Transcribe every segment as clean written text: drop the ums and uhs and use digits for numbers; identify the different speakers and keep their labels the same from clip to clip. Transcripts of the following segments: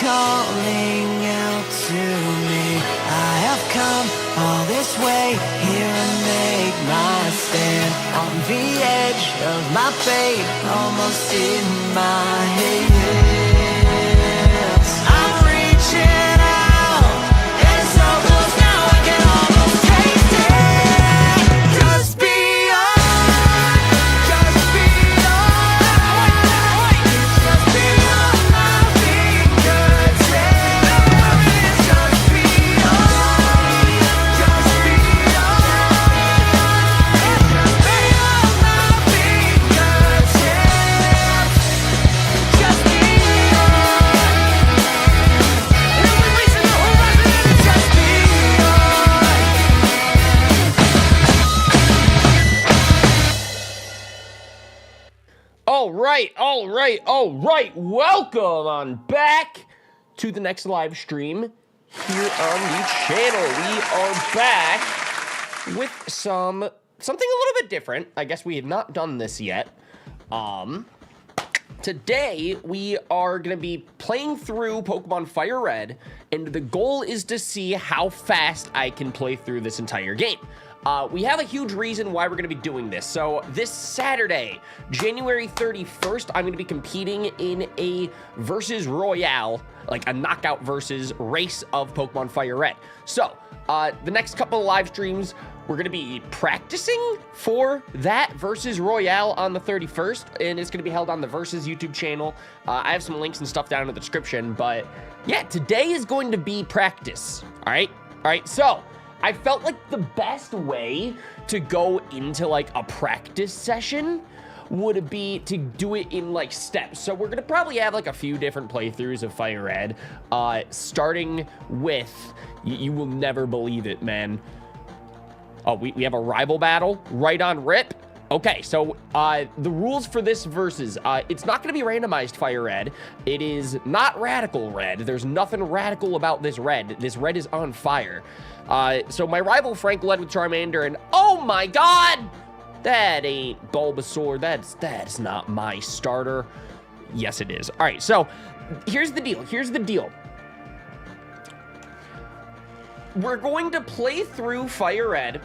Speaker 1: calling out to me. I have come all this way here and make my stand on the edge of my fate, almost in my hands. I'm reaching out, and it's so close now I can almost taste it. Just beyond, just beyond. It's just beyond my fingertips. It's just beyond, just beyond. It's just beyond my fingertips. Just beyond. And we're reaching the horizon, and it's just beyond.
Speaker 2: All right. Welcome on back to the next live stream here on the channel. We are back with something a little bit different. I guess we have not done this yet. Today we are going to be playing through Pokemon Fire Red, and the goal is to see how fast I can play through this entire game. We have a huge reason why we're going to be doing this. So this Saturday, January 31st, I'm going to be competing in a versus Royale, like a knockout versus race of Pokemon Fire Red. So the next couple of live streams, we're going to be practicing for that versus Royale on the 31st, and it's going to be held on the Versus YouTube channel. I have some links and stuff down in the description, but yeah, today is going to be practice. All right, so I felt like the best way to go into like a practice session would be to do it in like steps. So we're gonna probably have like a few different playthroughs of Fire Red, starting with, you will never believe it, man. Oh, we have a rival battle right on rip. Okay, so the rules for this versus, it's not going to be randomized Fire Red. It is not radical red. There's nothing radical about this red. This red is on fire. So my rival Frank led with Charmander, and oh my god! That ain't Bulbasaur. That's not my starter. Yes, it is. All right, so here's the deal. We're going to play through Fire Red,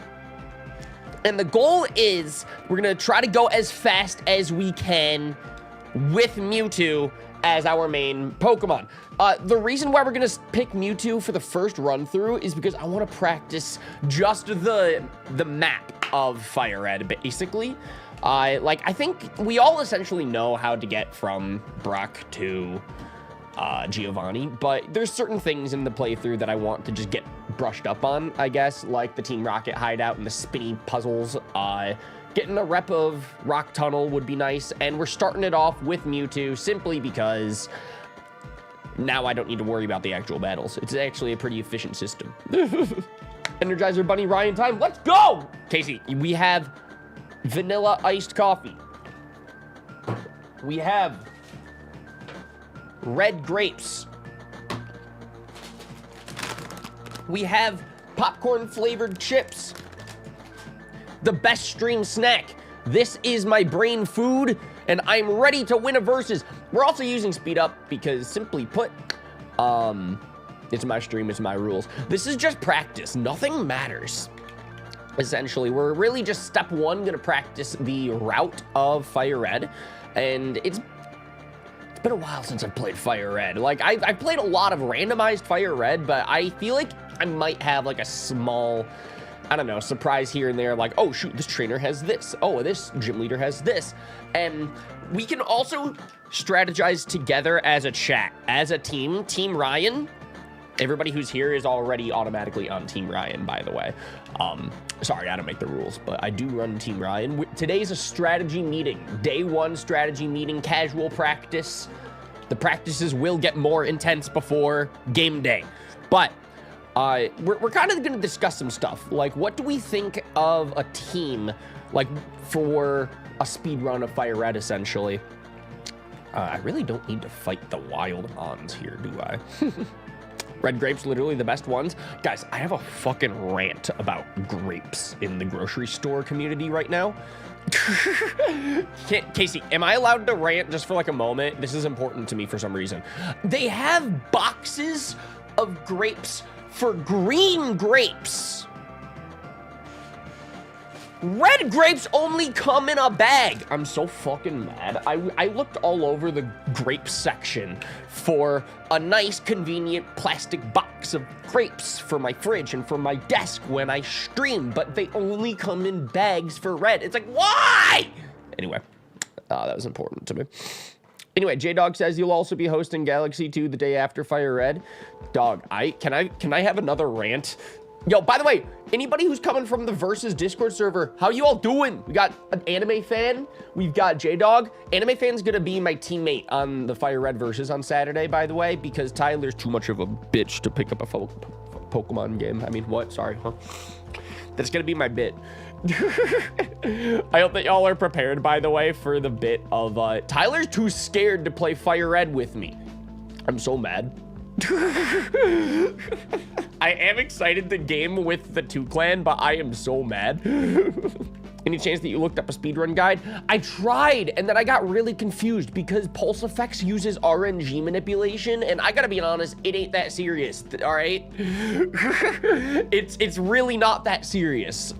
Speaker 2: and the goal is we're going to try to go as fast as we can with Mewtwo as our main Pokemon. The reason why we're going to pick Mewtwo for the first run through is because I want to practice just the map of Fire Red, basically. I think we all essentially know how to get from Brock to Giovanni, but there's certain things in the playthrough that I want to just get brushed up on, I guess, like the Team Rocket hideout and the spinny puzzles. Getting a rep of Rock Tunnel would be nice, and we're starting it off with Mewtwo simply because now I don't need to worry about the actual battles. It's actually a pretty efficient system. Energizer Bunny Ryan time, let's go! Casey, we have vanilla iced coffee. We have red grapes. We have popcorn flavored chips. The best stream snack. This is my brain food, and I'm ready to win a versus. We're also using speed up because, simply put, it's my stream, it's my rules. This is just practice. Nothing matters. Essentially, we're really just step one, gonna practice the route of Fire Red, and it's been a while since I've played Fire Red. Like, I've played a lot of randomized Fire Red, but I feel like I might have like a small, I don't know, surprise here and there, like, oh shoot, this trainer has this. Oh, this gym leader has this. And we can also strategize together as a chat, as a team. Team Ryan, everybody who's here is already automatically on Team Ryan, by the way. Sorry, I don't make the rules, but I do run Team Ryan. Today's a strategy meeting. Day one strategy meeting, casual practice. The practices will get more intense before game day. But we're kind of going to discuss some stuff. Like, what do we think of a team, like, for a speed run of Fire Red, essentially? I really don't need to fight the wild Mons here, do I? Red grapes, literally the best ones. Guys, I have a fucking rant about grapes in the grocery store community right now. Casey, am I allowed to rant just for like a moment? This is important to me for some reason. They have boxes of grapes for green grapes. Red grapes only come in a bag. I'm so fucking mad. I looked all over the grape section for a nice, convenient plastic box of grapes for my fridge and for my desk when I stream, but they only come in bags for red. It's like, why? Anyway, that was important to me. Anyway, J-Dog says you'll also be hosting Galaxy 2 the day after Fire Red. Dog, can I have another rant? Yo, by the way, anybody who's coming from the Versus Discord server, how you all doing? We got an anime fan. We've got J-Dog. Anime fan's gonna be my teammate on the Fire Red Versus on Saturday, by the way, because Tyler's too much of a bitch to pick up a Pokemon game. I mean, what? Sorry, huh? That's gonna be my bit. I hope that y'all are prepared, by the way, for the bit of, Tyler's too scared to play Fire Red with me. I'm so mad. I am excited to game with the 2 clan, but I am so mad. Any chance that you looked up a speedrun guide? I tried, and then I got really confused because Pulse Effects uses RNG manipulation, and I gotta be honest, it ain't that serious, all right? It's really not that serious.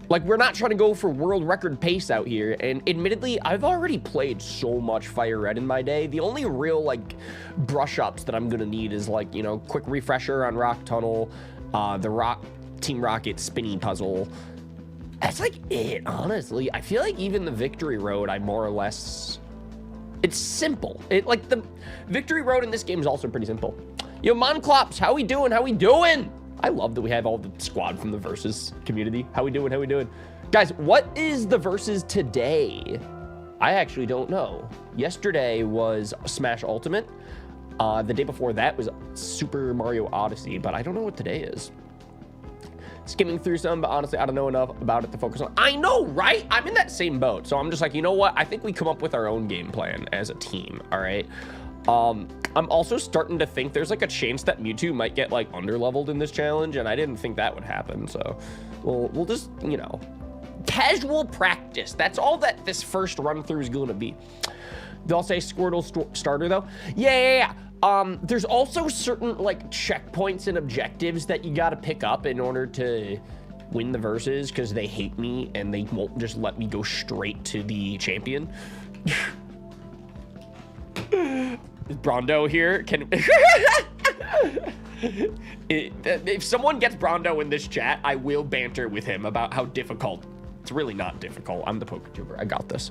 Speaker 2: Like, we're not trying to go for world record pace out here, and admittedly, I've already played so much Fire Red in my day. The only real, like, brush-ups that I'm gonna need is, like, you know, quick refresher on Rock Tunnel, the Team Rocket spinny puzzle. That's, like, it, honestly. I feel like even the Victory Road, I more or less... It's simple. Like, the Victory Road in this game is also pretty simple. Yo, Monclops, how we doing? How we doing? I love that we have all the squad from the Versus community. How we doing? How we doing? Guys, what is the Versus today? I actually don't know. Yesterday was Smash Ultimate. The day before that was Super Mario Odyssey, but I don't know what today is. Skimming through some, but honestly, I don't know enough about it to focus on. I know, right? I'm in that same boat. So I'm just like, you know what? I think we come up with our own game plan as a team, all right? I'm also starting to think there's like a chance that Mewtwo might get like underleveled in this challenge, and I didn't think that would happen. So we'll just, you know, casual practice. That's all that this first run through is going to be. They'll say Squirtle starter though. Yeah. There's also certain like checkpoints and objectives that you got to pick up in order to win the verses, because they hate me and they won't just let me go straight to the champion. Is Brondo here? If someone gets Brondo in this chat, I will banter with him about how difficult. It's really not difficult. I'm the PokeTuber. I got this.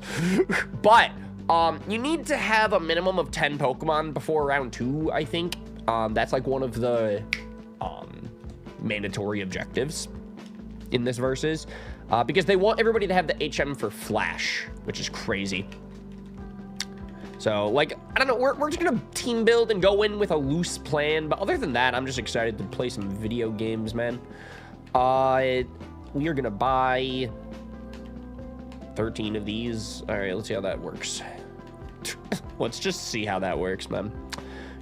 Speaker 2: But you need to have a minimum of 10 Pokemon before round 2, I think. That's like one of the mandatory objectives in this versus, because they want everybody to have the HM for Flash, which is crazy. So, like, I don't know, we're just gonna team build and go in with a loose plan, but other than that, I'm just excited to play some video games, man. We are gonna buy 13 of these. All right, let's see how that works. Let's just see how that works, man.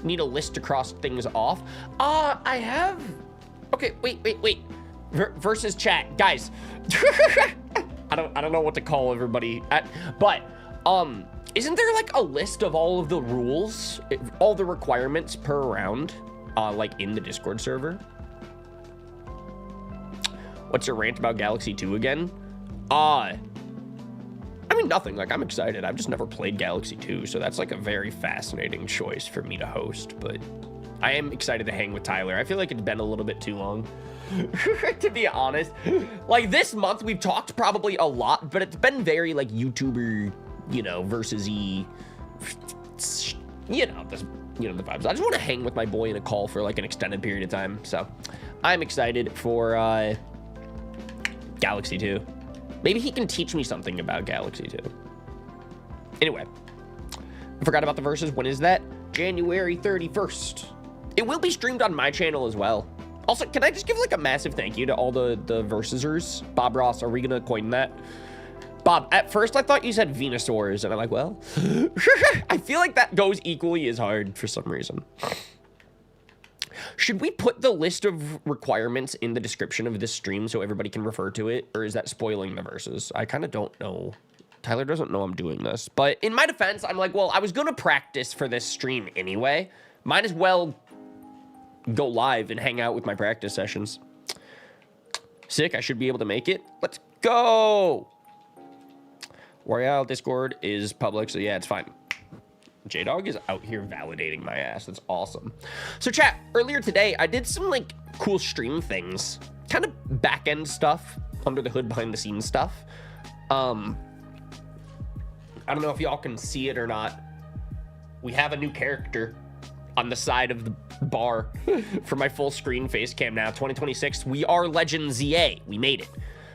Speaker 2: Need a list to cross things off. I have... Okay, wait. Versus chat, guys. I don't know what to call everybody, but isn't there like a list of all of the rules, all the requirements per round, like in the Discord server? What's your rant about Galaxy 2 again? I mean, nothing. Like, I'm excited. I've just never played Galaxy 2, so that's like a very fascinating choice for me to host, but I am excited to hang with Tyler. I feel like it's been a little bit too long. To be honest, like this month we've talked probably a lot, but it's been very like YouTuber, you know, versus-y, you know, the vibes. I just want to hang with my boy in a call for like an extended period of time. So I'm excited for Galaxy 2. Maybe he can teach me something about Galaxy 2. Anyway, I forgot about the verses. When is that? January 31st. It will be streamed on my channel as well. Also, can I just give like a massive thank you to all the Versuzers? Bob Ross, are we gonna coin that? Bob, at first I thought you said Venusaurs, and I'm like, well, I feel like that goes equally as hard for some reason. Should we put the list of requirements in the description of this stream so everybody can refer to it? Or is that spoiling the verses? I kind of don't know. Tyler doesn't know I'm doing this. But in my defense, I'm like, well, I was going to practice for this stream anyway. Might as well go live and hang out with my practice sessions. Sick, I should be able to make it. Let's go! Royale Discord is public, so yeah, it's fine. J-Dog is out here validating my ass. That's awesome. So chat, earlier today, I did some like cool stream things. Kind of back-end stuff, under the hood, behind the scenes stuff. I don't know if y'all can see it or not. We have a new character on the side of the bar for my full screen face cam now. 2026, we are Legend ZA. We made it.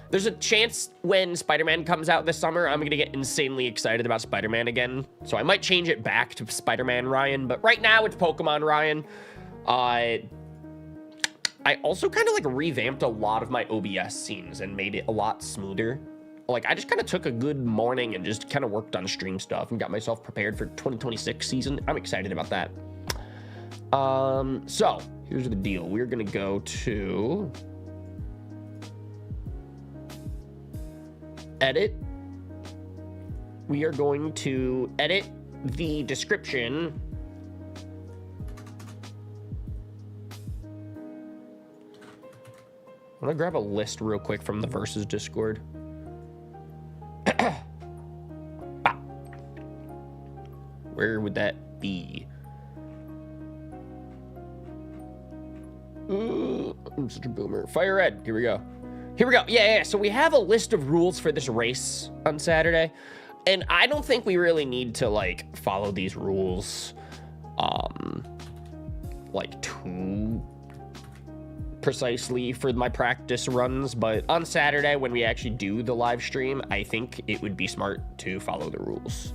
Speaker 2: There's a chance when Spider-Man comes out this summer, I'm gonna get insanely excited about Spider-Man again. So I might change it back to Spider-Man Ryan, but right now it's Pokemon Ryan. I also kind of like revamped a lot of my OBS scenes and made it a lot smoother. Like I just kind of took a good morning and just kind of worked on stream stuff and got myself prepared for 2026 season. I'm excited about that. So here's the deal. We're gonna go to edit. We are going to edit the description. I'm gonna grab a list real quick from the Versus Discord. Where would that be? I'm such a boomer. Fire Red. Here we go. Here we go. Yeah. So we have a list of rules for this race on Saturday. And I don't think we really need to, like, follow these rules, like, too precisely for my practice runs. But on Saturday, when we actually do the live stream, I think it would be smart to follow the rules.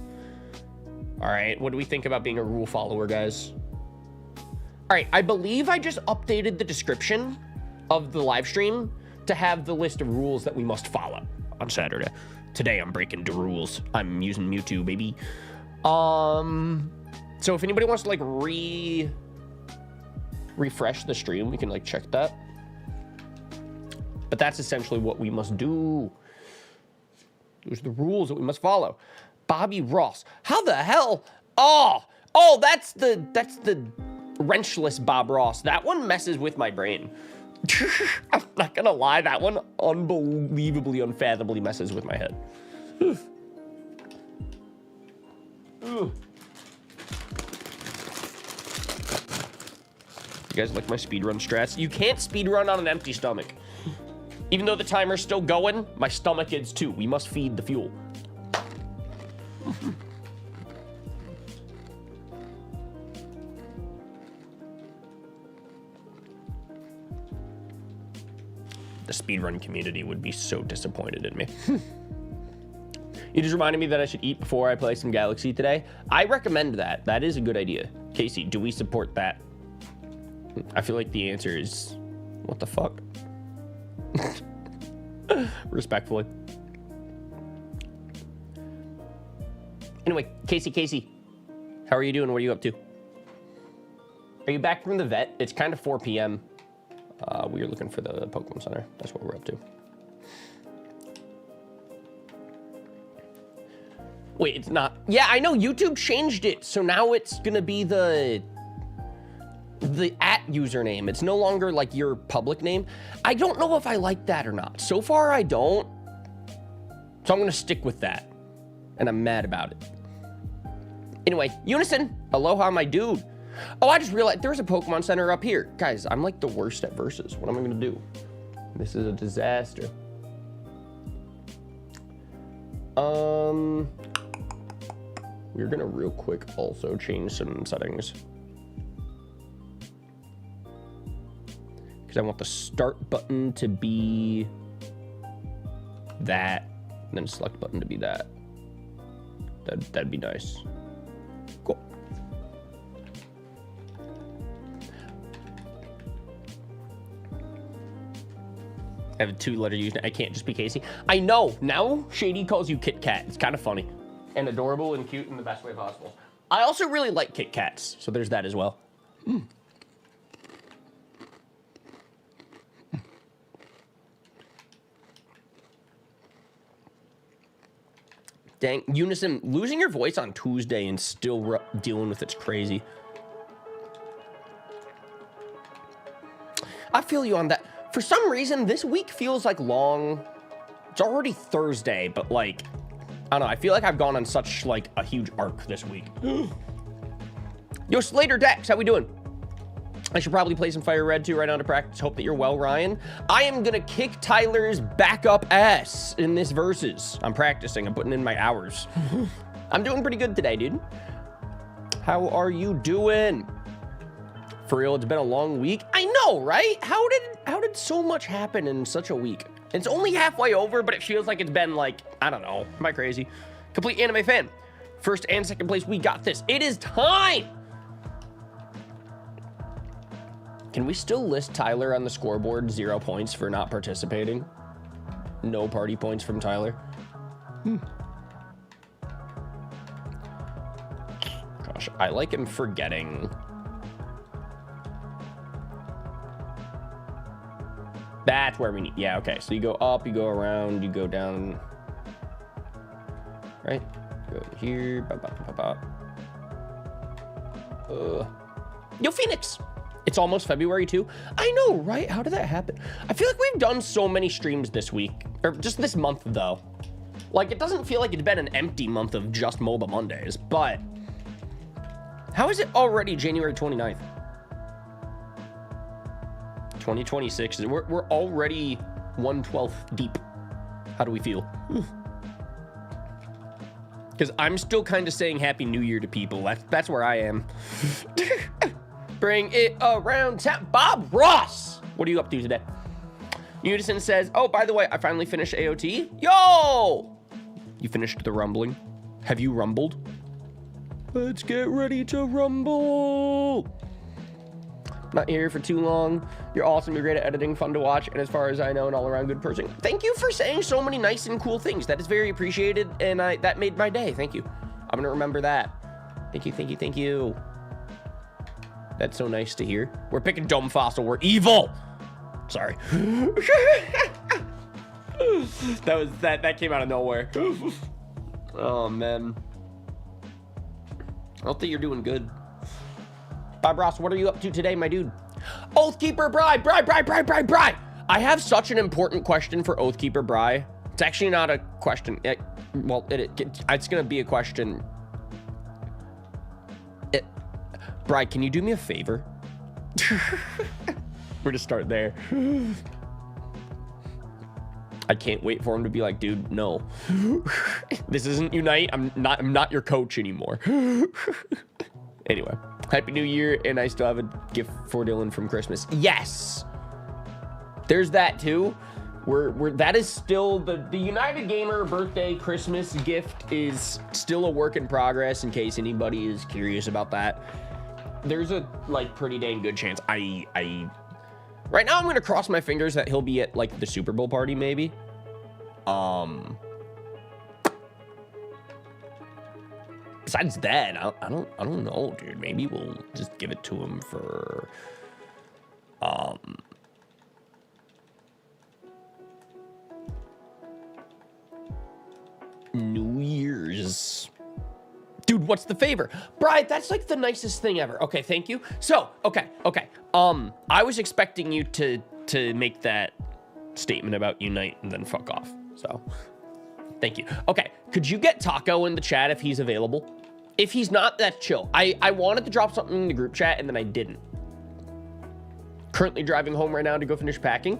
Speaker 2: All right. What do we think about being a rule follower, guys? All right. I believe I just updated the description of the live stream to have the list of rules that we must follow on Saturday. Today, I'm breaking the rules. I'm using Mewtwo, baby. So if anybody wants to, like, refresh the stream, we can, like, check that. But that's essentially what we must do. Those are the rules that we must follow. Bobby Ross. How the hell? Oh, that's the wrenchless Bob Ross. That one messes with my brain. I'm not gonna lie, that one unbelievably, unfathomably messes with my head. You guys like my speedrun strats? You can't speedrun on an empty stomach. Even though the timer's still going, my stomach is too. We must feed the fuel. The speedrun community would be so disappointed in me. You just reminded me that I should eat before I play some Galaxy today. I recommend that. That is a good idea. Casey, do we support that? I feel like the answer is, what the fuck? Respectfully. Anyway, Casey, how are you doing? What are you up to? Are you back from the vet? It's kind of 4 p.m. We are looking for the Pokemon Center. That's what we're up to. Wait, it's not. Yeah, I know YouTube changed it. So now it's going to be the @ username. It's no longer like your public name. I don't know if I like that or not. So far, I don't. So I'm going to stick with that. And I'm mad about it. Anyway, Unison. Aloha, my dude. Oh, I just realized there's a Pokemon Center up here. Guys, I'm like the worst at versus. What am I going to do? This is a disaster. We're going to real quick also change some settings. Because I want the start button to be that. And then select button to be that. That'd be nice. Cool. I have a 2-letter username. I can't just be Casey. I know. Now Shady calls you Kit Kat. It's kind of funny. And adorable and cute in the best way possible. I also really like Kit Kats. So there's that as well. Dang, Unison, losing your voice on Tuesday and still dealing with it's crazy. I feel you on that. For some reason, this week feels like long. It's already Thursday, but like, I don't know. I feel like I've gone on such like a huge arc this week. Yo, Slater Dex, how we doing? I should probably play some Fire Red too right now to practice. Hope that you're well, Ryan. I am gonna kick Tyler's backup ass in this versus. I'm practicing. I'm putting in my hours. I'm doing pretty good today, dude. How are you doing? For real, it's been a long week. I know, right? How did so much happen in such a week? It's only halfway over, but it feels like it's been like, I don't know. Am I crazy? Complete anime fan. First and second place, we got this. It is time. Can we still list Tyler on the scoreboard? 0 points for not participating. No party points from Tyler. Gosh, I like him forgetting. That's where we need. Yeah, okay. So you go up, you go around, you go down. Right? Go here. Yo, Phoenix. It's almost February too. I know, right? How did that happen? I feel like we've done so many streams this week, or just this month though. Like, it doesn't feel like it's been an empty month of just MOBA Mondays, but how is it already January 29th? 2026. We're already 1/12 deep. How do we feel? Because I'm still kind of saying Happy New Year to people. That's where I am. Bring it around town. Bob Ross, what are you up to today? Unison says, oh, by the way, I finally finished AOT. Yo! You finished the rumbling? Have you rumbled? Let's get ready to rumble. Not here for too long. You're awesome. You're great at editing, fun to watch, and as far as I know, an all-around good person. Thank you for saying so many nice and cool things. That is very appreciated, and that made my day. Thank you. I'm gonna remember that. Thank you, thank you, thank you. That's so nice to hear. We're picking Dome Fossil. We're evil. Sorry. that came out of nowhere. Oh man. I don't think you're doing good. Bob Ross, what are you up to today, my dude? Oathkeeper Bri. I have such an important question for Oathkeeper Bri. It's actually not a question. It's gonna be a question. Bri, can you do me a favor? We're to start there. I can't wait for him to be like, dude, no. This isn't Unite. I'm not your coach anymore. Anyway, Happy New Year, and I still have a gift for Dylan from Christmas. Yes! There's that too. That is still the United Gamer birthday Christmas gift is still a work in progress in case anybody is curious about that. There's a like pretty dang good chance right now I'm gonna cross my fingers that he'll be at like the Super Bowl party maybe. Besides that, I don't know, dude. Maybe we'll just give it to him for New Year's. Dude, what's the favor? Brian, that's like the nicest thing ever. Okay, thank you. So, okay. I was expecting you to make that statement about Unite and then fuck off. So, thank you. Okay, could you get Taco in the chat if he's available? If he's not, that's chill. I wanted to drop something in the group chat and then I didn't. Currently driving home right now to go finish packing.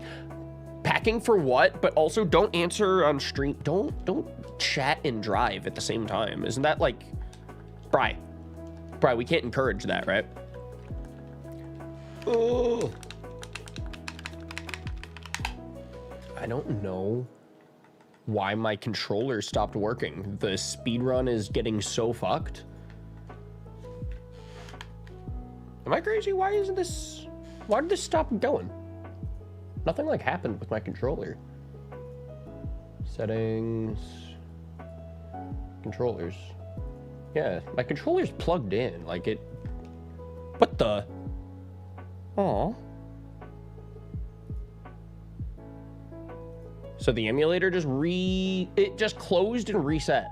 Speaker 2: Packing for what? But also don't answer on stream. Don't chat and drive at the same time. Isn't that like... Bri, we can't encourage that, right? Oh. I don't know why my controller stopped working. The speed run is getting so fucked. Am I crazy? Why did this stop going? Nothing like happened with my controller. Settings, controllers. Yeah, my controller's plugged in, like it... What the? Aw. So the emulator just it just closed and reset.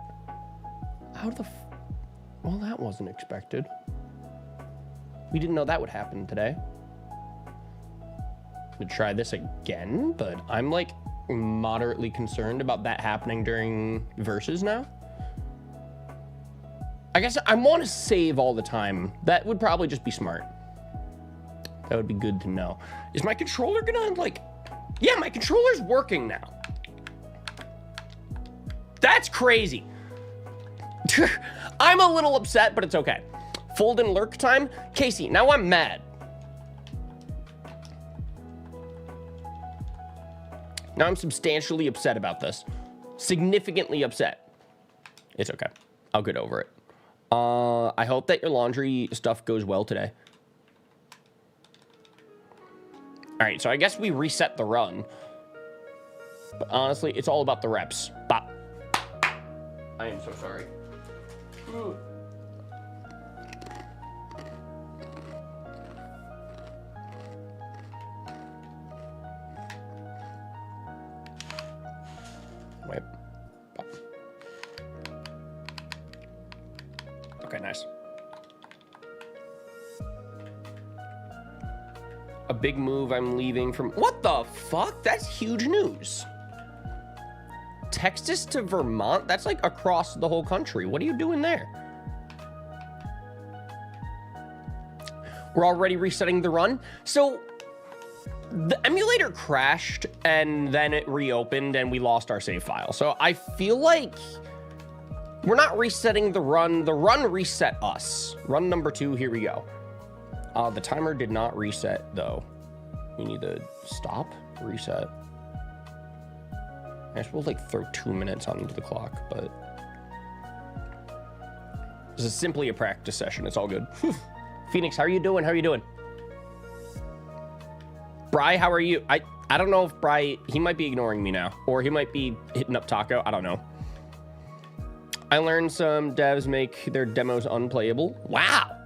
Speaker 2: How the well, that wasn't expected. We didn't know that would happen today. I'm gonna try this again, but I'm like moderately concerned about that happening during versus now. I guess I want to save all the time. That would probably just be smart. That would be good to know. Is my controller gonna like... Yeah, my controller's working now. That's crazy. I'm a little upset, but it's okay. Fold and lurk time. Casey, now I'm mad. Now I'm substantially upset about this. Significantly upset. It's okay. I'll get over it. I hope that your laundry stuff goes well today. All right, so I guess we reset the run. But honestly, it's all about the reps. Bop. I am so sorry. Ooh. Wait. Bop. Okay, nice. A big move, I'm leaving from... What the fuck? That's huge news. Texas to Vermont? That's like across the whole country. What are you doing there? We're already resetting the run. So the emulator crashed and then it reopened and we lost our save file. So I feel like we're not resetting the run. The run reset us. Run number 2, here we go. The timer did not reset, though. We need to stop, reset. I guess we'll, like, throw 2 minutes onto the clock, but... This is simply a practice session. It's all good. Phoenix, how are you doing? How are you doing? Bri, how are you? I don't know if Bri... He might be ignoring me now. Or he might be hitting up Taco. I don't know. I learned some devs make their demos unplayable. Wow!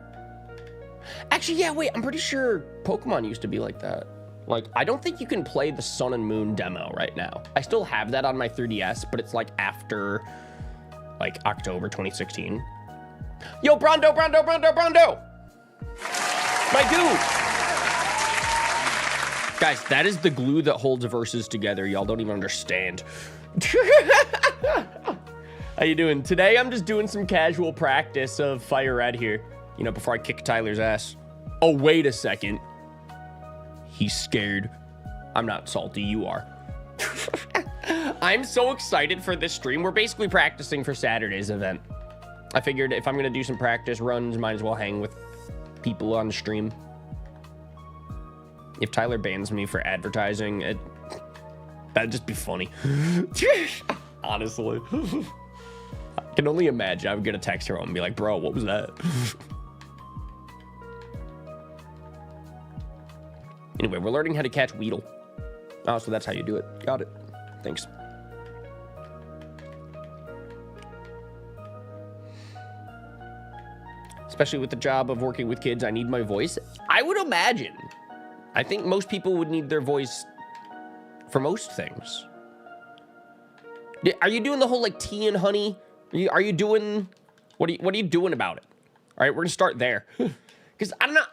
Speaker 2: Actually, yeah, wait, I'm pretty sure Pokemon used to be like that. Like, I don't think you can play the Sun and Moon demo right now. I still have that on my 3DS, but it's like after, like, October 2016. Yo, Brondo! My dude! Guys, that is the glue that holds verses together. Y'all don't even understand. How you doing? Today, I'm just doing some casual practice of Fire Red here. You know, before I kick Tyler's ass. Oh, wait a second. He's scared. I'm not salty, you are. I'm so excited for this stream. We're basically practicing for Saturday's event. I figured if I'm gonna do some practice runs, might as well hang with people on the stream. If Tyler bans me for advertising, that'd just be funny. Honestly. I can only imagine I'm gonna text her and be like, bro, what was that? Anyway, we're learning how to catch Weedle. Oh, so that's how you do it. Got it. Thanks. Especially with the job of working with kids, I need my voice. I would imagine. I think most people would need their voice for most things. Are you doing the whole like tea and honey? Are you doing, what are you doing about it? All right, we're gonna start there. Because I don't know,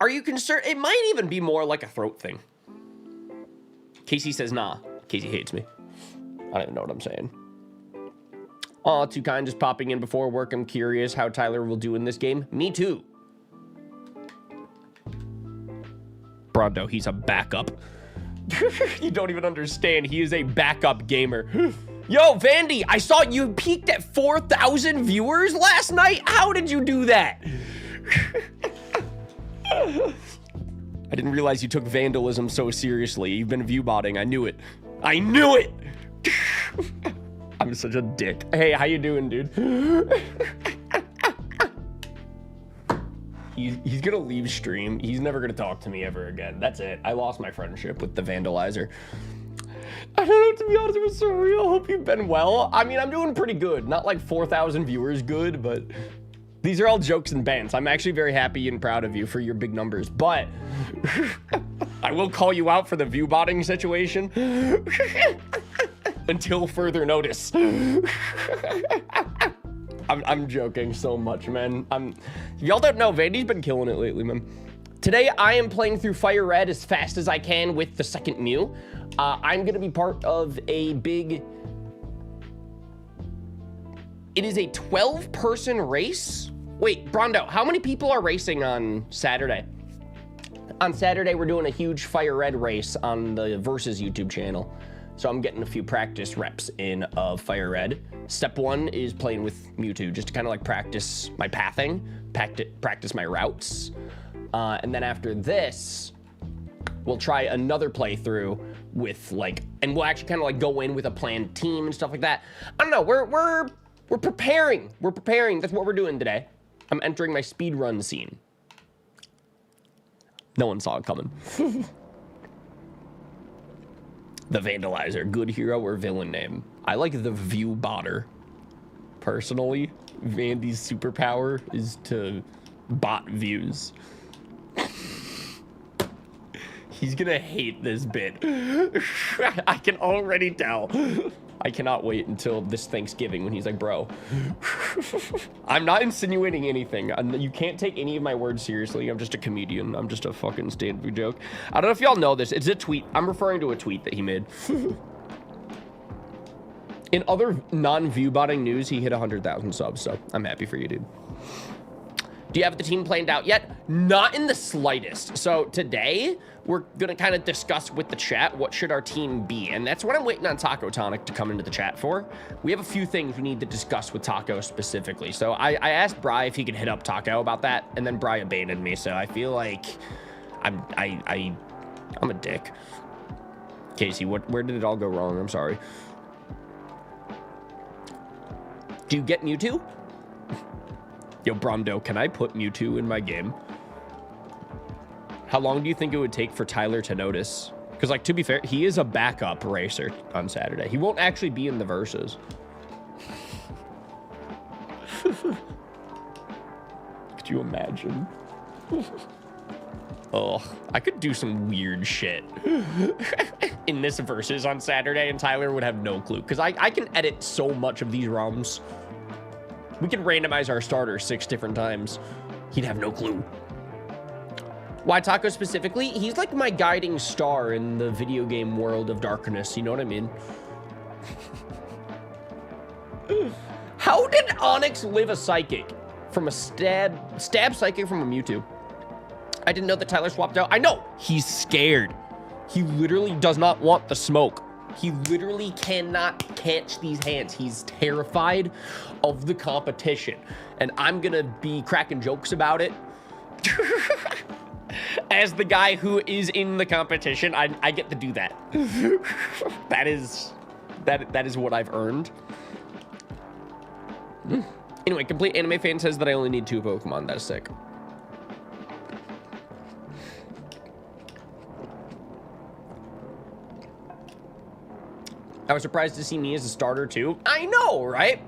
Speaker 2: are you concerned? It might even be more like a throat thing. Casey says, nah. Casey hates me. I don't even know what I'm saying. Aw, Too Kind just popping in before work. I'm curious how Tyler will do in this game. Me too. Brondo, he's a backup. You don't even understand. He is a backup gamer. Yo, Vandy, I saw you peaked at 4,000 viewers last night. How did you do that? I didn't realize you took vandalism so seriously. You've been viewbotting. I knew it. I knew it! I'm such a dick. Hey, how you doing, dude? He's gonna leave stream. He's never gonna talk to me ever again. That's it. I lost my friendship with the vandalizer. I don't know, to be honest, it was so real. Hope you've been well. I mean, I'm doing pretty good. Not like 4,000 viewers good, but these are all jokes and bants. I'm actually very happy and proud of you for your big numbers, but I will call you out for the view botting situation. until further notice. I'm joking so much, man. Y'all don't know, Vandy's been killing it lately, man. Today, I am playing through Fire Red as fast as I can with the second Mew. I'm gonna be part of a big... It is a 12-person race? Wait, Brondo, how many people are racing on Saturday? On Saturday, we're doing a huge Fire Red race on the Versus YouTube channel. So I'm getting a few practice reps in of Fire Red. Step 1 is playing with Mewtwo, just to kind of like practice my pathing, practice my routes. And then after this, we'll try another playthrough with like, and we'll actually kind of like go in with a planned team and stuff like that. I don't know, we're preparing. We're preparing. That's what we're doing today. I'm entering my speedrun scene. No one saw it coming. The Vandalizer, good hero or villain name? I like the View Botter. Personally, Vandy's superpower is to bot views. He's gonna hate this bit. I can already tell. I cannot wait until this Thanksgiving when he's like, bro. I'm not insinuating anything. You can't take any of my words seriously. I'm just a comedian. I'm just a fucking stand-up joke. I don't know if y'all know this. It's a tweet. I'm referring to a tweet that he made. In other non-view-botting news, he hit 100,000 subs, so I'm happy for you, dude. Do you have the team planned out yet? Not in the slightest. So today, we're gonna kind of discuss with the chat what should our team be, and that's what I'm waiting on Taco Tonic to come into the chat for. We have a few things we need to discuss with Taco specifically. So I asked Bri if he could hit up Taco about that, and then Bri abandoned me. So I feel like I'm a dick. Casey, where did it all go wrong? I'm sorry. Do you get Mewtwo? Yo, Brondo, can I put Mewtwo in my game? How long do you think it would take for Tyler to notice? Because, like, to be fair, he is a backup racer on Saturday. He won't actually be in the verses. Could you imagine? Oh, I could do some weird shit in this verses on Saturday, and Tyler would have no clue. Because I can edit so much of these ROMs. We can randomize our starters 6 different times. He'd have no clue. Why Taco specifically? He's like my guiding star in the video game world of darkness. You know what I mean? How did Onyx live a psychic from a stab psychic from a Mewtwo? I didn't know that Tyler swapped out. I know. He's scared. He literally does not want the smoke. He literally cannot catch these hands. He's terrified of the competition. And I'm gonna be cracking jokes about it. As the guy who is in the competition, I get to do that. That is what I've earned. Anyway, Complete Anime Fan says that I only need 2 Pokemon. That is sick. I was surprised to see me as a starter too. I know, right?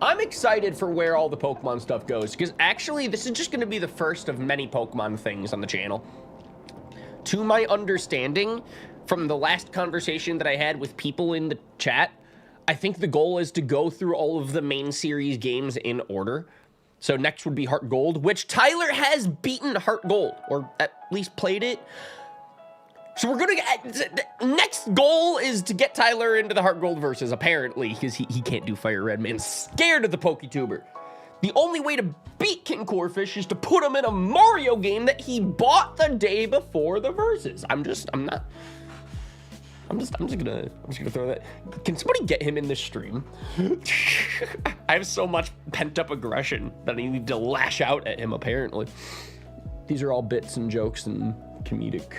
Speaker 2: I'm excited for where all the Pokemon stuff goes, because actually this is just going to be the first of many Pokemon things on the channel. To my understanding, from the last conversation that I had with people in the chat, I think the goal is to go through all of the main series games in order. So next would be Heart Gold, which Tyler has beaten Heart Gold, or at least played it. So we're gonna get, next goal is to get Tyler into the Heart Gold versus, apparently, because he can't do Fire Red. Man's scared of the PokeTuber. The only way to beat KingCorphish is to put him in a Mario game that he bought the day before the versus. I'm just gonna throw that. Can somebody get him in this stream? I have so much pent up aggression that I need to lash out at him, apparently. These are all bits and jokes and comedic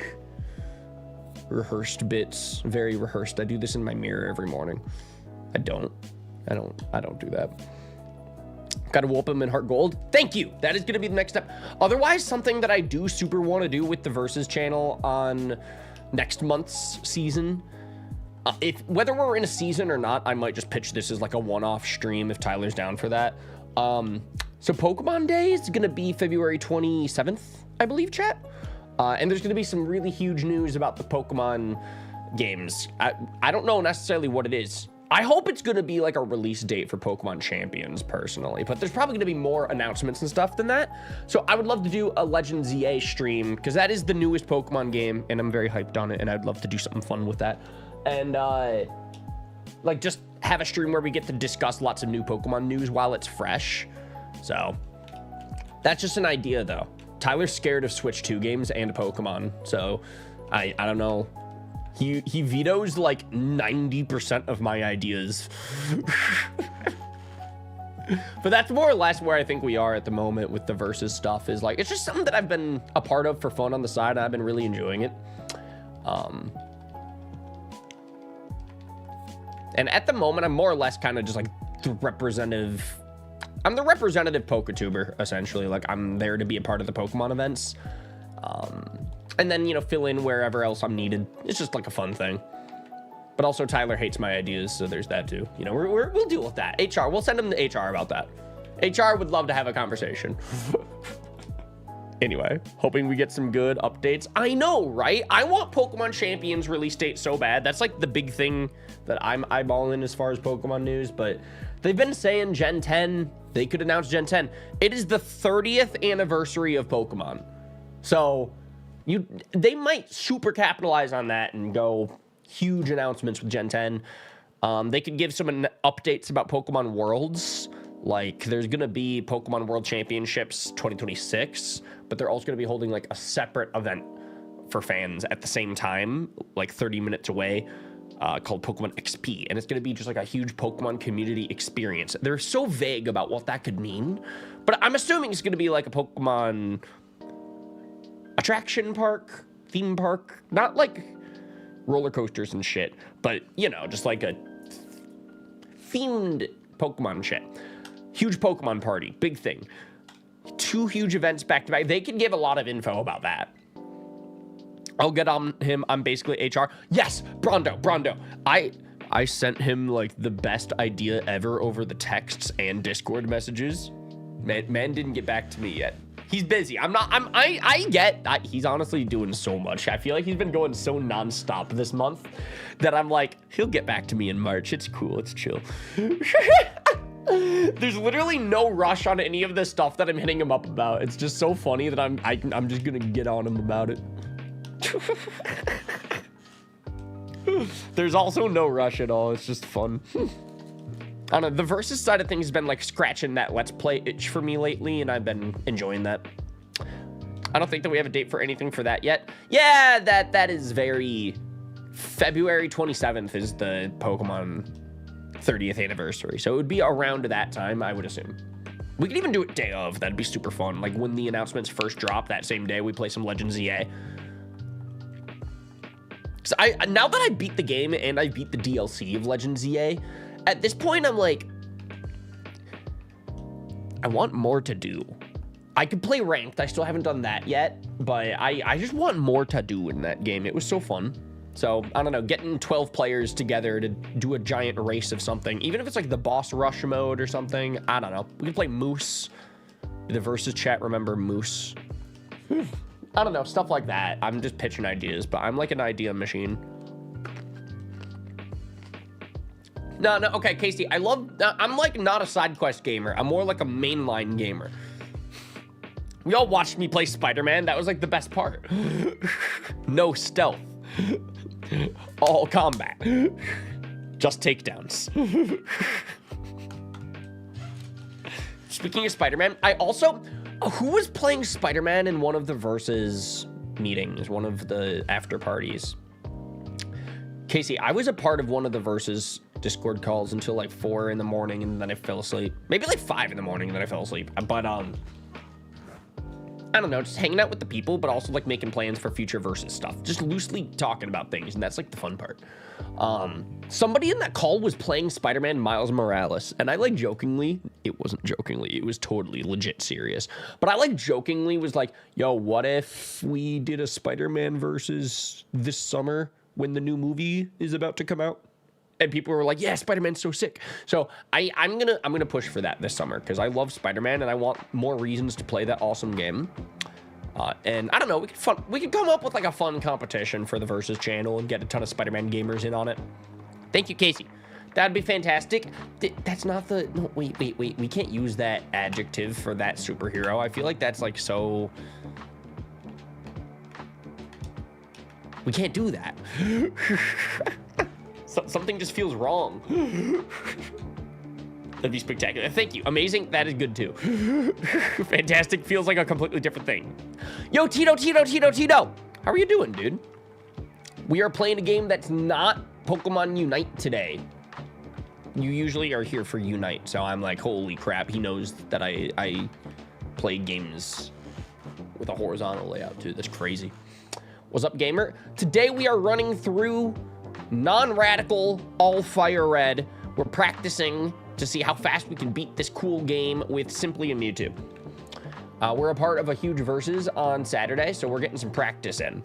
Speaker 2: rehearsed bits, very rehearsed. I do this in my mirror every morning. I don't do that. Gotta whoop him in Heart Gold. Thank you. That is gonna be the next step. Otherwise, something that I do super want to do with the Versus channel on next month's season, whether we're in a season or not, I might just pitch this as like a one-off stream if Tyler's down for that. So Pokemon Day is gonna be February 27th, I believe, chat. And there's going to be some really huge news about the Pokemon games. I don't know necessarily what it is. I hope it's going to be like a release date for Pokemon Champions personally, but there's probably going to be more announcements and stuff than that. So I would love to do a Legends EA stream because that is the newest Pokemon game and I'm very hyped on it and I'd love to do something fun with that. And like just have a stream where we get to discuss lots of new Pokemon news while it's fresh. So that's just an idea though. Tyler's scared of Switch 2 games and Pokemon. So I don't know. He vetoes like 90% of my ideas. But that's more or less where I think we are at the moment with the versus stuff is like, it's just something that I've been a part of for fun on the side and I've been really enjoying it. And at the moment, I'm more or less kind of just like the representative. I'm the representative PokeTuber, essentially. Like I'm there to be a part of the Pokemon events. And then, you know, fill in wherever else I'm needed. It's just like a fun thing. But also Tyler hates my ideas, so there's that too. You know, we'll deal with that. HR, we'll send him to HR about that. HR would love to have a conversation. Anyway, hoping we get some good updates. I know, right? I want Pokemon Champions release date so bad. That's like the big thing that I'm eyeballing as far as Pokemon news, but they've been saying Gen 10. They could announce Gen 10. It is the 30th anniversary of Pokemon. So they might super capitalize on that and go huge announcements with Gen 10. They could give some updates about Pokemon Worlds. Like there's going to be Pokemon World Championships 2026, but they're also going to be holding like a separate event for fans at the same time, like 30 minutes away, called Pokemon XP. And it's going to be just like a huge Pokemon community experience. They're so vague about what that could mean, but I'm assuming it's going to be like a Pokemon attraction park, theme park, not like roller coasters and shit, but you know, just like a themed Pokemon shit. Huge Pokemon party, big thing. 2 huge events back to back. They can give a lot of info about that. I'll get on him. I'm basically HR. Yes, Brondo. I sent him like the best idea ever over the texts and Discord messages. Man didn't get back to me yet. He's busy. He's honestly doing so much. I feel like he's been going so nonstop this month that I'm like, he'll get back to me in March. It's cool. It's chill. There's literally no rush on any of this stuff that I'm hitting him up about. It's just so funny that I'm just gonna get on him about it. There's also no rush at all. It's just fun. I don't know, the versus side of things has been like scratching that Let's Play itch for me lately, and I've been enjoying that. I don't think that we have a date for anything for that yet. Yeah, that is very... February 27th is the Pokemon 30th anniversary, so it would be around that time, I would assume. We could even do it day of. That'd be super fun. Like when the announcements first drop that same day, we play some Legends EA. So now that I beat the game and I beat the DLC of Legends EA, at this point, I'm like, I want more to do. I could play ranked. I still haven't done that yet, but I just want more to do in that game. It was so fun. So, I don't know, getting 12 players together to do a giant race of something, even if it's like the boss rush mode or something, I don't know. We can play Moose. The versus chat, remember Moose. I don't know, stuff like that. I'm just pitching ideas, but I'm like an idea machine. No, okay, Casey, I'm like not a side quest gamer. I'm more like a mainline gamer. We all watched me play Spider-Man. That was like the best part. No stealth. All combat. Just takedowns. Speaking of Spider-Man, who was playing Spider-Man in one of the versus meetings, one of the after parties? Casey, I was a part of one of the versus Discord calls until like 4 in the morning, and then I fell asleep. Maybe like 5 in the morning, and then I fell asleep. But I don't know, just hanging out with the people, but also like making plans for future versus stuff. Just loosely talking about things, and that's like the fun part. Somebody in that call was playing Spider-Man Miles Morales, and I like jokingly, it wasn't jokingly, it was totally legit serious, but I like jokingly was like, yo, what if we did a Spider-Man versus this summer when the new movie is about to come out? And people were like, yeah, Spider-Man's so sick. So I'm gonna push for that this summer because I love Spider-Man and I want more reasons to play that awesome game. And I don't know, we could come up with like a fun competition for the Versus channel and get a ton of Spider-Man gamers in on it. Thank you, Casey. That'd be fantastic. That's not the... No, wait. We can't use that adjective for that superhero. I feel like that's like so... We can't do that. Something just feels wrong. That'd be spectacular. Thank you. Amazing. That is good too. Fantastic. Feels like a completely different thing. Yo, Tito. How are you doing, dude? We are playing a game that's not Pokemon Unite today. You usually are here for Unite, so I'm like, holy crap. He knows that I play games with a horizontal layout too. That's crazy. What's up, gamer? Today we are running through non-radical all fire red. We're practicing to see how fast we can beat this cool game with simply a Mewtwo. We're a part of a huge versus on Saturday, so we're getting some practice in.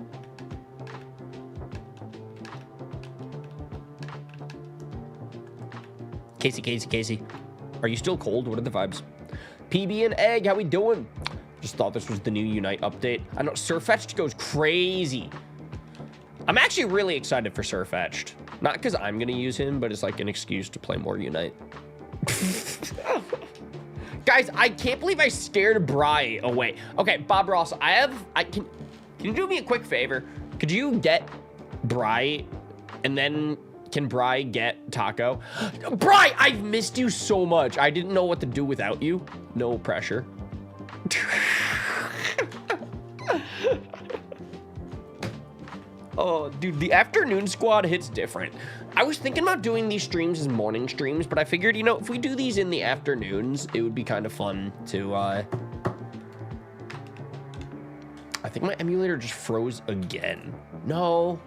Speaker 2: Casey. Are you still cold? What are the vibes? PB and Egg, how we doing? Just thought this was the new Unite update. I know Sirfetch'd goes crazy. I'm actually really excited for Sirfetch'd. Not because I'm gonna use him, but it's like an excuse to play more Unite. Guys, I can't believe I scared Bri away. Okay, Bob Ross, can you do me a quick favor? Could you get Bri and then can Bri get Taco? Bri, I've missed you so much. I didn't know what to do without you. No pressure. Oh, dude, the afternoon squad hits different. I was thinking about doing these streams as morning streams, but I figured, you know, if we do these in the afternoons, it would be kind of fun to, I think my emulator just froze again. No.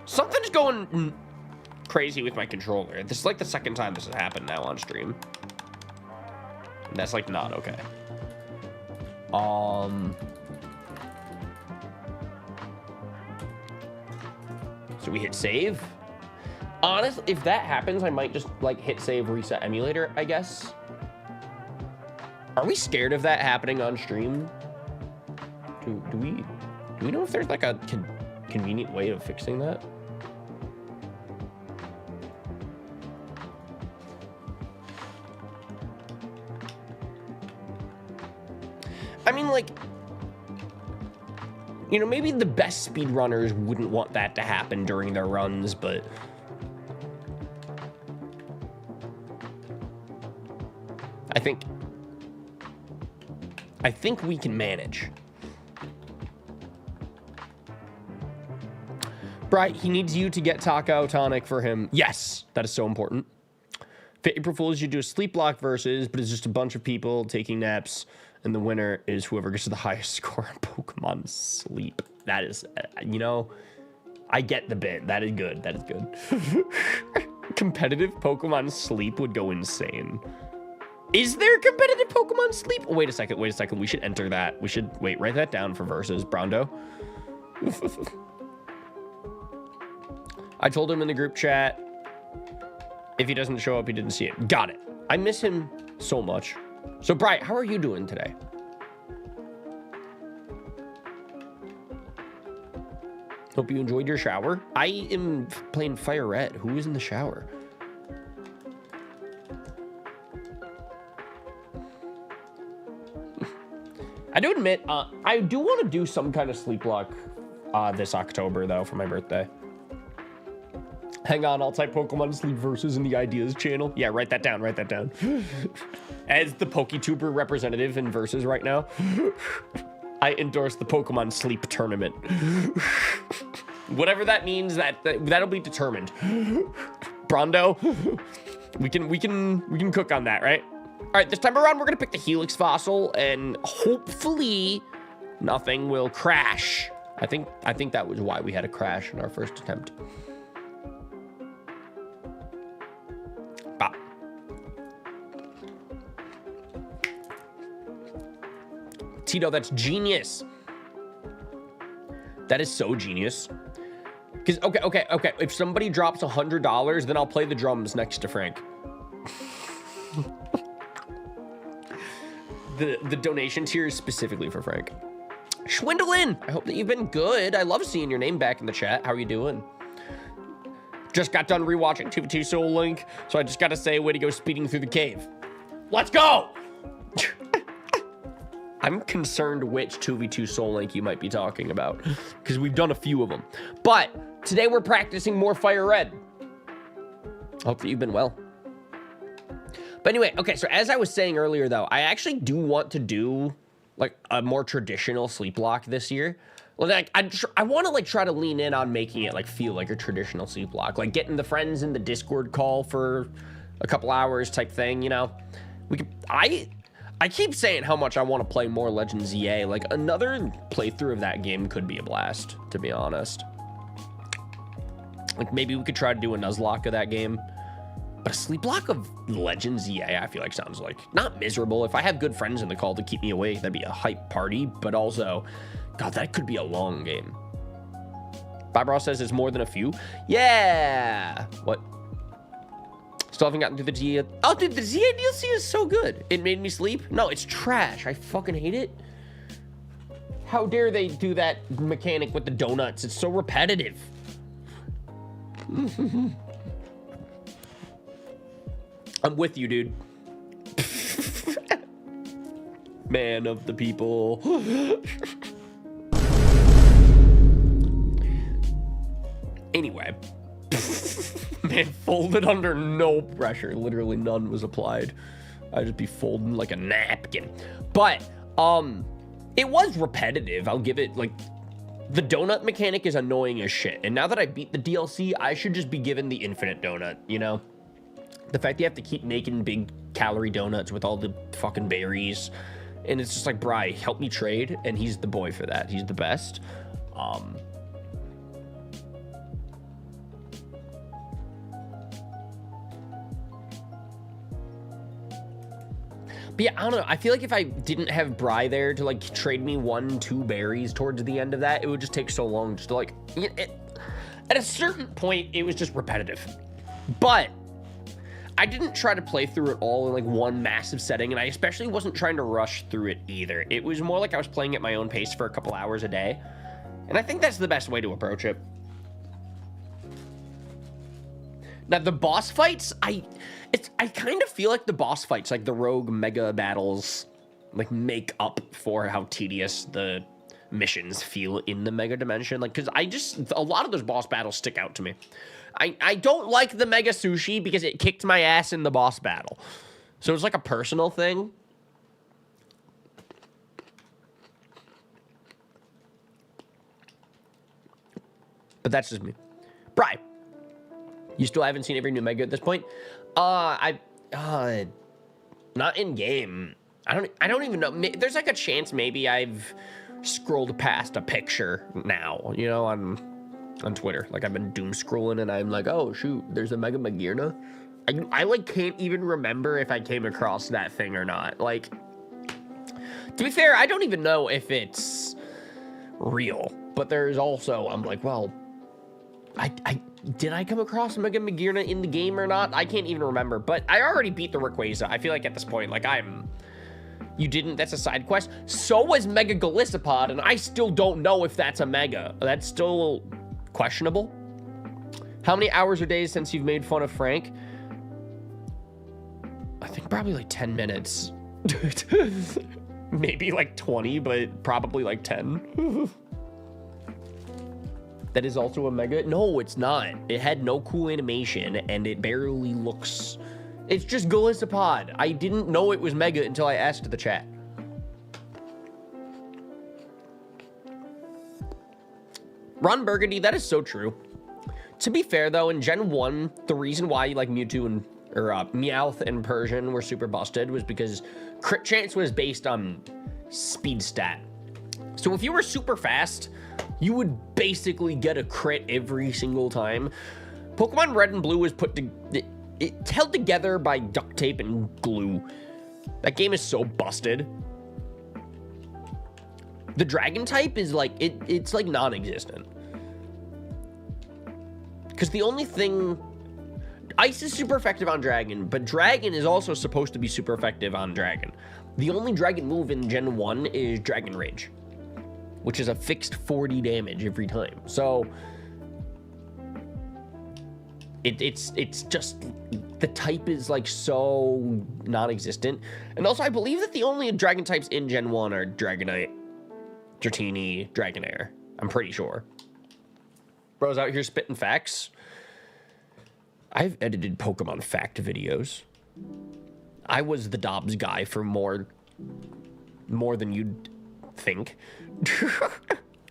Speaker 2: Something's going crazy with my controller. This is like the second time this has happened now on stream. And that's like not okay. So we hit save. Honestly, if that happens, I might just like hit save, reset emulator, I guess. Are we scared of that happening on stream? Do we know if there's like a convenient way of fixing that? I mean, like, you know, maybe the best speedrunners wouldn't want that to happen during their runs, but I think we can manage. Bright, he needs you to get Taco Tonic for him. Yes, that is so important. April Fools, you do a sleep block versus, but it's just a bunch of people taking naps, and the winner is whoever gets to the highest score on Pokemon Sleep. That is, you know, I get the bit. That is good. That is good. Competitive Pokemon Sleep would go insane. Is there competitive Pokemon Sleep? Oh, wait a second. We should enter that. We should, wait, write that down for versus, Brando. I told him in the group chat, if he doesn't show up, he didn't see it. Got it. I miss him so much. So, Bright, how are you doing today? Hope you enjoyed your shower. I am playing Fire Red. Who is in the shower? I do admit, I do want to do some kind of sleep block this October, though, for my birthday. Hang on, I'll type Pokemon Sleep Versus in the Ideas channel. Yeah, write that down. As the PokeTuber representative in Versus right now, I endorse the Pokemon Sleep Tournament. Whatever that means, that'll be determined. Brondo, we can cook on that, right? All right, this time around, we're gonna pick the Helix fossil, and hopefully nothing will crash. I think that was why we had a crash in our first attempt. Bop. Tito, that's genius. That is so genius. Because, okay. If somebody drops $100, then I'll play the drums next to Frank. The donation tier is specifically for Frank. Schwindlin, I hope that you've been good. I love seeing your name back in the chat. How are you doing? Just got done rewatching 2v2 Soul Link, so I just gotta say, way to go speeding through the cave. Let's go! I'm concerned which 2v2 Soul Link you might be talking about, because we've done a few of them. But today we're practicing more Fire Red. Hope that you've been well. But anyway, okay, so as I was saying earlier, though, I actually do want to do, like, a more traditional sleep lock this year. Like, I want to, like, try to lean in on making it, like, feel like a traditional sleep lock. Like, getting the friends in the Discord call for a couple hours type thing, you know? We could, I keep saying how much I want to play more Legends EA. Like, another playthrough of that game could be a blast, to be honest. Like, maybe we could try to do a Nuzlocke of that game. But a sleep lock of Legends EA, I feel like sounds like not miserable. If I have good friends in the call to keep me awake, that'd be a hype party. But also, God, that could be a long game. Bobross says it's more than a few. Yeah. What? Still haven't gotten through the ZA. Oh, dude, the ZA DLC is so good. It made me sleep. No, it's trash. I fucking hate it. How dare they do that mechanic with the donuts? It's so repetitive. I'm with you, dude. Man of the people. Anyway. Man, folded under no pressure. Literally none was applied. I'd just be folding like a napkin. But, it was repetitive. I'll give it, like, the donut mechanic is annoying as shit. And now that I beat the DLC, I should just be given the infinite donut, you know? The fact you have to keep making big calorie donuts with all the fucking berries. And it's just like, Bri, help me trade. And he's the boy for that. He's the best. But yeah, I don't know. I feel like if I didn't have Bri there to, like, trade me 1-2 berries towards the end of that, it would just take so long just to, like... at a certain point, it was just repetitive. But... I didn't try to play through it all in, like, one massive setting, and I especially wasn't trying to rush through it either. It was more like I was playing at my own pace for a couple hours a day, and I think that's the best way to approach it. Now, the boss fights, I kind of feel like the boss fights, like the rogue mega battles, like, make up for how tedious the missions feel in the mega dimension. Like, because a lot of those boss battles stick out to me. I don't like the Mega Sushi because it kicked my ass in the boss battle. So it's like a personal thing. But that's just me. Bri, you still haven't seen every new Mega at this point? Not in game. I don't even know. There's like a chance maybe I've scrolled past a picture now, you know, on Twitter. Like, I've been doom scrolling and I'm like, oh shoot, there's a Mega Magirna. I like can't even remember if I came across that thing or not. Like, to be fair, I don't even know if it's real, but there's also, I'm like, well, did I come across Mega Magirna in the game or not? I can't even remember, but I already beat the Rayquaza. I feel like at this point, like, you didn't, that's a side quest. So was Mega Golisopod, and I still don't know if that's a Mega. That's still questionable. How many hours or days since you've made fun of Frank? I think probably like 10 minutes. Maybe like 20, but probably like 10. That is also a Mega? No, it's not. It had no cool animation, and it barely looks... It's just Golisopod. I didn't know it was Mega until I asked the chat. Ron Burgundy, that is so true. To be fair, though, in Gen 1, the reason why, like, Mewtwo and... or Meowth and Persian were super busted was because crit chance was based on speed stat. So if you were super fast, you would basically get a crit every single time. Pokemon Red and Blue was it's held together by duct tape and glue. That game is so busted. The Dragon type is like, it's like non-existent. Because the only thing... Ice is super effective on Dragon, but Dragon is also supposed to be super effective on Dragon. The only Dragon move in Gen 1 is Dragon Rage, which is a fixed 40 damage every time. So, It's just the type is like so non-existent. And also I believe that the only dragon types in Gen 1 are Dragonite, Dratini, Dragonair. I'm pretty sure. Bro's out here spitting facts. I've edited Pokemon fact videos. I was the Dobbs guy for more than you'd think.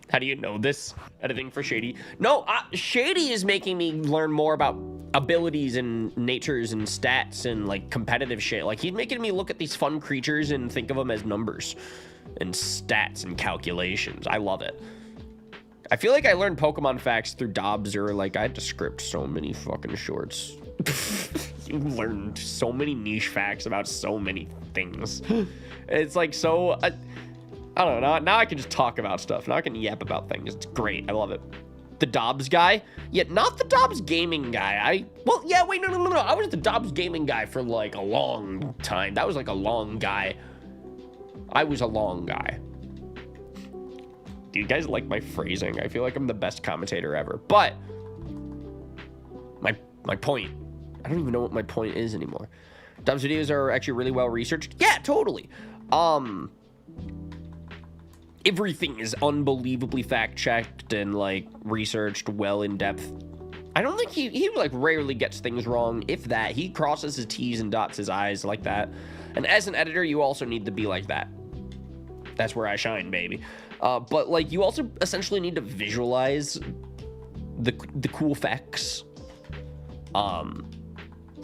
Speaker 2: How do you know this? Editing for Shady? No, Shady is making me learn more about abilities and natures and stats and like competitive shit. Like he's making me look at these fun creatures and think of them as numbers and stats and calculations. I love it. I feel like I learned Pokemon facts through Dobbs, or like I had to script so many fucking shorts. You learned so many niche facts about so many things. It's like so... I don't know. Now I can just talk about stuff. Now I can yap about things. It's great. I love it. The Dobbs guy? Yet not the Dobbs gaming guy. Well, yeah, wait, no. I was the Dobbs gaming guy for like a long time. That was like a long guy. I was a long guy. Do you guys like my phrasing? I feel like I'm the best commentator ever. But my point. I don't even know what my point is anymore. Dobbs videos are actually really well researched. Yeah, totally. Everything is unbelievably fact-checked and like researched well in depth. I don't think he like rarely gets things wrong. If that, he crosses his T's and dots his I's like that. And as an editor, you also need to be like that. That's where I shine, baby. But like you also essentially need to visualize the cool facts.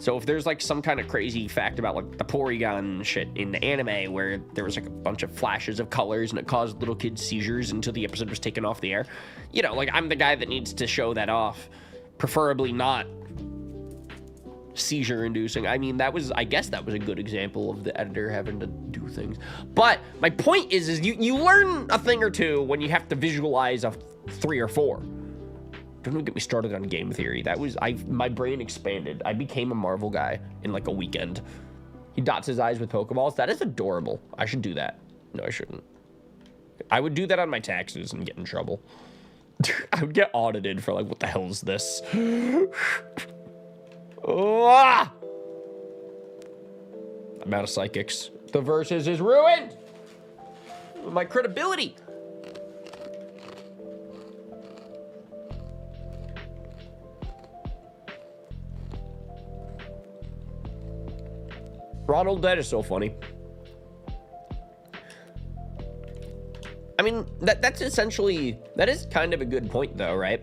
Speaker 2: So if there's like some kind of crazy fact about like the Porygon shit in the anime where there was like a bunch of flashes of colors and it caused little kids seizures until the episode was taken off the air, you know, like I'm the guy that needs to show that off, preferably not seizure inducing. I mean, I guess that was a good example of the editor having to do things. But my point is you learn a thing or two when you have to visualize a 3 or 4. Don't even get me started on game theory. My brain expanded. I became a Marvel guy in like a weekend. He dots his eyes with Pokeballs. That is adorable. I should do that. No, I shouldn't. I would do that on my taxes and get in trouble. I would get audited for like, what the hell is this? I'm out of psychics. The versus is ruined. My credibility. Ronald, that is so funny. I mean, that is kind of a good point though, right?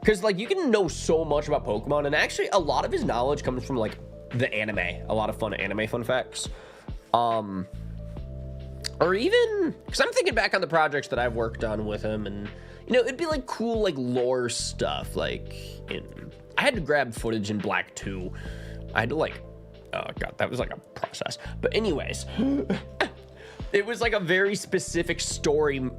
Speaker 2: Because like you can know so much about Pokemon, and actually a lot of his knowledge comes from like the anime. A lot of fun anime fun facts. Or even, because I'm thinking back on the projects that I've worked on with him, and you know, it'd be like cool like lore stuff. Like I had to grab footage in Black 2. I had to like, oh god, that was like a process. But anyways, it was like a very specific story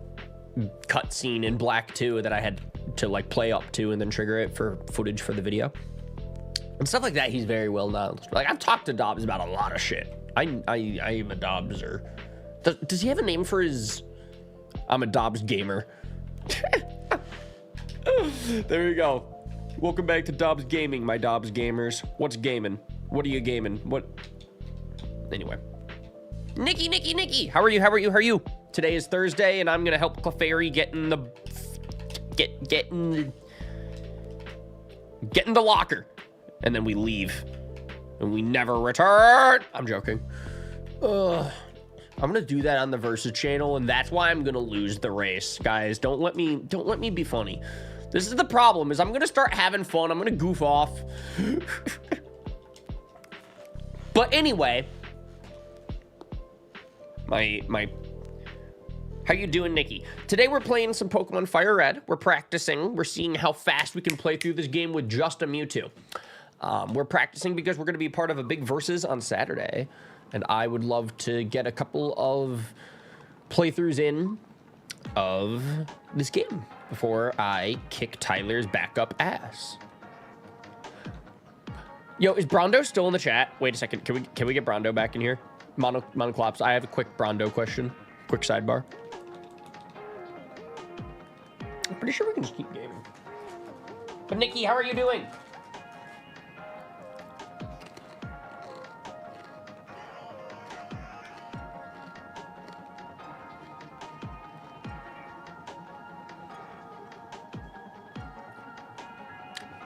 Speaker 2: cutscene in Black 2 that I had to like play up to and then trigger it for footage for the video. And stuff like that, he's very well known. Like I've talked to Dobbs about a lot of shit. I am a Dobbser. Does he have a name for his... I'm a Dobbs gamer. There you go. Welcome back to Dobbs Gaming, my Dobbs gamers. What's gaming? What are you gaming? What? Anyway. Nikki! How are you? Today is Thursday, and I'm gonna help Clefairy get in the locker. And then we leave. And we never return. I'm joking. I'm gonna do that on the Versus channel, and that's why I'm gonna lose the race. Guys, don't let me be funny. This is the problem, is I'm gonna start having fun. I'm gonna goof off. But anyway, how you doing, Nikki? Today we're playing some Pokemon Fire Red. We're practicing. We're seeing how fast we can play through this game with just a Mewtwo. We're practicing because we're going to be part of a big Versus on Saturday, and I would love to get a couple of playthroughs in of this game before I kick Tyler's backup ass. Yo, is Brondo still in the chat? Wait a second. Can we get Brondo back in here? Monoclops, I have a quick Brondo question. Quick sidebar. I'm pretty sure we can just keep gaming. But Nikki, how are you doing?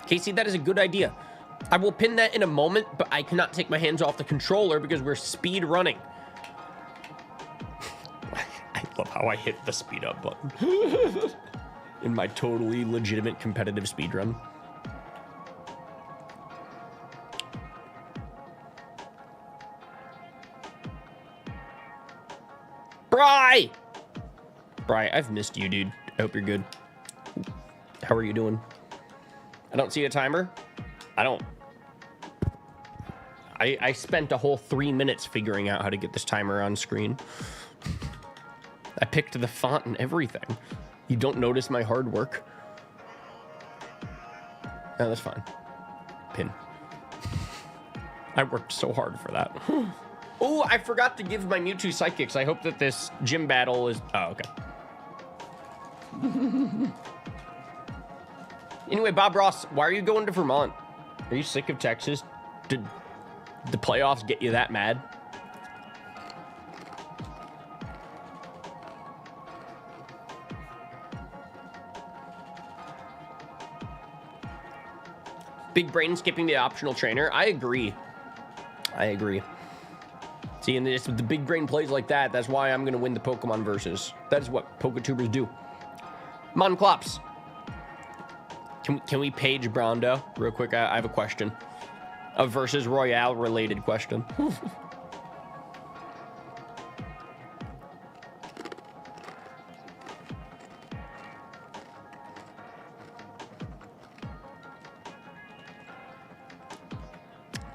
Speaker 2: Casey, that is a good idea. I will pin that in a moment, but I cannot take my hands off the controller because we're speed running. I love how I hit the speed up button in my totally legitimate competitive speed run. Bri! Bri, I've missed you, dude. I hope you're good. How are you doing? I don't see a timer. I don't. I spent a whole 3 minutes figuring out how to get this timer on screen. I picked the font and everything. You don't notice my hard work? No, that's fine. Pin. I worked so hard for that. Oh, I forgot to give my Mewtwo Psychics. I hope that this gym battle is... Oh, okay. Anyway, Bob Ross, why are you going to Vermont? Are you sick of Texas? Did the playoffs get you that mad? Big brain skipping the optional trainer. I agree. I agree. See, and it's the big brain plays like that. That's why I'm going to win the Pokemon versus. That's what Poketubers do. Monclops. Can we page Brondo real quick? I have a question. A versus Royale related question.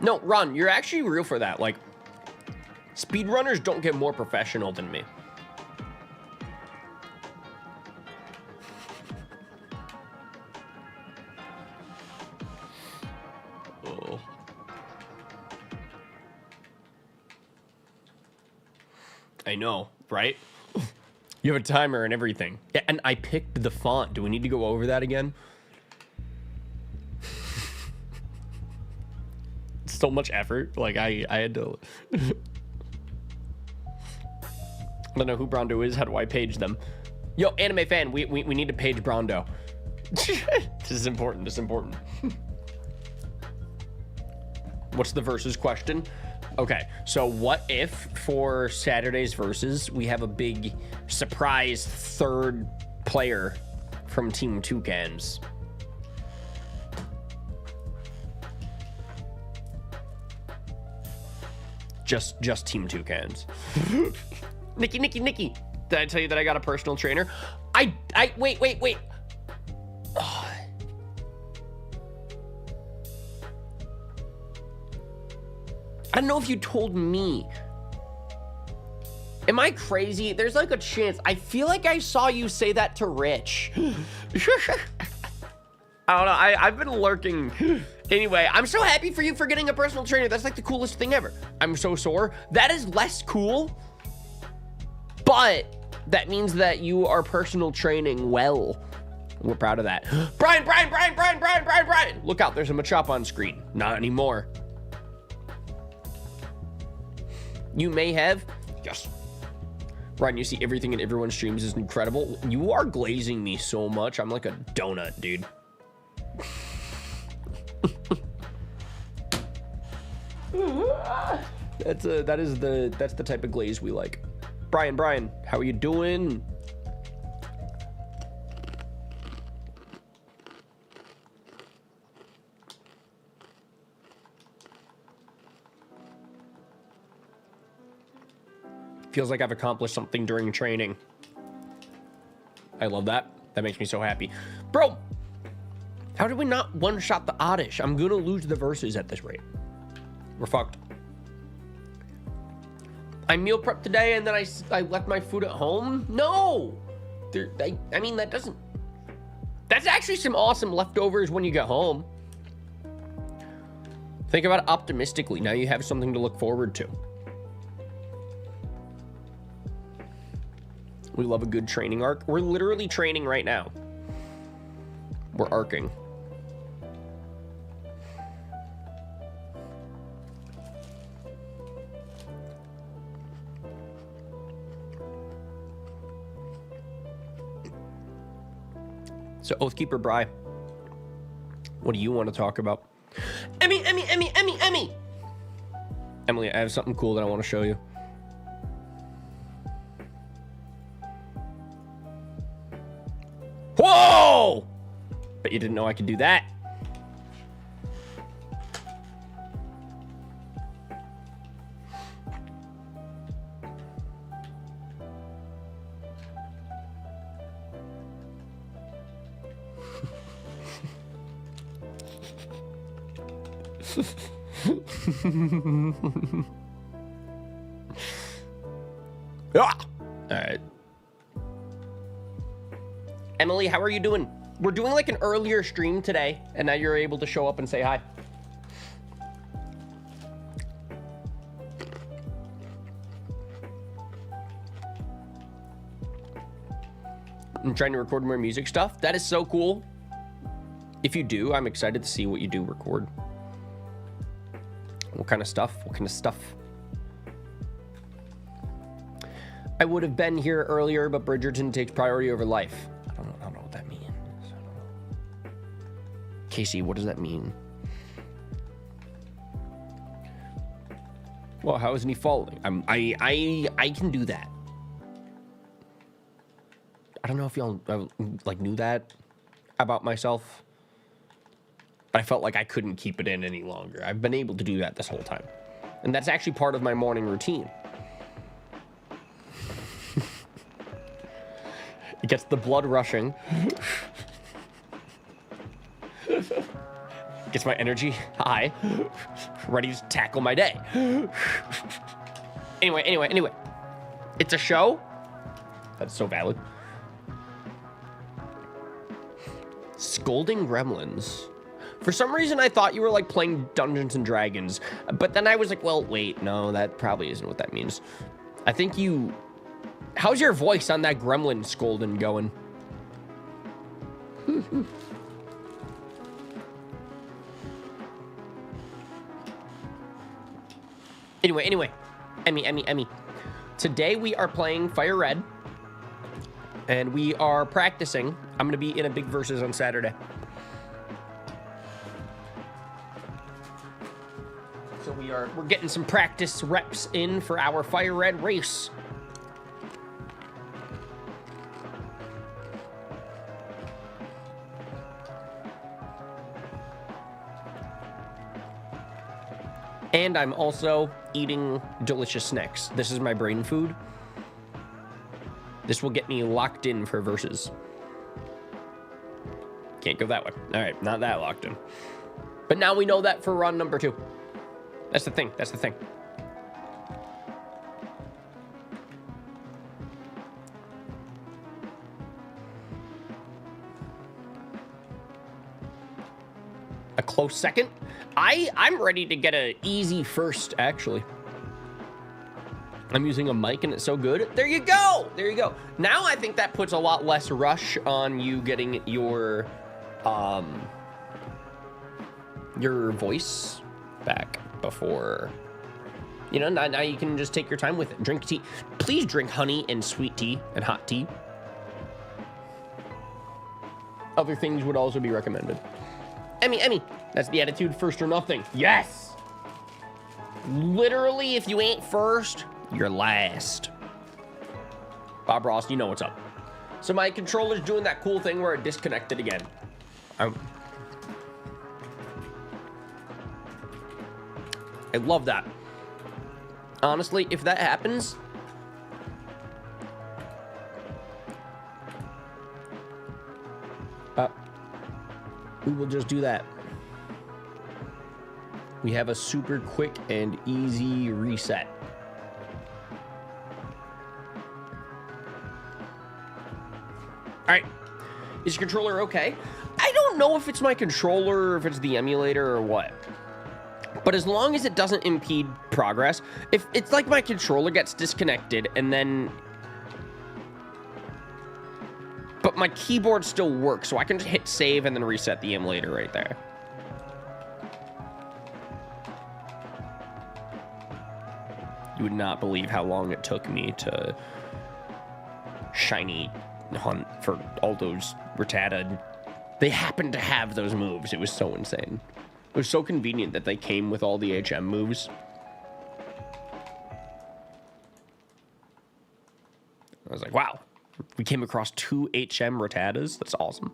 Speaker 2: No, Ron, you're actually real for that. Like, speedrunners don't get more professional than me. Oh. I know, right? You have a timer and everything. Yeah, and I picked the font. Do we need to go over that again? So much effort. Like, I had to... I don't know who Brondo is. How do I page them? Yo, anime fan, we need to page Brondo. This is important. This is important. What's the versus question? Okay, so what if for Saturday's versus we have a big surprise third player from Team Toucans? Just Team Toucans. Nikki. Did I tell you that I got a personal trainer? Wait. Oh. I don't know if you told me. Am I crazy? There's like a chance. I feel like I saw you say that to Rich. I don't know. I've been lurking. Anyway, I'm so happy for you for getting a personal trainer. That's like the coolest thing ever. I'm so sore. That is less cool, but that means that you are personal training well. We're proud of that. Brian. Look out, there's a Machop on screen. Not anymore. You may have. Yes. Ryan, you see everything in everyone's streams is incredible. You are glazing me so much. I'm like a donut, dude. That's the type of glaze we like. Brian, how are you doing? Feels like I've accomplished something during training. I love that. That makes me so happy. Bro, how did we not one-shot the Oddish? I'm gonna lose the verses at this rate. We're fucked. I meal prepped today and then I left my food at home? No! I mean, that doesn't... That's actually some awesome leftovers when you get home. Think about it optimistically. Now you have something to look forward to. We love a good training arc. We're literally training right now. We're arcing. So Oathkeeper Bri, What do you want to talk about? Emmy! Emily, I have something cool that I want to show you. Whoa! Bet you didn't know I could do that. Ah! All right. Emily, how are you doing? We're doing like an earlier stream today, and now you're able to show up and say hi. I'm trying to record more music stuff. That is so cool. If you do, I'm excited to see what you do record. What kind of stuff? What kind of stuff? I would have been here earlier, but Bridgerton takes priority over life. I don't know what that means. Casey, what does that mean? Well, how isn't he following? I can do that. I don't know if y'all like knew that about myself, but I felt like I couldn't keep it in any longer. I've been able to do that this whole time, and that's actually part of my morning routine. It gets the blood rushing. Gets my energy high. Ready to tackle my day. Anyway. It's a show. That's so valid. Scolding gremlins. For some reason, I thought you were like playing Dungeons and Dragons, but then I was like, well, wait, no, that probably isn't what that means. I think you... How's your voice on that gremlin scolding going? Anyway. Emmy. Today we are playing Fire Red. And we are practicing. I'm going to be in a big versus on Saturday. So we're getting some practice reps in for our Fire Red race. And I'm also eating delicious snacks. This is my brain food. This will get me locked in for versus. Can't go that way. All right, not that locked in. But now we know that for run number 2. That's the thing. A close second. I'm ready to get an easy first, actually. I'm using a mic and it's so good. There you go. Now I think that puts a lot less rush on you getting your voice back before, you know, now you can just take your time with it. Drink tea. Please drink honey and sweet tea and hot tea. Other things would also be recommended. Emmy. That's the attitude, first or nothing. Yes. Literally, if you ain't first, you're last. Bob Ross, you know what's up. So my controller's doing that cool thing where it disconnected again. I love that. Honestly, if that happens, we will just do that. We have a super quick and easy reset. All right, is your controller okay? I don't know if it's my controller or if it's the emulator or what. But as long as it doesn't impede progress, if it's like my controller gets disconnected and then... But my keyboard still works, so I can just hit save and then reset the emulator right there. You would not believe how long it took me to shiny hunt for all those Rattata They happened to have those moves. It was so insane. It was so convenient that they came with all the HM moves. I was like, wow. We came across 2 HM Rattatas. That's awesome.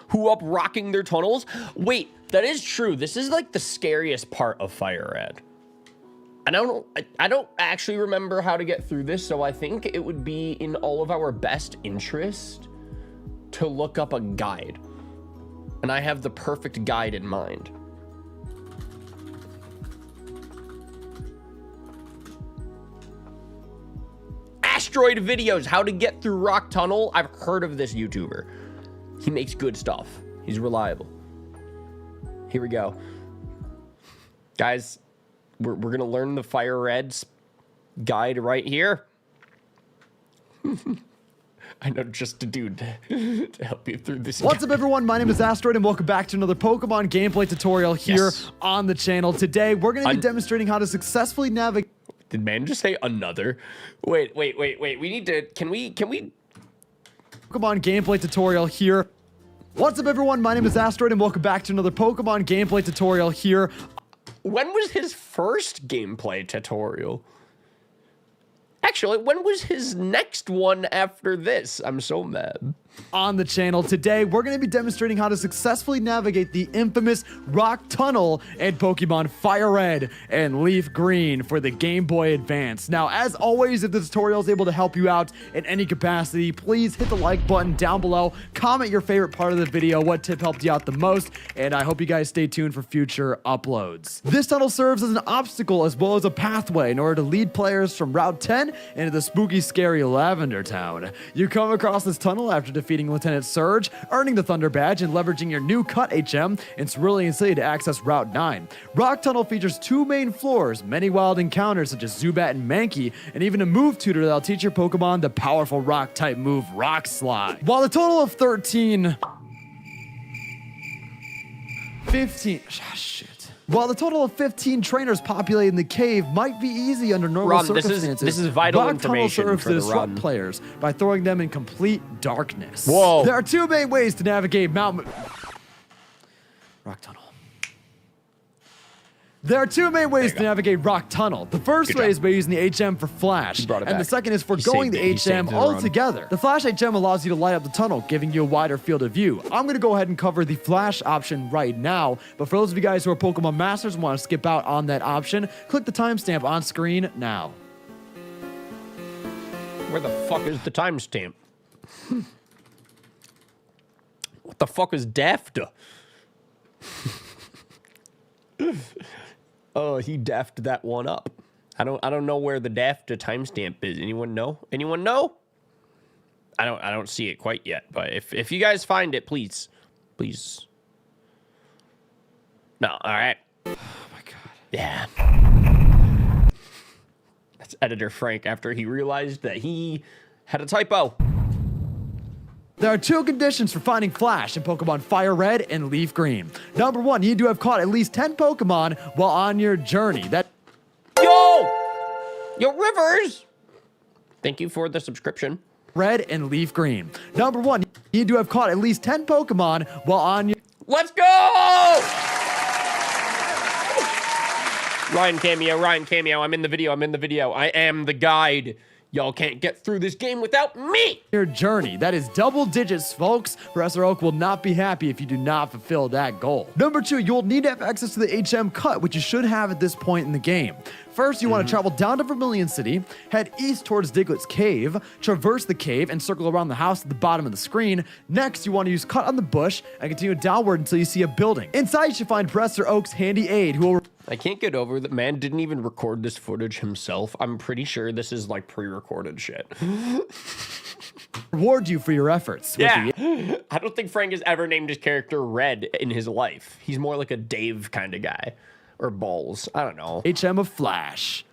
Speaker 2: Who up rocking their tunnels? Wait, that is true. This is like the scariest part of Fire Red. And I don't actually remember how to get through this, so I think it would be in all of our best interest to look up a guide. And I have the perfect guide in mind. Asteroid videos, how to get through Rock Tunnel. I've heard of this YouTuber. He makes good stuff. He's reliable. Here we go. Guys, we're going to learn the Fire Red's guide right here. I know just a dude to help you through this.
Speaker 3: What's up, everyone? My name is Asteroid, and welcome back to another Pokemon gameplay tutorial here on the channel. Today, we're going to be demonstrating how to successfully navigate.
Speaker 2: Did man just say another? Wait. We need to. Can we?
Speaker 3: Pokemon gameplay tutorial here. What's up, everyone? My name is Asteroid, and welcome back to another Pokemon gameplay tutorial here.
Speaker 2: When was his first gameplay tutorial? Actually, when was his next one after this? I'm so mad.
Speaker 3: On the channel today, we're going to be demonstrating how to successfully navigate the infamous Rock Tunnel in Pokemon Fire Red and Leaf Green for the Game Boy Advance. Now, as always, if the tutorial is able to help you out in any capacity, please hit the like button down below, comment your favorite part of the video, what tip helped you out the most, and I hope you guys stay tuned for future uploads. This tunnel serves as an obstacle as well as a pathway in order to lead players from Route 10 into the spooky, scary Lavender Town. You come across this tunnel after defeating Lieutenant Surge, earning the Thunder Badge, and leveraging your new cut HM in Cerulean City to access Route 9. Rock Tunnel features 2 main floors, many wild encounters such as Zubat and Mankey, and even a move tutor that'll teach your Pokemon the powerful rock-type move Rock Slide. While a total of 15... While the total of 15 trainers populating the cave might be easy under normal circumstances,
Speaker 2: this is vital
Speaker 3: Rock
Speaker 2: information
Speaker 3: Tunnel serves
Speaker 2: for
Speaker 3: to
Speaker 2: the
Speaker 3: disrupt
Speaker 2: run.
Speaker 3: players by throwing them in complete darkness.
Speaker 2: Whoa.
Speaker 3: There are 2 main ways to navigate Rock Tunnel. There are 2 main ways to navigate Rock Tunnel. The first way is by using the HM for Flash, and the second is forgoing the HM altogether. The Flash HM allows you to light up the tunnel, giving you a wider field of view. I'm going to go ahead and cover the Flash option right now, but for those of you guys who are Pokemon Masters and want to skip out on that option, click the timestamp on screen now.
Speaker 2: Where the fuck is the timestamp? What the fuck is Dafta? Oh, he daffed that one up. I don't know where the Dafta timestamp is. Anyone know? Anyone know? I don't see it quite yet, but if you guys find it, please. No, all right. Oh my god. Yeah. That's editor Frank after he realized that he had a typo.
Speaker 3: There are 2 conditions for finding Flash in Pokemon Fire Red and Leaf Green. Number 1, you need to have caught at least 10 Pokemon while on your journey.
Speaker 2: Yo, Rivers! Thank you for the subscription.
Speaker 3: Red and Leaf Green. Number 1, you need to have caught at least 10 Pokemon while on your...
Speaker 2: Let's go! Ryan Cameo, I'm in the video. I am the guide. Y'all can't get through this game without me!
Speaker 3: Your journey. That is double digits, folks. Professor Oak will not be happy if you do not fulfill that goal. Number 2, you'll need to have access to the HM cut, which you should have at this point in the game. First, you want to travel down to Vermillion City, head east towards Diglett's Cave, traverse the cave, and circle around the house at the bottom of the screen. Next, you want to use Cut on the Bush and continue downward until you see a building. Inside, you should find Professor Oak's handy aide, who will...
Speaker 2: I can't get over that man didn't even record this footage himself. I'm pretty sure this is like pre-recorded shit.
Speaker 3: reward you for your efforts.
Speaker 2: Yeah. I don't think Frank has ever named his character Red in his life. He's more like a Dave kind of guy. Or Balls. I don't know.
Speaker 3: HM of Flash.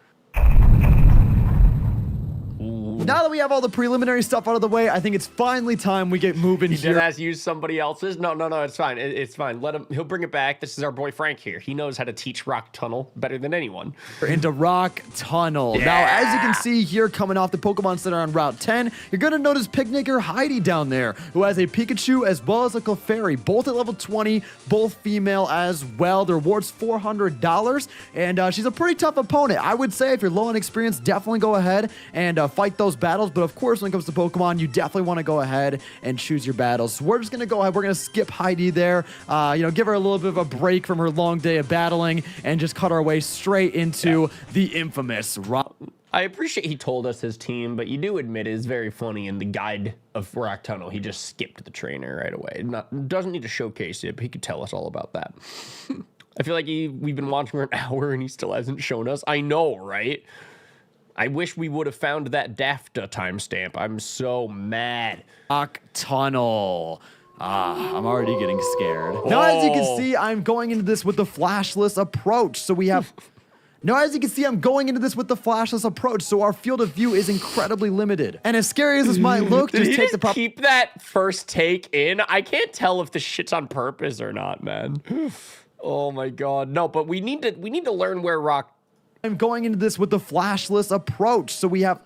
Speaker 2: Ooh,
Speaker 3: Now that we have all the preliminary stuff out of the way, I think it's finally time we get moving here.
Speaker 2: Did I use somebody else's? No, it's fine. It's fine. Let him. He'll bring it back. This is our boy Frank here. He knows how to teach Rock Tunnel better than anyone.
Speaker 3: Into Rock Tunnel.
Speaker 2: Yeah.
Speaker 3: Now, as you can see here, coming off the Pokemon Center on Route 10, you're going to notice Picnicker Heidi down there, who has a Pikachu as well as a Clefairy, both at level 20, both female as well. The reward's $400, and she's a pretty tough opponent. I would say if you're low on experience, definitely go ahead and fight those battles, but of course, when it comes to Pokemon, you definitely want to go ahead and choose your battles. So we're just going to go ahead, we're going to skip Heidi there, give her a little bit of a break from her long day of battling, and just cut our way straight into the infamous Rock.
Speaker 2: I appreciate he told us his team, but you do admit it is very funny in the guide of Rock Tunnel. He just skipped the trainer right away. Doesn't need to showcase it, but he could tell us all about that. I feel like we've been watching for an hour and he still hasn't shown us. I know, right? I wish we would have found that DAFTA timestamp. I'm so mad.
Speaker 3: Rock Tunnel. I'm already getting scared. Now, as you can see, I'm going into this with the flashless approach. So we have... Now, as you can see, I'm going into this with the flashless approach, so our field of view is incredibly limited. And as scary as this might look,
Speaker 2: Did
Speaker 3: just
Speaker 2: he
Speaker 3: take
Speaker 2: just
Speaker 3: the
Speaker 2: keep that first take in? I can't tell if the shit's on purpose or not, man. Oh my god. No, but we need to learn where Rock...
Speaker 3: I'm going into this with the flashless approach, so we have...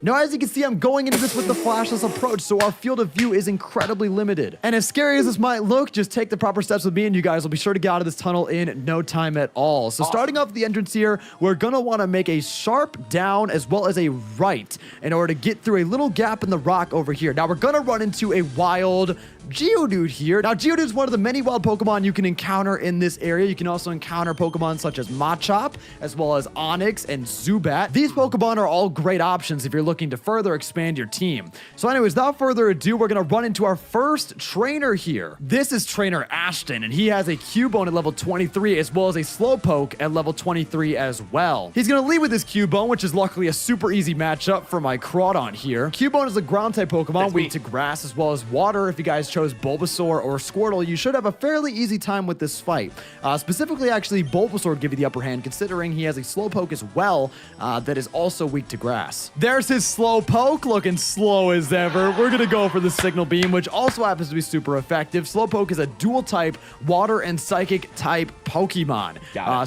Speaker 3: Now, as you can see, I'm going into this with the flashless approach, so our field of view is incredibly limited. And as scary as this might look, just take the proper steps with me, and you guys will be sure to get out of this tunnel in no time at all. So starting off the entrance here, we're gonna want to make a sharp down as well as a right in order to get through a little gap in the rock over here. Now, we're gonna run into a wild Geodude here. Now, Geodude is one of the many wild Pokemon you can encounter in this area. You can also encounter Pokemon such as Machop, as well as Onix and Zubat. These Pokemon are all great options if you're looking to further expand your team. So anyways, without further ado, we're going to run into our first trainer here. This is Trainer Ashton, and he has a Cubone at level 23, as well as a Slowpoke at level 23 as well. He's going to lead with his Cubone, which is luckily a super easy matchup for my Crawdon here. Cubone is a ground-type Pokemon, weak to grass as well as water. If you guys chose Bulbasaur or Squirtle, you should have a fairly easy time with this fight. Specifically, actually, Bulbasaur would give you the upper hand, considering he has a Slowpoke as well that is also weak to grass. There's his Slowpoke, looking slow as ever. We're gonna go for the Signal Beam, which also happens to be super effective. Slowpoke is a dual-type water and psychic type Pokemon.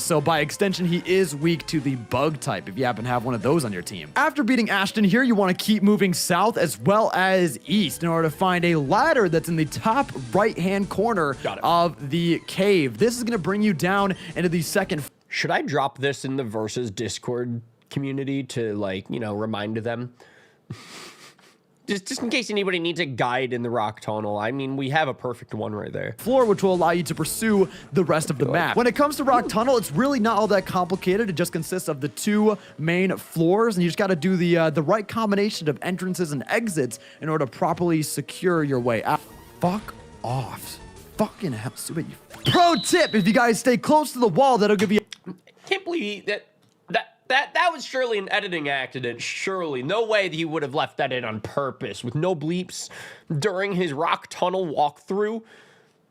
Speaker 3: So by extension, he is weak to the bug type if you happen to have one of those on your team. After beating Ashton here, you want to keep moving south as well as east in order to find a ladder that's in the top right-hand corner of the cave. This is going to bring you down into the second.
Speaker 2: Should I drop this in the Versus Discord community to, like, remind them? Just in case anybody needs a guide in the Rock Tunnel. I mean, we have a perfect one right there.
Speaker 3: Floor, which will allow you to pursue the rest of the map. When it comes to Rock Tunnel, it's really not all that complicated. It just consists of the two main floors, and you just got to do the right combination of entrances and exits in order to properly secure your way out. Fuck off. Fucking hell, stupid. Pro tip, if you guys stay close to the wall, that'll give you...
Speaker 2: Can't believe that was surely an editing accident. Surely. No way that he would have left that in on purpose with no bleeps during his Rock Tunnel walkthrough.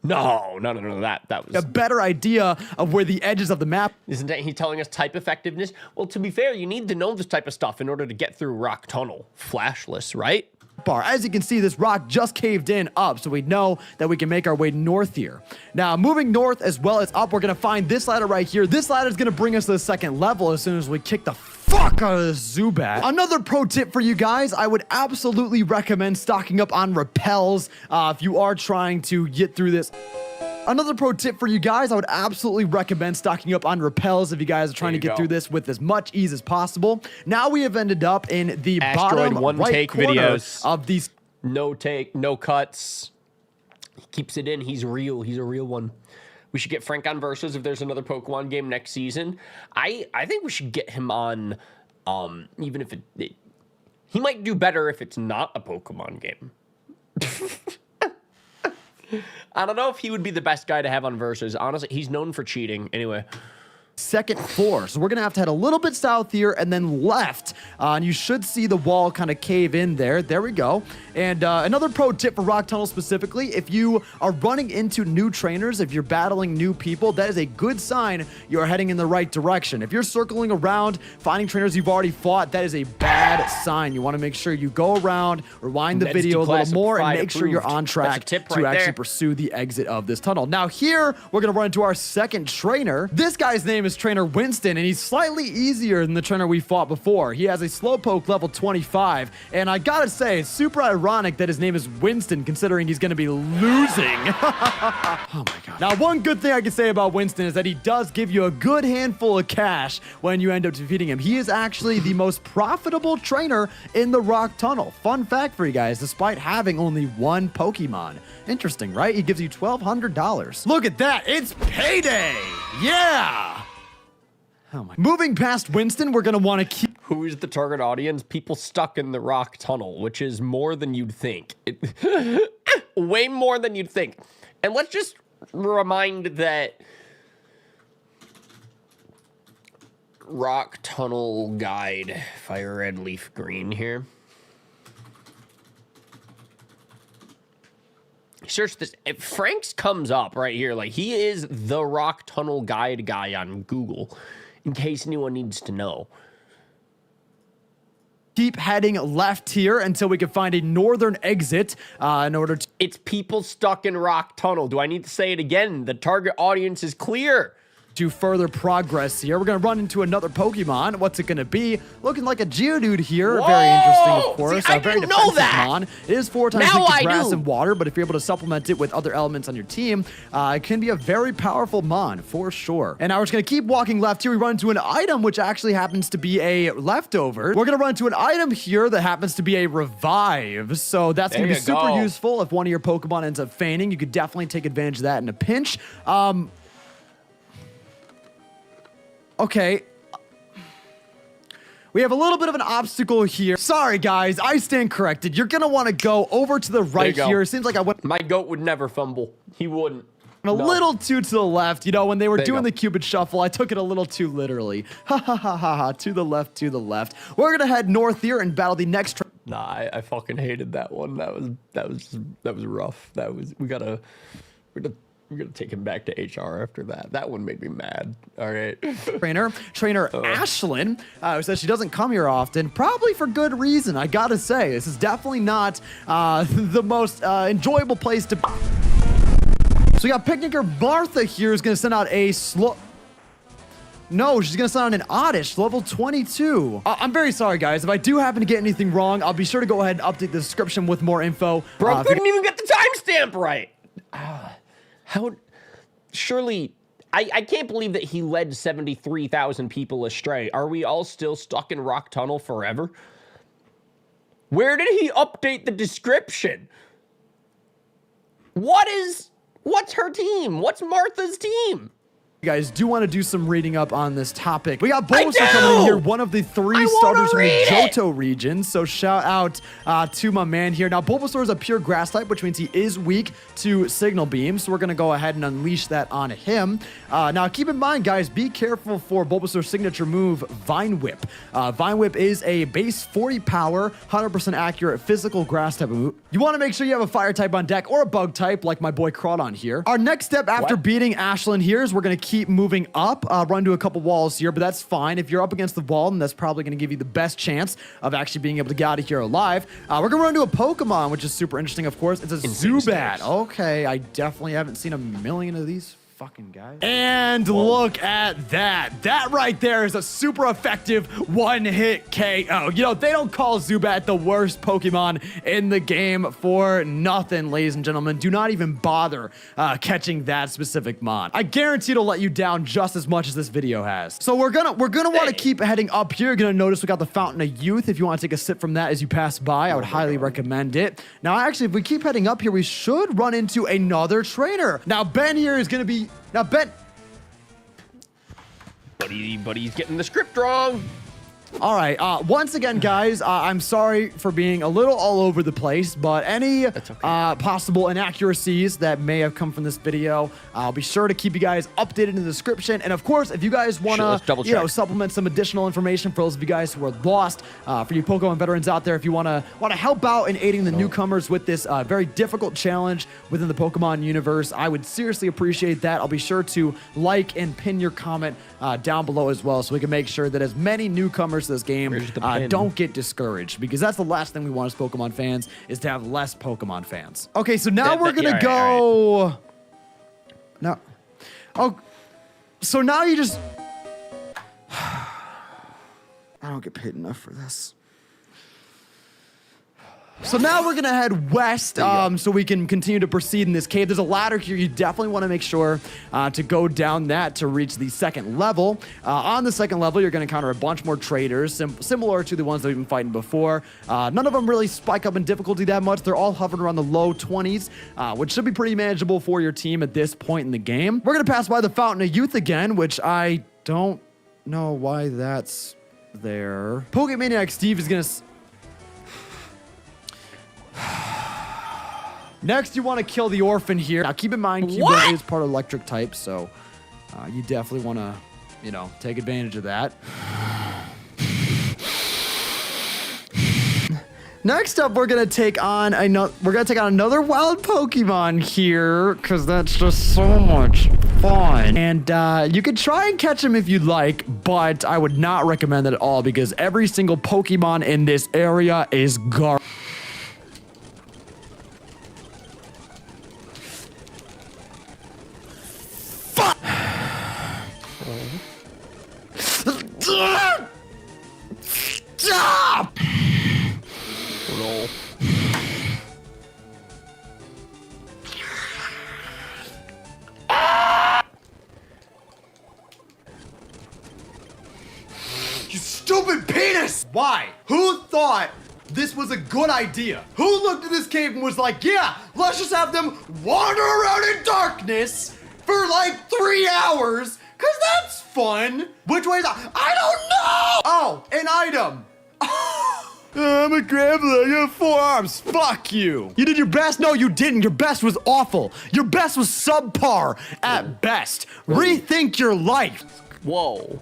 Speaker 2: No. That was
Speaker 3: a better idea of where the edges of the map.
Speaker 2: Isn't that he telling us type effectiveness? Well, to be fair, you need to know this type of stuff in order to get through Rock Tunnel. Flashless, right?
Speaker 3: Bar. As you can see, this rock just caved in up, so we know that we can make our way north here. Now, moving north as well as up, we're going to find this ladder right here. This ladder is going to bring us to the second level as soon as we kick the fuck out of this Zubat. Another pro tip for you guys, I would absolutely recommend stocking up on repels if you are trying to get through this. Another pro tip for you guys, I would absolutely recommend stocking up on repels if you guys are trying to get through this with as much ease as possible. Now we have ended up in the bottom right corner of these.
Speaker 2: No take, no cuts. He keeps it in. He's real. He's a real one. We should get Frank on Versus if there's another Pokemon game next season. I think we should get him on, even if he might do better if it's not a Pokemon game. I don't know if he would be the best guy to have on Versus. Honestly, he's known for cheating. Anyway.
Speaker 3: Second floor. So we're going to have to head a little bit south here and then left. And you should see the wall kind of cave in there. There we go. And another pro tip for Rock Tunnel specifically, if you are running into new trainers, if you're battling new people, that is a good sign you're heading in the right direction. If you're circling around, finding trainers you've already fought, that is a bad bad sign. You want to make sure you go around, rewind the
Speaker 2: That's
Speaker 3: video a little more, and
Speaker 2: declassified
Speaker 3: make sure you're
Speaker 2: approved.
Speaker 3: on track
Speaker 2: That's a tip
Speaker 3: to
Speaker 2: right
Speaker 3: actually
Speaker 2: there.
Speaker 3: pursue the exit of this tunnel. Now here, we're going to run into our second trainer. This guy's name is Trainer Winston, and he's slightly easier than the trainer we fought before. He has a Slowpoke level 25, and I gotta say, it's super ironic that his name is Winston, considering he's going to be losing. Oh my god. Now, one good thing I can say about Winston is that he does give you a good handful of cash when you end up defeating him. He is actually the most profitable trainer in the Rock Tunnel. Fun fact for you guys, despite having only one Pokemon. Interesting, right? He gives you $1,200. Look at that, it's payday! Yeah! Oh my. Moving past Winston, we're gonna want to keep...
Speaker 2: Who is the target audience? People stuck in the Rock Tunnel, which is more than you'd think. Way more than you'd think. And let's just remind that Rock Tunnel Guide, Fire Red, Leaf Green here. Search this. If Frank's comes up right here, like he is the Rock Tunnel Guide guy on Google, in case anyone needs to know.
Speaker 3: Keep heading left here until we can find a northern exit in order to...
Speaker 2: It's people stuck in Rock Tunnel. Do I need to say it again? The target audience is clear.
Speaker 3: To further progress here, we're going to run into another Pokemon. What's it going to be? Looking like a Geodude here.
Speaker 2: Whoa!
Speaker 3: Very interesting, of course.
Speaker 2: See, I
Speaker 3: very
Speaker 2: didn't know
Speaker 3: defensive
Speaker 2: that.
Speaker 3: Mon. It is 4 times
Speaker 2: Now
Speaker 3: weak to
Speaker 2: I
Speaker 3: grass
Speaker 2: do.
Speaker 3: and water, but if you're able to supplement it with other elements on your team, it can be a very powerful Mon, for sure. And now we're just going to keep walking left here. We run into an item, which actually happens to be a leftover. We're going to run into an item here that happens to be a revive. So that's going to be super useful. If one of your Pokemon ends up fainting, you could definitely take advantage of that in a pinch. Okay. We have a little bit of an obstacle here. Sorry, guys. I stand corrected. You're going to want to go over to the right here. It seems like I went...
Speaker 2: My goat would never fumble. He wouldn't.
Speaker 3: A little too to the left. You know, when they were doing
Speaker 2: go.
Speaker 3: the Cupid Shuffle, I took it a little too literally. Ha ha ha ha ha. To the left, to the left. We're going to head north here and battle the next...
Speaker 2: Nah, I fucking hated that one. That was rough. We gotta take him back to HR after that. That one made me mad. All right.
Speaker 3: Trainer Ashlyn, who says she doesn't come here often, probably for good reason. I gotta say, this is definitely not the most enjoyable place to... So we got Picnicker Martha here who's gonna send out a No, she's gonna send out an Oddish, level 22. I'm very sorry, guys. If I do happen to get anything wrong, I'll be sure to go ahead and update the description with more info.
Speaker 2: Bro, couldn't even get the timestamp right. How? Surely, I can't believe that he led 73,000 people astray. Are we all still stuck in Rock Tunnel forever? Where did he update the description? What's her team? What's Martha's team?
Speaker 3: You guys do want to do some reading up on this topic. We got Bulbasaur coming in here, one of the 3 starters from the Johto region. So shout out to my man here. Now, Bulbasaur is a pure grass type, which means he is weak to Signal Beam. So we're going to go ahead and unleash that on him. Now, keep in mind, guys, be careful for Bulbasaur's signature move, Vine Whip. Vine Whip is a base 40 power, 100% accurate physical grass type move. You want to make sure you have a fire type on deck or a bug type like my boy Crawdon here. Our next step after beating Ashlyn here is we're going to keep moving up, run to a couple walls here, but that's fine. If you're up against the wall, then that's probably going to give you the best chance of actually being able to get out of here alive. We're going to run to a Pokemon, which is super interesting, of course. It's a Zubat. Okay, I definitely haven't seen a million of these fucking guys. And look at that. That right there is a super effective one-hit KO. You know, they don't call Zubat the worst Pokemon in the game for nothing, ladies and gentlemen. Do not even bother catching that specific mon. I guarantee it'll let you down just as much as this video has. So we're gonna want to keep heading up here. You're gonna notice we got the Fountain of Youth. If you want to take a sip from that as you pass by, I would highly recommend it. Now, actually, if we keep heading up here, we should run into another trainer. Now, Ben here is gonna be... Now, Ben...
Speaker 2: Buddy's getting the script wrong.
Speaker 3: All right. Once again, guys, I'm sorry for being a little all over the place, but any possible inaccuracies that may have come from this video, I'll be sure to keep you guys updated in the description. And of course, if you guys want to, supplement some additional information for those of you guys who are lost, for you Pokemon veterans out there, if you want to help out in aiding the newcomers with this very difficult challenge within the Pokemon universe, I would seriously appreciate that. I'll be sure to like and pin your comment down below as well, so we can make sure that as many newcomers commerce of this game,
Speaker 2: Where's the pin?
Speaker 3: don't get discouraged, because that's the last thing we want as Pokemon fans, is to have less Pokemon fans. Okay, so now we're gonna go. No. Oh, so now you just. I don't get paid enough for this. So now we're gonna head west, so we can continue to proceed in this cave. There's a ladder here. You definitely want to make sure to go down that to reach the second level. On the second level, you're gonna encounter a bunch more traders, similar to the ones that we've been fighting before. None of them really spike up in difficulty that much. They're all hovering around the low 20s, which should be pretty manageable for your team at this point in the game. We're gonna pass by the Fountain of Youth again, which I don't know why that's there. Pokemaniac Steve is gonna. Next, you want to kill the orphan here. Now, keep in mind, Cuba is part of electric type, so you definitely want to, you know, take advantage of that. Next up, we're gonna take on another wild Pokemon here, because that's just so much fun. And you could try and catch him if you'd like, but I would not recommend that at all, because every single Pokemon in this area is garbage. Stop!
Speaker 2: Roll.
Speaker 3: You stupid penis! Why? Who thought this was a good idea? Who looked at this cave and was like, yeah, let's just have them wander around in darkness for like 3 hours, cause that's fun. Which way is that? I don't know! Oh, an item. I'm a grappler, you have 4 arms. Fuck you. You did your best? No, you didn't. Your best was awful. Your best was subpar at best. Rethink your life.
Speaker 2: Whoa.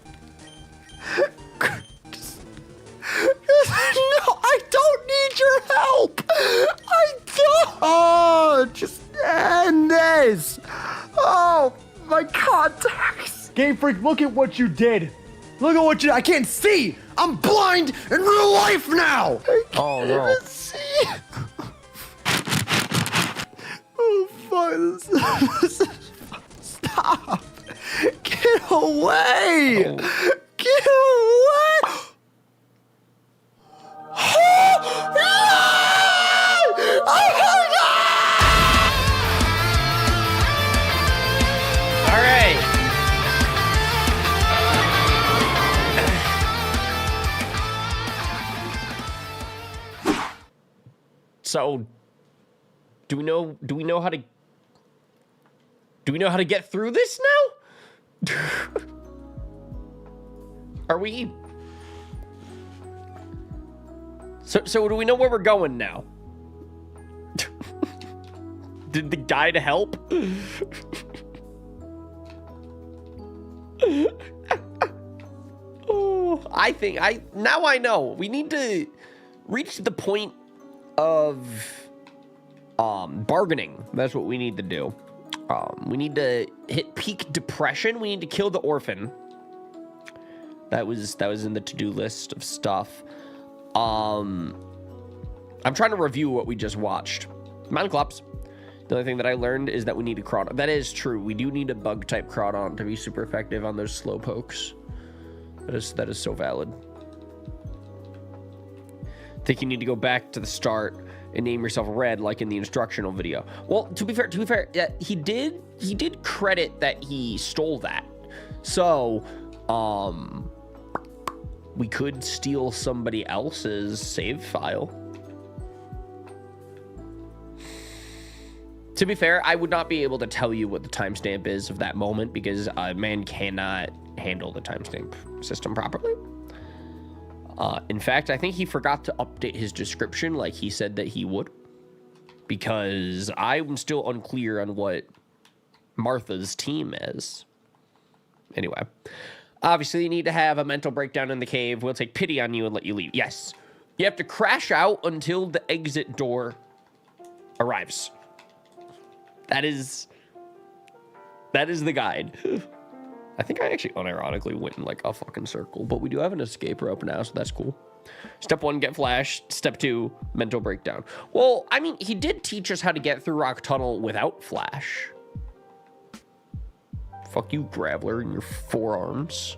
Speaker 3: No, I don't need your help. I don't. Oh, just end this. Oh, my contacts. Game Freak, look at what you did. Look at what you did. I can't see. I'm blind in real life now.
Speaker 2: Oh, no.
Speaker 3: See. Oh, fuck. Stop. Get away.
Speaker 2: Oh.
Speaker 3: Get away. Oh my God!
Speaker 2: All right. So, do we know how to get through this now? Are we? So do we know where we're going now? Did the guide help? Oh, now I know. We need to reach the point of bargaining. That's what we need to do. We need to hit peak depression. We need to kill the orphan. That was in the to-do list of stuff. I'm trying to review what we just watched. Monclops. The only thing that I learned is that we need a Crawdon. That is true. We do need a bug type Crawdon to be super effective on those slow pokes. That is so valid. I think you need to go back to the start and name yourself Red, like in the instructional video. Well, to be fair, yeah, he did credit that he stole that. So, we could steal somebody else's save file. To be fair, I would not be able to tell you what the timestamp is of that moment because a man cannot handle the timestamp system properly. In fact, I think he forgot to update his description like he said that he would, because I'm still unclear on what Martha's team is. Anyway, obviously you need to have a mental breakdown in the cave. We'll take pity on you and let you leave. Yes, you have to crash out until the exit door arrives. That is the guide. I think I actually unironically went in like a fucking circle, but we do have an escape rope now, so that's cool. Step 1, get flash. Step 2, mental breakdown. Well, I mean, he did teach us how to get through Rock Tunnel without flash. Fuck you, Graveler, and your forearms.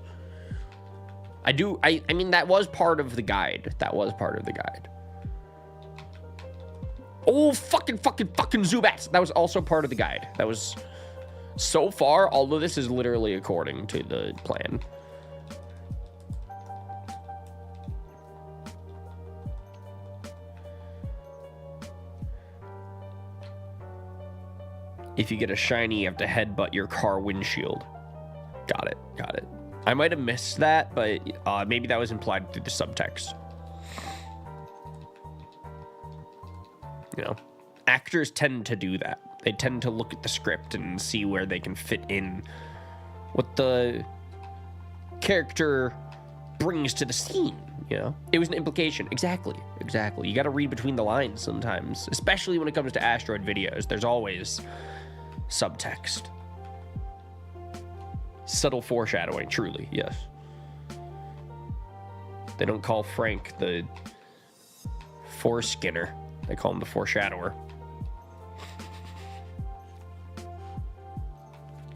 Speaker 2: I mean, that was part of the guide. That was part of the guide. Oh, fucking Zubats. That was also part of the guide. That was... So far, all of this is literally according to the plan. If you get a shiny, you have to headbutt your car windshield. Got it. I might have missed that, but maybe that was implied through the subtext. You know, actors tend to do that. They tend to look at the script and see where they can fit in what the character brings to the scene, you know? It was an implication. Exactly. You got to read between the lines sometimes, especially when it comes to Asteroid videos. There's always subtext. Subtle foreshadowing, truly, yes. They don't call Frank the foreskinner. They call him the foreshadower.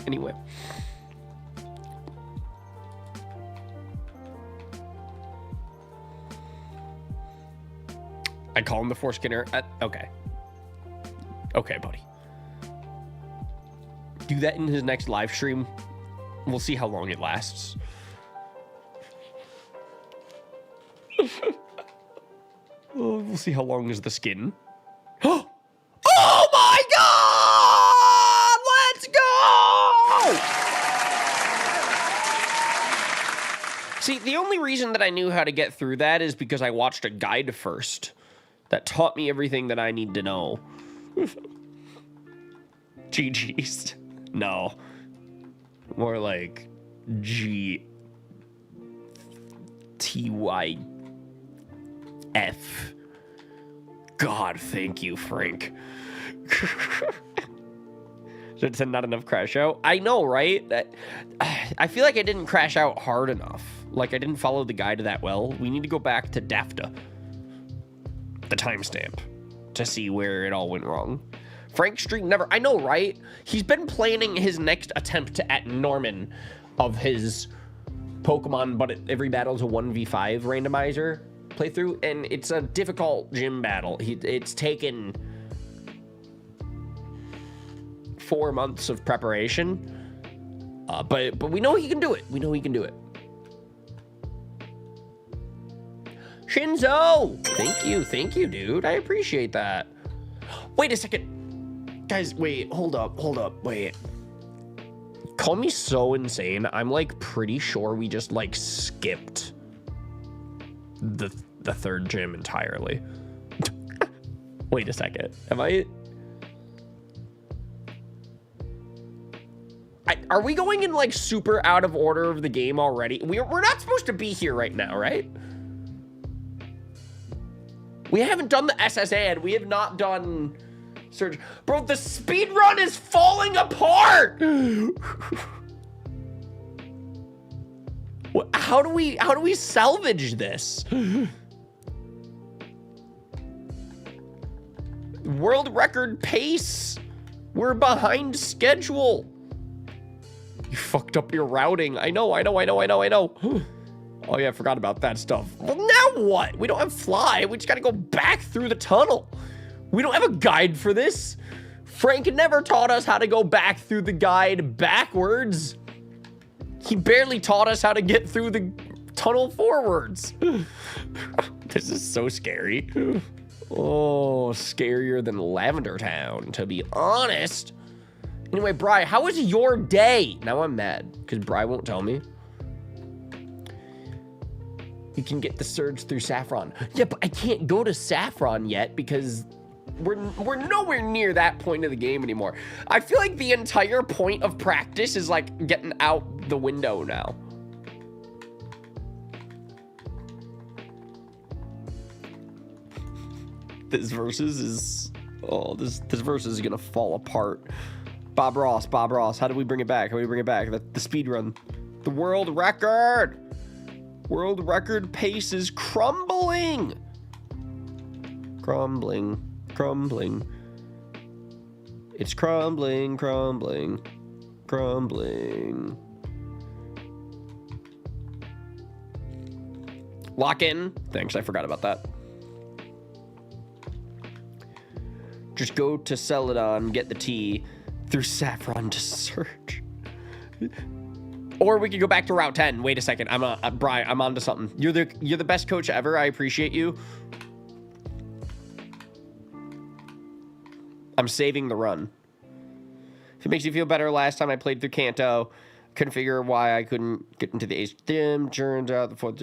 Speaker 2: Anyway. I call him the foreskinner. Okay. Okay, buddy. Do that in his next live stream. We'll see how long it lasts. We'll see how long is the skin. Oh my god! Let's go! See, the only reason that I knew how to get through that is because I watched a guide first that taught me everything that I need to know. GG's. No. More like GTYF. God, thank you, Frank. Should have not enough crash out. I know, right? I feel like I didn't crash out hard enough. Like I didn't follow the guide that well. We need to go back to DAFTA, the timestamp, to see where it all went wrong. Frank Street never... I know, right? He's been planning his next attempt at Norman of his Pokemon, but every battle's a 1v5 randomizer playthrough, and it's a difficult gym battle. It's taken 4 months of preparation, but we know he can do it. We know he can do it. Shinzo! Thank you, dude. I appreciate that. Wait a second. Guys, wait, hold up, wait. Call me so insane. I'm like pretty sure we just like skipped the third gym entirely. Wait a second. Are we going in like super out of order of the game already? We're not supposed to be here right now, right? We haven't done the SSA and we have not done Surge. Bro, the speed run is falling apart. How do we salvage this? World record pace. We're behind schedule. You fucked up your routing. I know. Oh yeah, I forgot about that stuff. Well, now what? We don't have fly. We just gotta go back through the tunnel. We don't have a guide for this. Frank never taught us how to go back through the guide backwards. He barely taught us how to get through the tunnel forwards. This is so scary. Oh, scarier than Lavender Town, to be honest. Anyway, Bri, how was your day? Now I'm mad, because Bri won't tell me. You can get the Surge through Saffron. Yeah, but I can't go to Saffron yet, because we're nowhere near that point of the game anymore. I feel like the entire point of practice is like getting out the window now. This versus is... Oh, this versus is gonna fall apart. Bob Ross. How do we bring it back? The speed run. The world record. World record pace is crumbling. Crumbling. It's crumbling. Lock in. Thanks, I forgot about that. Just go to Celadon, get the tea, through Saffron to search. Or we could go back to Route 10. Wait a second. Brian, I'm onto something. You're the best coach ever. I appreciate you. I'm saving the run. If it makes you feel better, last time I played through Kanto, couldn't figure why I couldn't get into the Ace Dim. Turns out the fourth.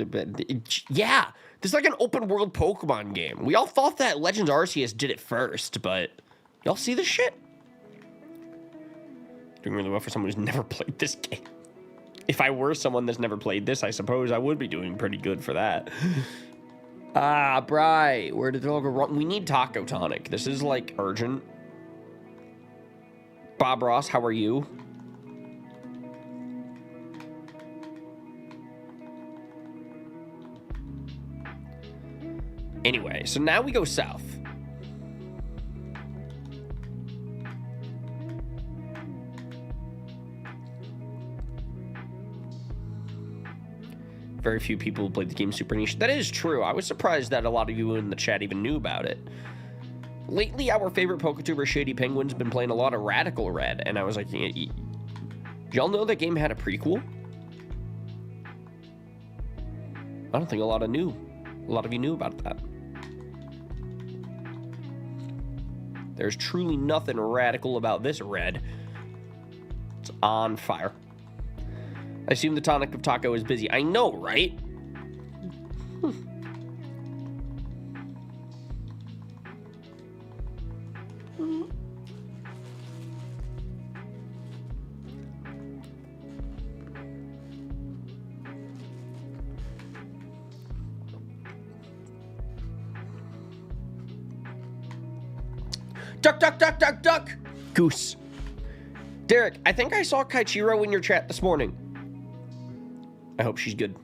Speaker 2: Yeah, this is like an open world Pokemon game. We all thought that Legends Arceus did it first, but y'all see this shit? Doing really well for someone who's never played this game. If I were someone that's never played this, I suppose I would be doing pretty good for that. Bri, where did it all go wrong? We need Taco Tonic. This is like urgent. Bob Ross, how are you? Anyway, so now we go south. Very few people played the game super niche. That is true. I was surprised that a lot of you in the chat even knew about it. Lately, our favorite PokeTuber, Shady Penguin's been playing a lot of Radical Red, and I was like, y'all know that game had a prequel? I don't think a lot of you knew about that. There's truly nothing radical about this red. It's on fire. I assume the Tonic of Taco is busy. I know, right? Duck! Goose. Derek, I think I saw Kaichiro in your chat this morning. I hope she's good.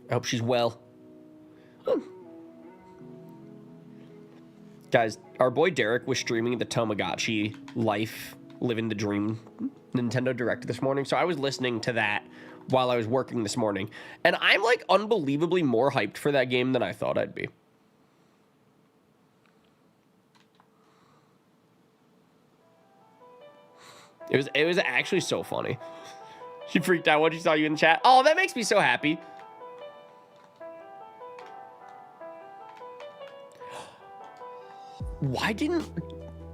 Speaker 2: I hope she's well. Guys, our boy Derek was streaming the Tamagotchi Life, Living the Dream Nintendo Direct this morning, so I was listening to that while I was working this morning, and I'm like unbelievably more hyped for that game than I thought I'd be. It was actually so funny. She freaked out when she saw you in the chat. Oh, that makes me so happy.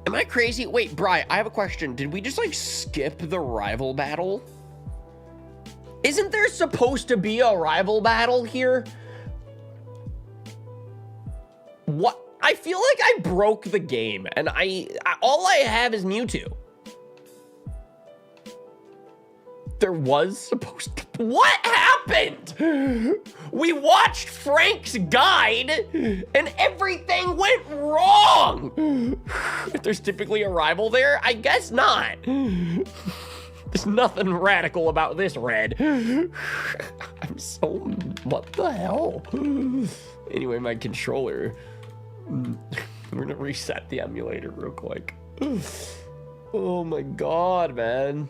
Speaker 2: Am I crazy? Wait, Bri, I have a question. Did we just like skip the rival battle? Isn't there supposed to be a rival battle here? What? I feel like I broke the game and all I have is Mewtwo. There was supposed to... What happened? We watched Frank's guide and everything went wrong. There's typically a rival there? I guess not. There's nothing radical about this red. I'm so... What the hell? Anyway, my controller... I'm gonna reset the emulator real quick. Oh my god, man.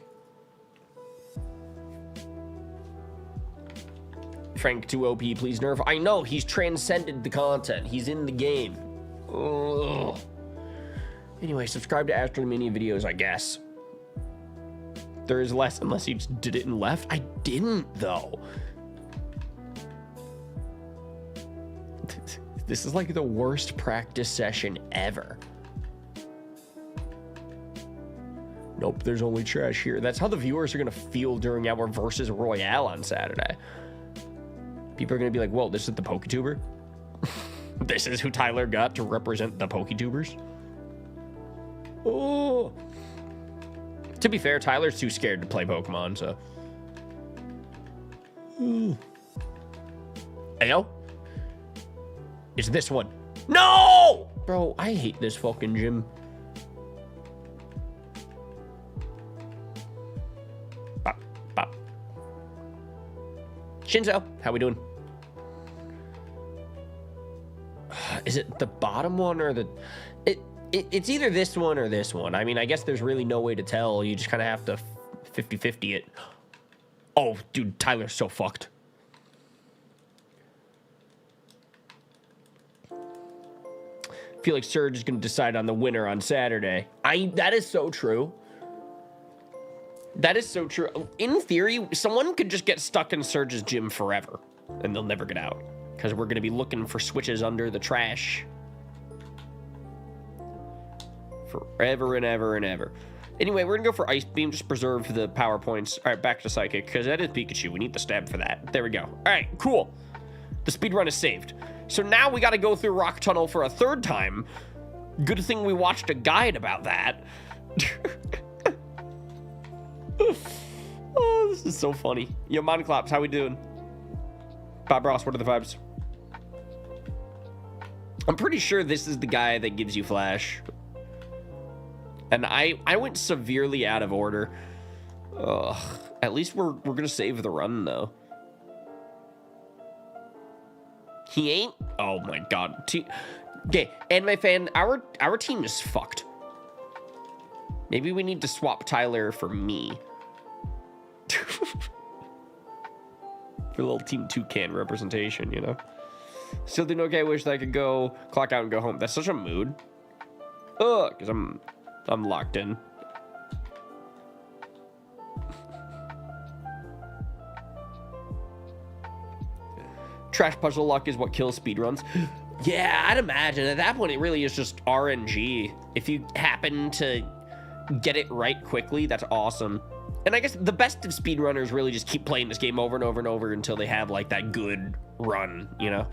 Speaker 2: Frank 2 OP, please nerf. I know, he's transcended the content. He's in the game. Ugh. Anyway, subscribe to Astro Mania videos, I guess. There is less, unless he just did it and left. I didn't, though. This is like the worst practice session ever. Nope, there's only trash here. That's how the viewers are gonna feel during our versus Royale on Saturday. People are going to be like, whoa, this is the PokeTuber? This is who Tyler got to represent the PokeTubers? Oh. To be fair, Tyler's too scared to play Pokemon, so. Ayo? It's this one. No! Bro, I hate this fucking gym. Shinzo, how we doing? Is it the bottom one or the... It's either this one or this one. I mean, I guess there's really no way to tell. You just kind of have to 50-50 it. Oh, dude, Tyler's so fucked. I feel like Surge is going to decide on the winner on Saturday. That is so true. That is so true. In theory, someone could just get stuck in Surge's gym forever, and they'll never get out. Because we're going to be looking for switches under the trash. Forever and ever and ever. Anyway, we're going to go for Ice Beam. Just preserve the power points. All right, back to Psychic, because that is Pikachu. We need the stab for that. There we go. All right, cool. The speed run is saved. So now we got to go through Rock Tunnel for a third time. Good thing we watched a guide about that. Oh, this is so funny. Yo, Monclops, how we doing? Bob Ross, what are the vibes? I'm pretty sure this is the guy that gives you Flash. And I went severely out of order. Ugh. At least we're gonna save the run though. He ain't? Oh my god. Okay, Anime Fan, our team is fucked. Maybe we need to swap Tyler for me. For a little Team Toucan representation, you know? Still doing okay, wish that I could go clock out and go home. That's such a mood. Ugh, because I'm locked in. Trash puzzle luck is what kills speedruns. Yeah, I'd imagine. At that point, it really is just RNG. If you happen to get it right quickly, that's awesome. And I guess the best of speedrunners really just keep playing this game over and over and over until they have, like, that good run, you know?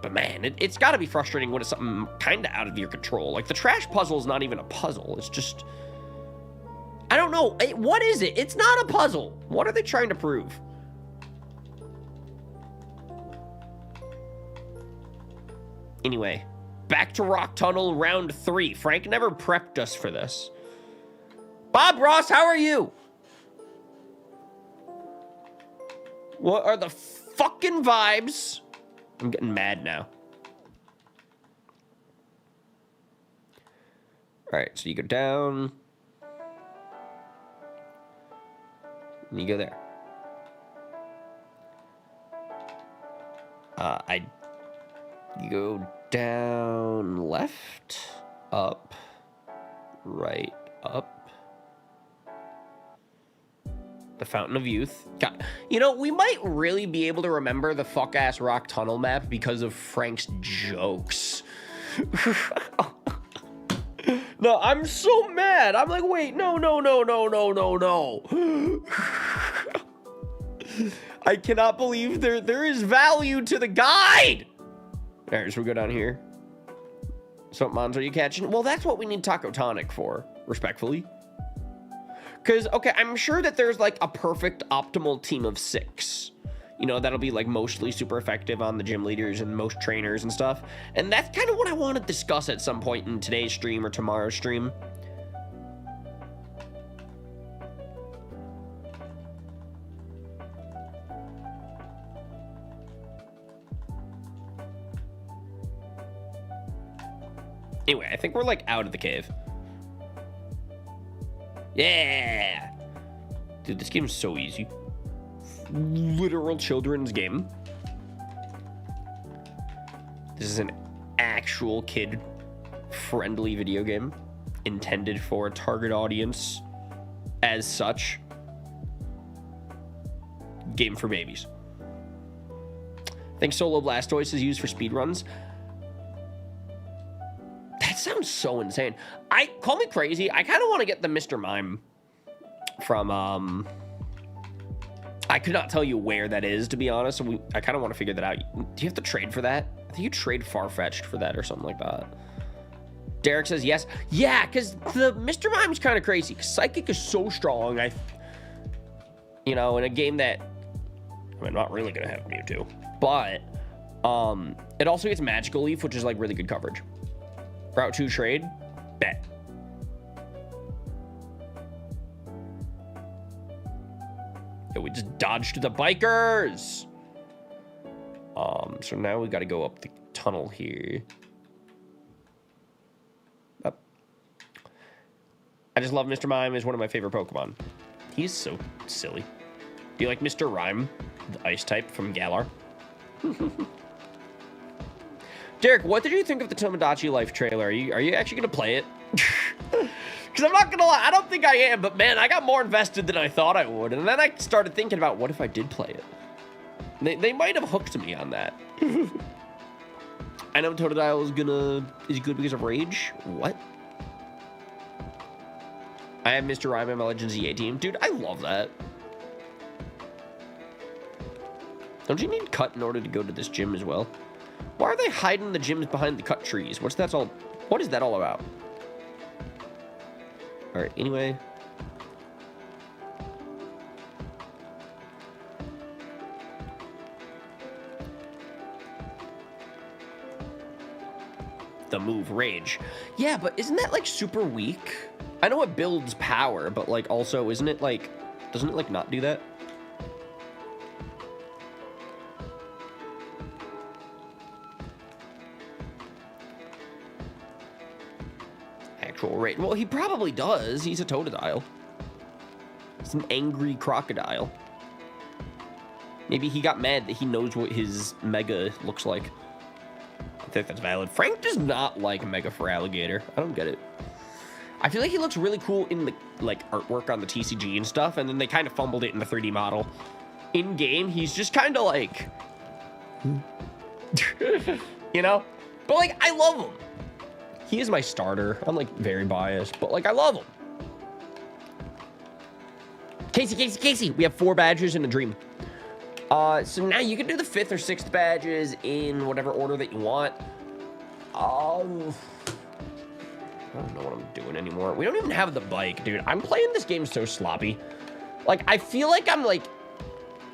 Speaker 2: But man, it's got to be frustrating when it's something kind of out of your control. Like, the trash puzzle is not even a puzzle. It's just... I don't know. What is it? It's not a puzzle. What are they trying to prove? Anyway, back to Rock Tunnel round 3. Frank never prepped us for this. Bob Ross, how are you? What are the fucking vibes? I'm getting mad now. All right, so you go down. And you go there. You go down, left, up, right, up. The Fountain of Youth. God, you know, we might really be able to remember the fuck-ass Rock Tunnel map because of Frank's jokes. No, I'm so mad. I'm like, wait, no. I cannot believe there is value to the guide. All right, so we go down here. So what mons are you catching? Well, that's what we need Taco Tonic for, respectfully. Because, okay, I'm sure that there's, like, a perfect optimal team of 6. You know, that'll be, like, mostly super effective on the gym leaders and most trainers and stuff. And that's kind of what I want to discuss at some point in today's stream or tomorrow's stream. Anyway, I think we're, like, out of the cave. Yeah! Dude, this game's so easy. Literal children's game. This is an actual kid-friendly video game intended for a target audience as such. Game for babies. I think Solo Blastoise is used for speedruns. That sounds so insane. Call me crazy. I kind of want to get the Mr. Mime from, I could not tell you where that is, to be honest. I kind of want to figure that out. Do you have to trade for that? I think you trade Farfetch'd for that or something like that. Derek says yes. Yeah, because the Mr. Mime's kind of crazy. Psychic is so strong. You know, in a game that, I'm not really going to have Mewtwo. But, it also gets Magical Leaf, which is, like, really good coverage. Route 2 trade? Bet. we just dodged the bikers. So now we got to go up the tunnel here. Up. I just love Mr. Mime. Is one of my favorite Pokemon. He's so silly. Do you like Mr. Rhyme, the ice type from Galar? Derek, what did you think of the Tomodachi Life trailer? Are you actually gonna play it? Because I'm not gonna lie, I don't think I am, but man, I got more invested than I thought I would. And then I started thinking about what if I did play it? They might have hooked me on that. I know Totodile is good because of Rage. What? I have Mr. Rhyme in my Legends EA team. Dude, I love that. Don't you need cut in order to go to this gym as well? Why are they hiding the gyms behind the cut trees? What is that all about? All right, anyway. The move Rage. Yeah, but isn't that like super weak? I know it builds power, but like also isn't it like, doesn't it like not do that? Actual Rage. Well, he probably does. He's a Totodile. It's an angry crocodile. Maybe he got mad that he knows what his Mega looks like. I think that's valid. Frank does not like Mega for Alligator. I don't get it. I feel like he looks really cool in the like artwork on the TCG and stuff, and then they kind of fumbled it in the 3D model. In game, he's just kind of like, you know? But like, I love him. He is my starter. I'm like very biased, but like I love him. Casey, we have 4 badges in a dream. So now you can do the 5th or 6th badges in whatever order that you want. I don't know what I'm doing anymore. We don't even have the bike, dude. I'm playing this game so sloppy. Like, I feel like I'm like,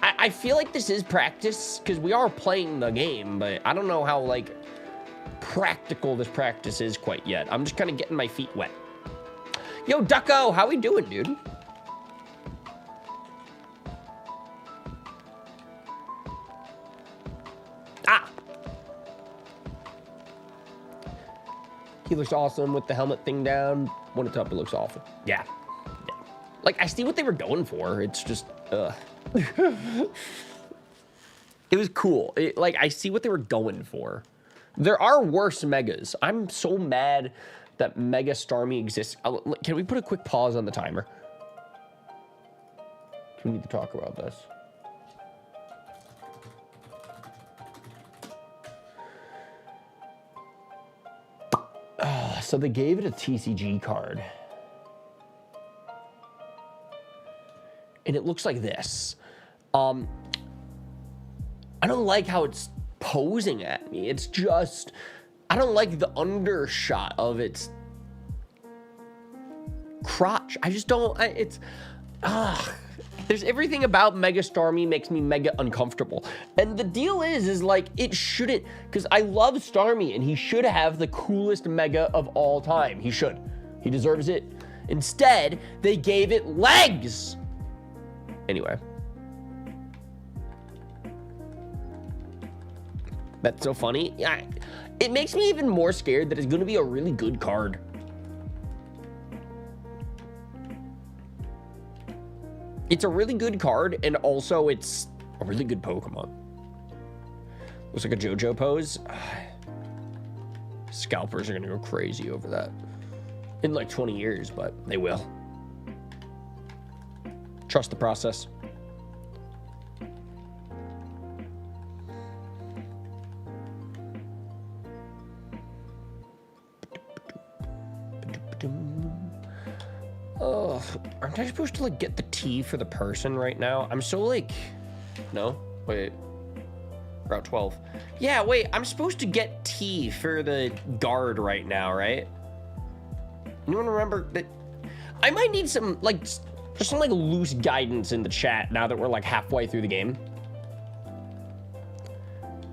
Speaker 2: I feel like this is practice because we are playing the game, but I don't know how like practical this practice is quite yet. I'm just kind of getting my feet wet. Yo, Ducko, how we doing, dude? Ah! He looks awesome with the helmet thing down. When it's up, it looks awful. Yeah. Like, I see what they were going for. It's just, it was cool. Like, I see what they were going for. There are worse Megas. I'm so mad that Mega Starmie exists. Can we put a quick pause on the timer? We need to talk about this. So they gave it a TCG card. And it looks like this. I don't like how it's posing at me. It's just, I don't like the undershot of its crotch. I just don't, there's everything about Mega Starmie makes me mega uncomfortable. And the deal is like, it shouldn't, because I love Starmie and he should have the coolest Mega of all time. He should. He deserves it. Instead, they gave it legs. Anyway. That's so funny. Yeah, it makes me even more scared that it's going to be a really good card. It's a really good card, and also it's a really good Pokemon. Looks like a JoJo pose. Scalpers are going to go crazy over that. In like 20 years, but they will. Trust the process. Oh, aren't I supposed to like get the T for the person right now? I'm so like, no, wait, Route 12. Yeah, wait, I'm supposed to get T for the guard right now, right? Anyone remember that? I might need some like, just some like loose guidance in the chat now that we're like halfway through the game.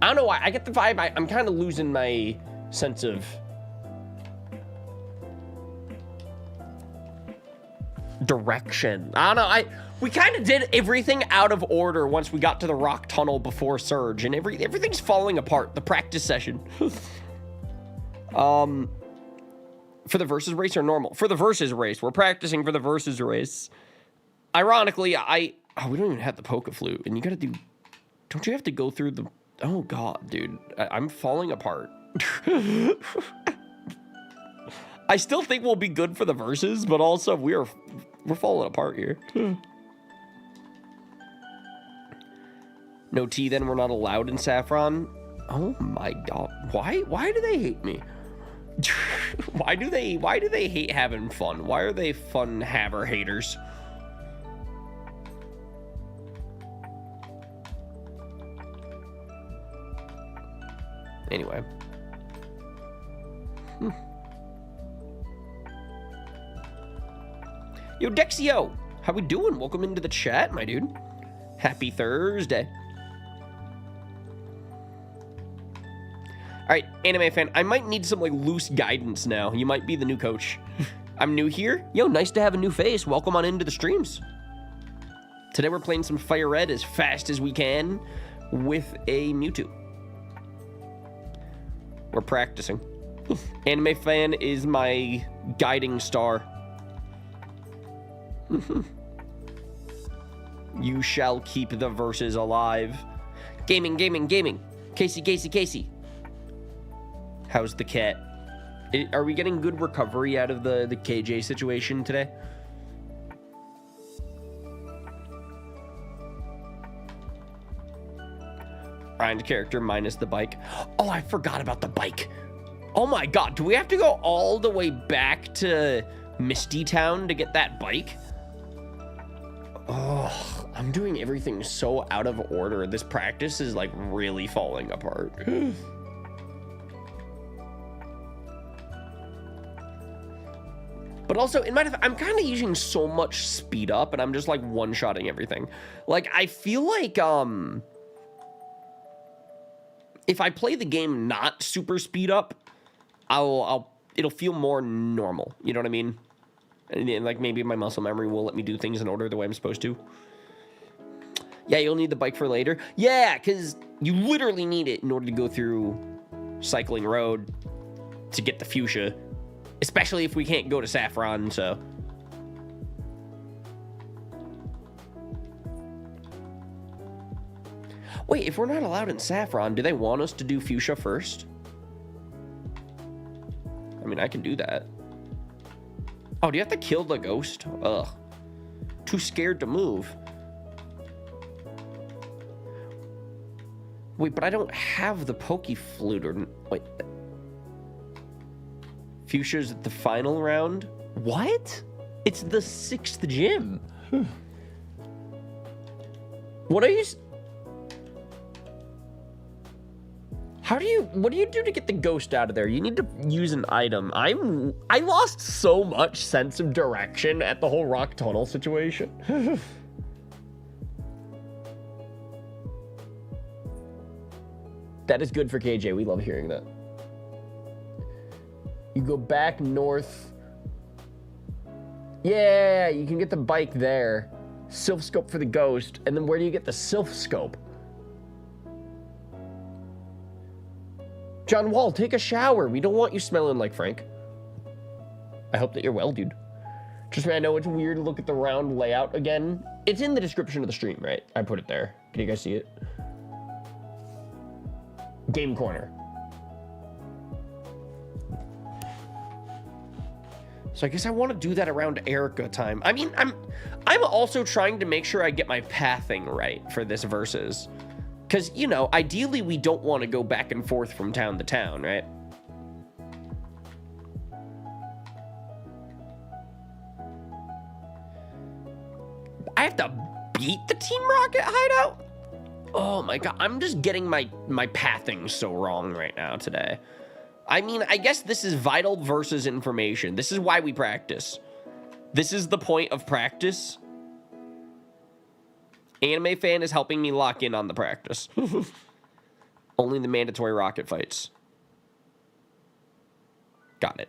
Speaker 2: I don't know why, I get the vibe, I'm kind of losing my sense of direction. I don't know. We kind of did everything out of order once we got to the rock tunnel before Surge, and everything's falling apart. The practice session. For the versus race or normal? For the versus race. We're practicing for the versus race. Ironically, we don't even have the Poke Flute, and you gotta do... Don't you have to go through the... Oh, God, dude. I'm falling apart. I still think we'll be good for the verses, but also we're falling apart here. No tea, then we're not allowed in Saffron. Oh my God. Why do they hate me? Why do they hate having fun? Why are they fun haver haters? Anyway. Yo, Dexio, how we doing? Welcome into the chat, my dude. Happy Thursday. All right, anime fan, I might need some like loose guidance now. You might be the new coach. I'm new here. Yo, nice to have a new face. Welcome on into the streams. Today we're playing some Fire Red as fast as we can with a Mewtwo. We're practicing. Anime fan is my guiding star. You shall keep the verses alive. Gaming, gaming, gaming. Casey. How's the cat? Are we getting good recovery out of the KJ situation today? Grind character minus the bike. Oh, I forgot about the bike. Oh my God, do we have to go all the way back to Misty Town to get that bike? Oh, I'm doing everything so out of order. This practice is like really falling apart. But also, in my defense, I'm kind of using so much speed up, and I'm just like one-shotting everything. Like, I feel like, if I play the game not super speed up, it'll feel more normal. You know what I mean? And like maybe my muscle memory will let me do things in order the way I'm supposed to. Yeah, you'll need the bike for later. Yeah, because you literally need it in order to go through Cycling Road to get the fuchsia. Especially if we can't go to Saffron, so... Wait, if we're not allowed in Saffron, do they want us to do fuchsia first? I mean, I can do that. Oh, do you have to kill the ghost? Ugh. Too scared to move. Wait, but I don't have the Poke Flute or... Wait. Fuchsia's at the final round? What? It's the 6th gym. What are you... What do you do to get the ghost out of there? You need to use an item. I lost so much sense of direction at the whole rock tunnel situation. That is good for KJ. We love hearing that. You go back north. Yeah, you can get the bike there. Silph Scope for the ghost. And then where do you get the Silph Scope? John Wall, take a shower. We don't want you smelling like Frank. I hope that you're well, dude. Trust me, I know it's weird to look at the round layout again. It's in the description of the stream, right? I put it there. Can you guys see it? Game Corner. So I guess I want to do that around Erica time. I mean, I'm also trying to make sure I get my pathing right for this versus. Because, you know, ideally we don't want to go back and forth from town to town, right? I have to beat the Team Rocket hideout? Oh my God, I'm just getting my pathing so wrong right now today. I mean, I guess this is vital versus information. This is why we practice. This is the point of practice. Anime fan is helping me lock in on the practice. Only the mandatory rocket fights. Got it.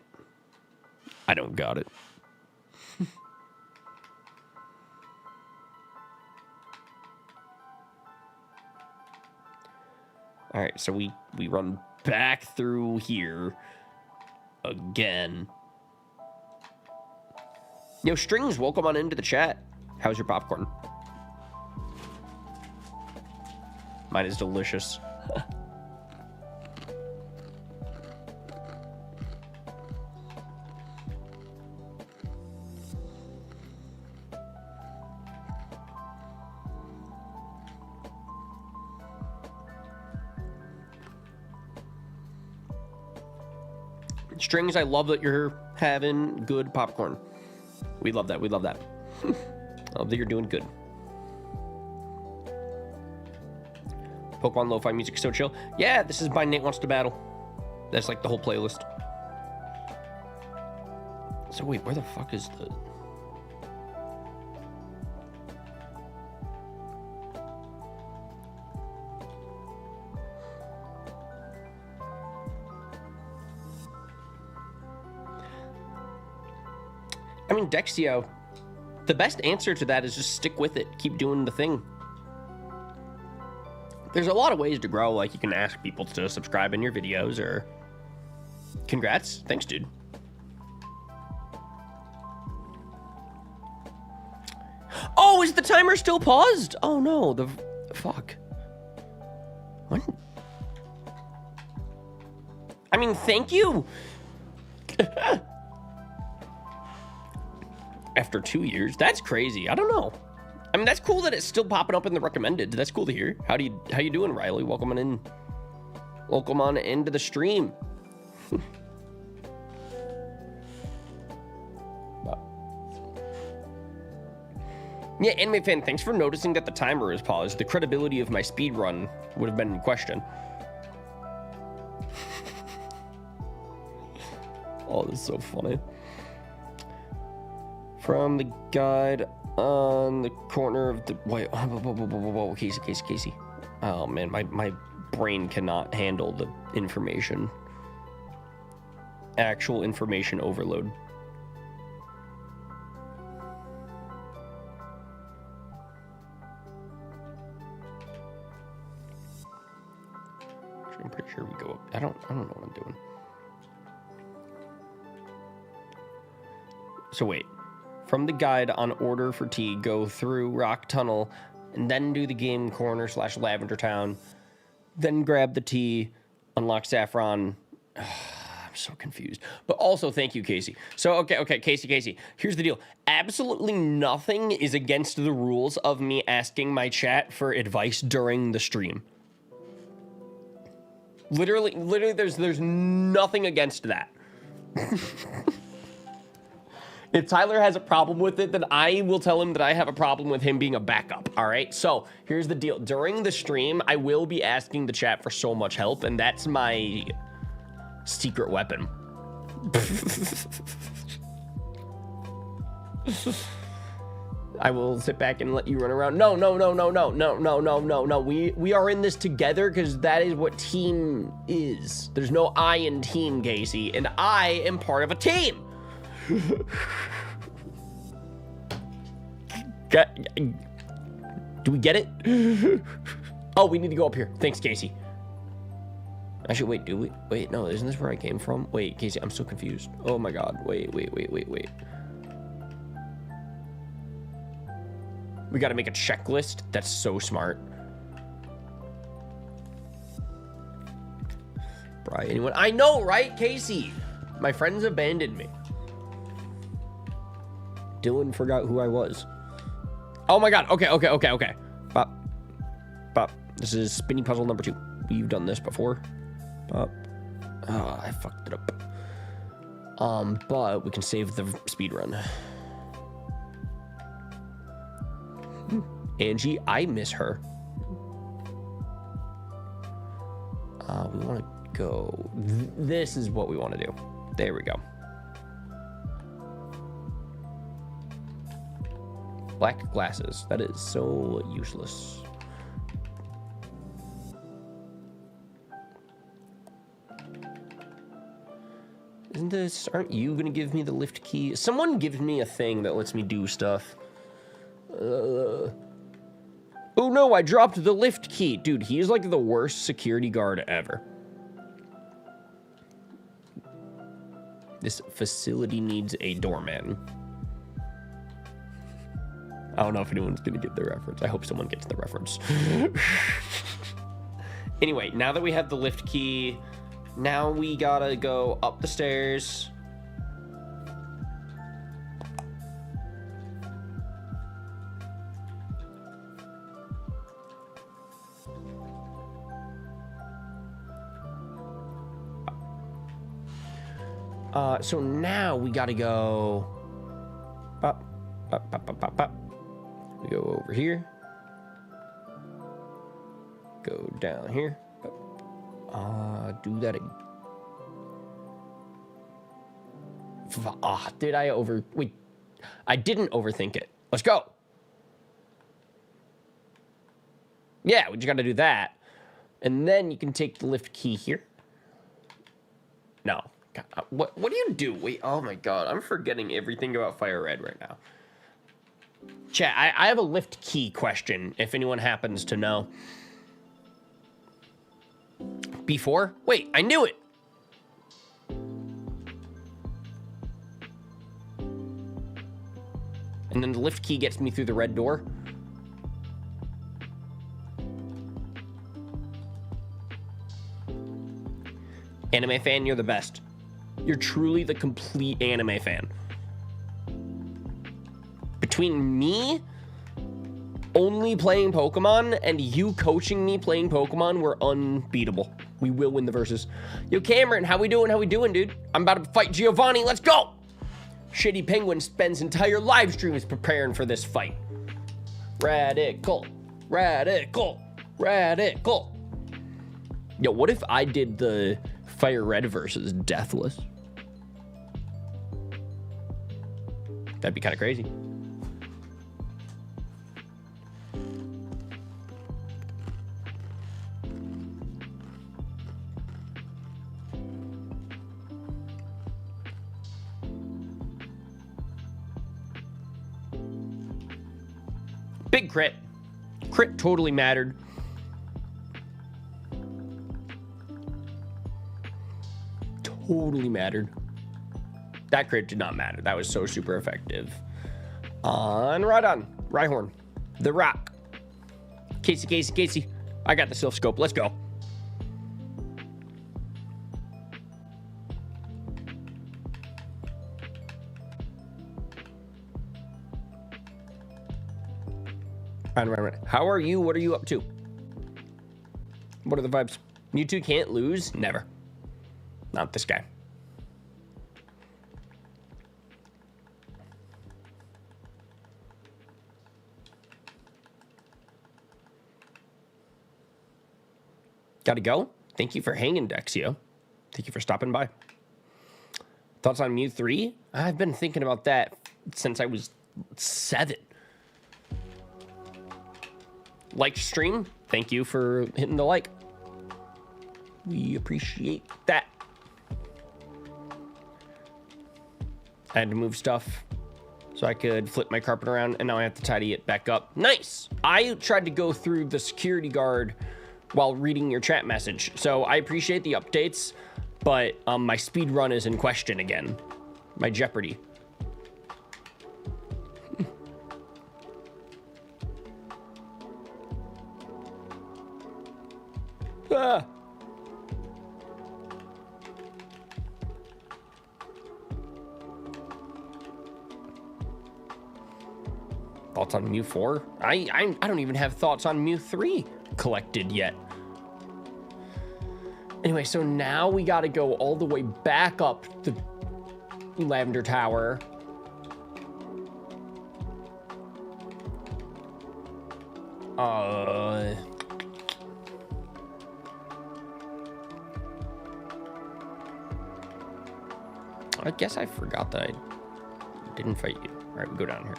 Speaker 2: I don't got it. All right, so we run back through here again. Yo, Strings, welcome on into the chat. How's your popcorn? Mine is delicious. Strings, I love that you're having good popcorn. We love that. We love that. I love that you're doing good. Pokemon Lo-Fi music is so chill. Yeah, this is by Nate Wants to Battle. That's like the whole playlist. So wait, where the fuck is the... I mean, Dexio, the best answer to that is just stick with it. Keep doing the thing. There's a lot of ways to grow. Like, you can ask people to subscribe in your videos or... Congrats. Thanks, dude. Oh, is the timer still paused? Oh, no. The... Fuck. What? I mean, thank you. After 2 years, that's crazy. I don't know. I mean, that's cool that it's still popping up in the recommended. That's cool to hear. How you doing, Riley? Welcome on in. Welcome on into the stream. Yeah, anime fan, thanks for noticing that the timer is paused. The credibility of my speed run would have been in question. Oh, this is so funny. From the guide on the corner of the... Wait, whoa, Casey. Oh, man, my brain cannot handle the information. Actual information overload. I'm pretty sure we go up. I don't know what I'm doing. So wait. From the guide on order for tea, go through Rock Tunnel, and then do the Game Corner / Lavender Town. Then grab the tea, unlock Saffron. I'm so confused. But also, thank you, Casey. So, okay, Casey. Here's the deal. Absolutely nothing is against the rules of me asking my chat for advice during the stream. Literally, there's nothing against that. If Tyler has a problem with it, then I will tell him that I have a problem with him being a backup, all right? So here's the deal. During the stream, I will be asking the chat for so much help, and that's my secret weapon. I will sit back and let you run around. No. We are in this together because that is what team is. There's no I in team, Casey, and I am part of a team. Do we get it? Oh, we need to go up here. Thanks, Casey. Actually, wait, do we? Wait, no, isn't this where I came from? Wait, Casey, I'm so confused. Oh my god. Wait. We gotta make a checklist. That's so smart. Brian, anyone? I know, right, Casey? My friends abandoned me. Dylan forgot who I was. Oh my god. Okay. Bop. This is spinning puzzle number 2. We've done this before. Bop. Oh, I fucked it up. But we can save the speed run. Angie, I miss her. We want to go. This is what we want to do. There we go. Black glasses. That is so useless. Isn't this... Aren't you going to give me the lift key? Someone gives me a thing that lets me do stuff. Oh no, I dropped the lift key. Dude, he's like the worst security guard ever. This facility needs a doorman. I don't know if anyone's gonna get the reference. I hope someone gets the reference. Anyway, now that we have the lift key, now we gotta go up the stairs. So now we gotta go up. We go over here. Go down here. Do that again. Did I wait, I didn't overthink it. Let's go. Yeah, we just gotta do that. And then you can take the lift key here. No. God, what do you do? Wait, oh my god, I'm forgetting everything about Fire Red right now. Chat, I have a lift key question, if anyone happens to know. Before? Wait, I knew it! And then the lift key gets me through the red door. Anime fan, you're the best. You're truly the complete anime fan. Between me only playing Pokemon and you coaching me playing Pokemon, we're unbeatable. We will win the verses. Yo, Cameron, how we doing? How we doing, dude? I'm about to fight Giovanni. Let's go! Shitty Penguin spends entire live streams preparing for this fight. Radical. Radical. Radical. Yo, what if I did the Fire Red versus Deathless? That'd be kind of crazy. Big crit. Crit totally mattered. Totally mattered. That crit did not matter. That was so super effective. On Rhyhorn. The Rock. Casey. I got the Silph Scope. Let's go. Right. How are you? What are you up to? What are the vibes? Mewtwo can't lose? Never. Not this guy. Gotta go? Thank you for hanging, Dexio. Thank you for stopping by. Thoughts on Mew 3? I've been thinking about that since I was 7. Like stream? Thank you for hitting the like. We appreciate that. I had to move stuff so I could flip my carpet around, and now I have to tidy it back up. Nice! I tried to go through the security guard while reading your chat message, so I appreciate the updates, but my speed run is in question again. My Jeopardy. Ah. Thoughts on Mew 4? I don't even have thoughts on Mew 3 collected yet. Anyway, so now we gotta go all the way back up the Lavender Tower. I guess I forgot that I didn't fight you. All right, we go down here.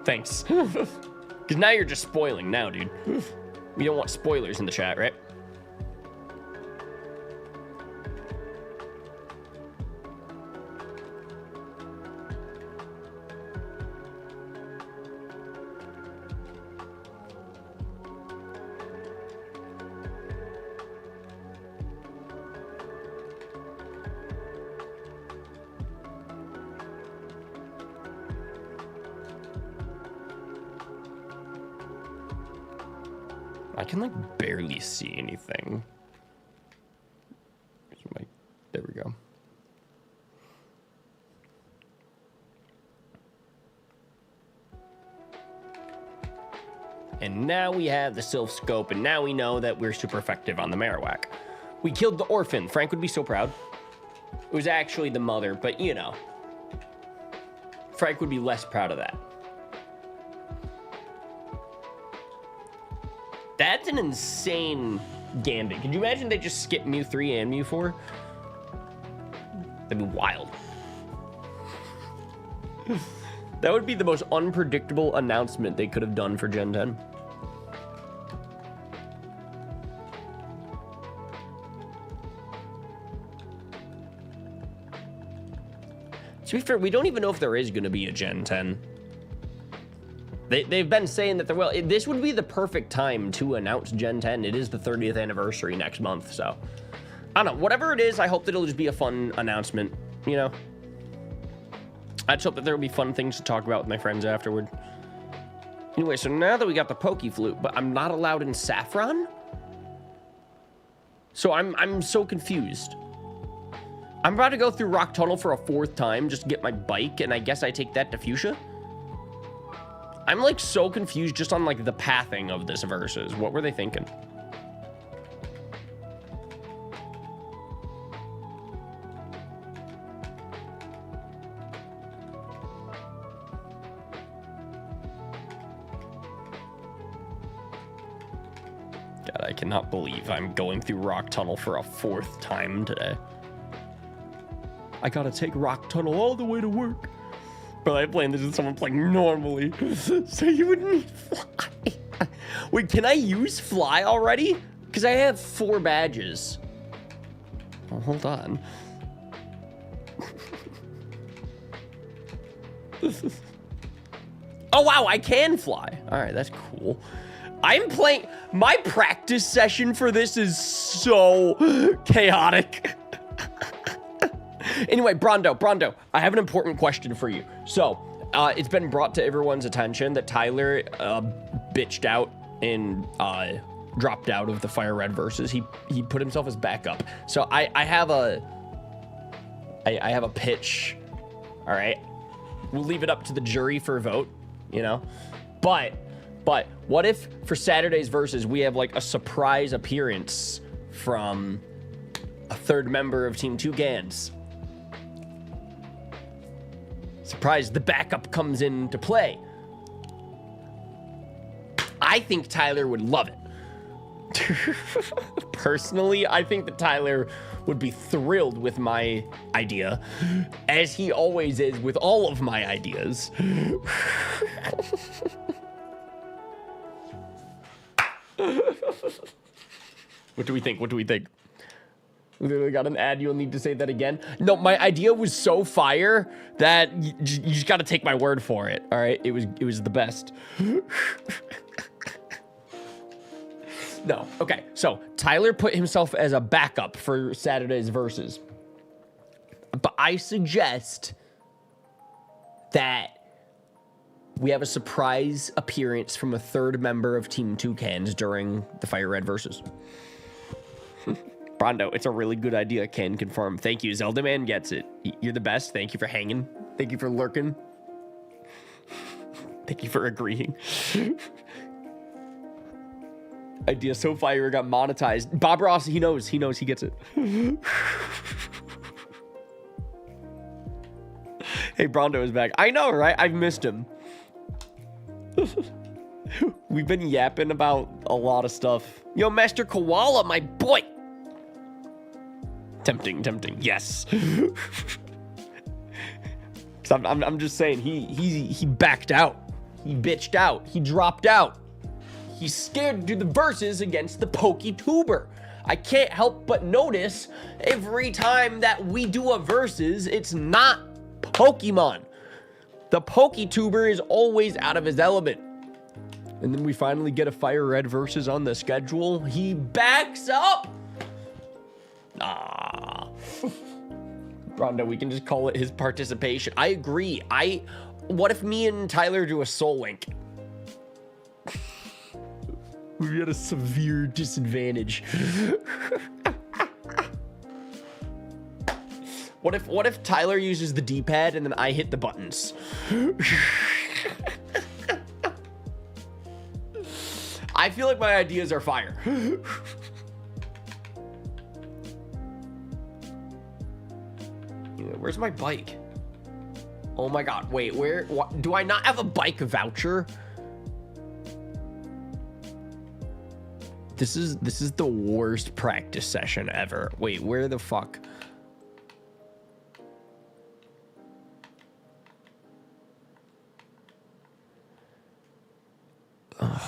Speaker 2: Thanks. Because now you're just spoiling now, dude. We don't want spoilers in the chat, right? I can, like, barely see anything. There we go. And now we have the Silph Scope, and now we know that we're super effective on the Marowak. We killed the orphan. Frank would be so proud. It was actually the mother, but, you know. Frank would be less proud of that. That's an insane Gambit. Could you imagine they just skip Mew 3 and Mew 4? That'd be wild. That would be the most unpredictable announcement they could have done for Gen 10. To be fair, we don't even know if there is going to be a Gen 10. They've been saying that there will. This would be the perfect time to announce Gen 10. It is the 30th anniversary next month, so... I don't know. Whatever it is, I hope that it'll just be a fun announcement, you know? I just hope that there will be fun things to talk about with my friends afterward. Anyway, so now that we got the Poke Flute, but I'm not allowed in Saffron? So I'm so confused. I'm about to go through Rock Tunnel for a 4th time just to get my bike, and I guess I take that to Fuchsia? I'm, like, so confused just on, like, the pathing of this versus. What were they thinking? God, I cannot believe I'm going through Rock Tunnel for a 4th time today. I gotta take Rock Tunnel all the way to work. But I'm playing this with someone playing normally. So you would need Fly. Wait, can I use Fly already? Because I have 4 badges. Oh, hold on. Oh, wow, I can fly. All right, that's cool. I'm playing... My practice session for this is so chaotic. Anyway, Brondo, I have an important question for you. So, it's been brought to everyone's attention that Tyler bitched out and dropped out of the Fire Red versus. He put himself as backup. So I have a pitch. All right, we'll leave it up to the jury for a vote. You know, but what if for Saturday's versus we have like a surprise appearance from a 3rd member of Team Toucans? Surprise, the backup comes into play. I think Tyler would love it. Personally, I think that Tyler would be thrilled with my idea, as he always is with all of my ideas. What do we think? We literally got an ad. You'll need to say that again. No, my idea was so fire that you just got to take my word for it. All right, it was the best. No, okay. So Tyler put himself as a backup for Saturday's versus, but I suggest that we have a surprise appearance from a 3rd member of Team Toucans during the Fire Red versus. Brondo, it's a really good idea. Can confirm. Thank you. Zelda Man gets it. You're the best. Thank you for hanging. Thank you for lurking. Thank you for agreeing. Idea so fire got monetized. Bob Ross, he knows he gets it. Hey, Brondo is back. I know, right? I've missed him. We've been yapping about a lot of stuff. Yo, Master Koala, my boy. Tempting. Yes. I'm just saying, he backed out. He bitched out. He dropped out. He's scared to do the verses against the PokeTuber. I can't help but notice every time that we do a versus, it's not Pokemon. The PokeTuber is always out of his element. And then we finally get a Fire Red versus on the schedule. He backs up. Rondo, we can just call it his participation. I agree. What if me and Tyler do a Soul Link? We're at a severe disadvantage. What if Tyler uses the D-pad and then I hit the buttons? I feel like my ideas are fire. Where's my bike? Oh my god, wait, where? What, do I not have a bike voucher? This is the worst practice session ever. Wait, where the fuck? Where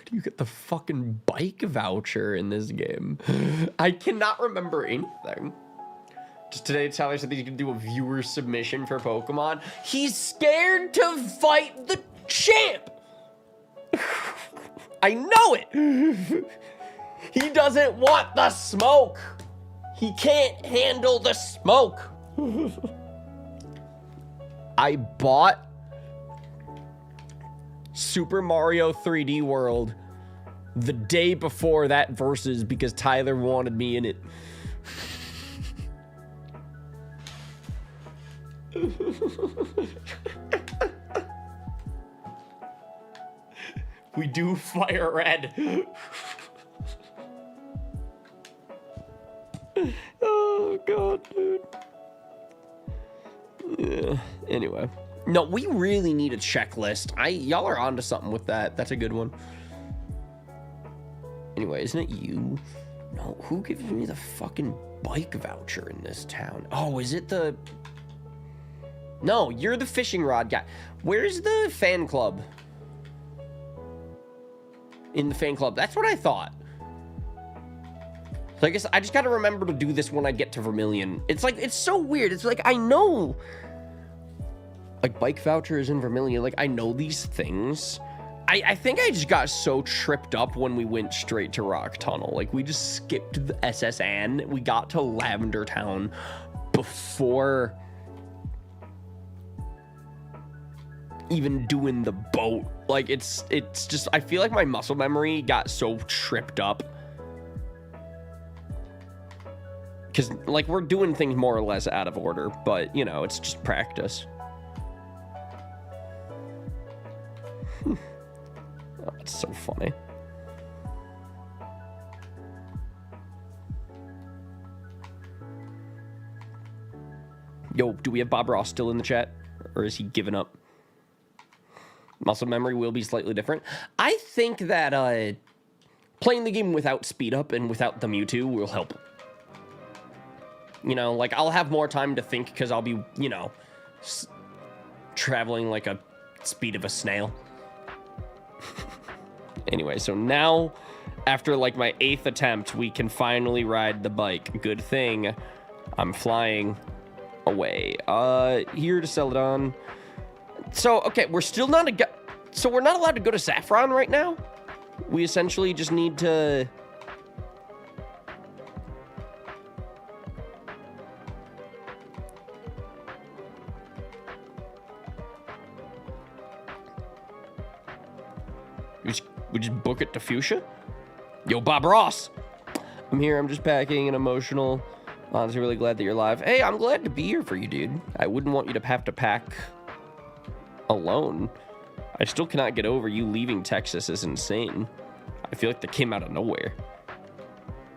Speaker 2: do you get the fucking bike voucher in this game? I cannot remember anything. Just today, Tyler said that you can do a viewer submission for Pokemon. He's scared to fight the champ. I know it. He doesn't want the smoke. He can't handle the smoke. I bought Super Mario 3D World the day before that Versus because Tyler wanted me in it. We do Fire Red. Oh god, dude. Yeah. Anyway, no, we really need a checklist. Y'all are onto something with that. That's a good one. Anyway, isn't it you? No, who gives me the fucking bike voucher in this town? Oh, is it the... No, you're the fishing rod guy. Where's the fan club? In the fan club. That's what I thought. So I guess I just gotta remember to do this when I get to Vermillion. It's like, it's so weird. It's like, I know... Like, bike vouchers in Vermillion. Like, I know these things. I think I just got so tripped up when we went straight to Rock Tunnel. Like, we just skipped the SSN. We got to Lavender Town before... even doing the boat. Like, it's just, I feel like my muscle memory got so tripped up because like we're doing things more or less out of order, but you know, it's just practice. Oh, it's so funny. Yo, do we have Bob Ross still in the chat, or is he giving up? Muscle memory will be slightly different. I think that playing the game without speed up and without the Mewtwo will help. You know, like I'll have more time to think because I'll be, you know, traveling like a speed of a snail. Anyway, so now after like my 8th attempt, we can finally ride the bike. Good thing I'm flying away. Here to Celadon. So, okay, we're still not so we're not allowed to go to Saffron right now? We essentially just need to... We just book it to Fuchsia? Yo, Bob Ross! I'm here, I'm just packing and emotional. Honestly, really glad that you're alive. Hey, I'm glad to be here for you, dude. I wouldn't want you to have to pack... alone. I still cannot get over you leaving Texas is insane. I feel like that came out of nowhere.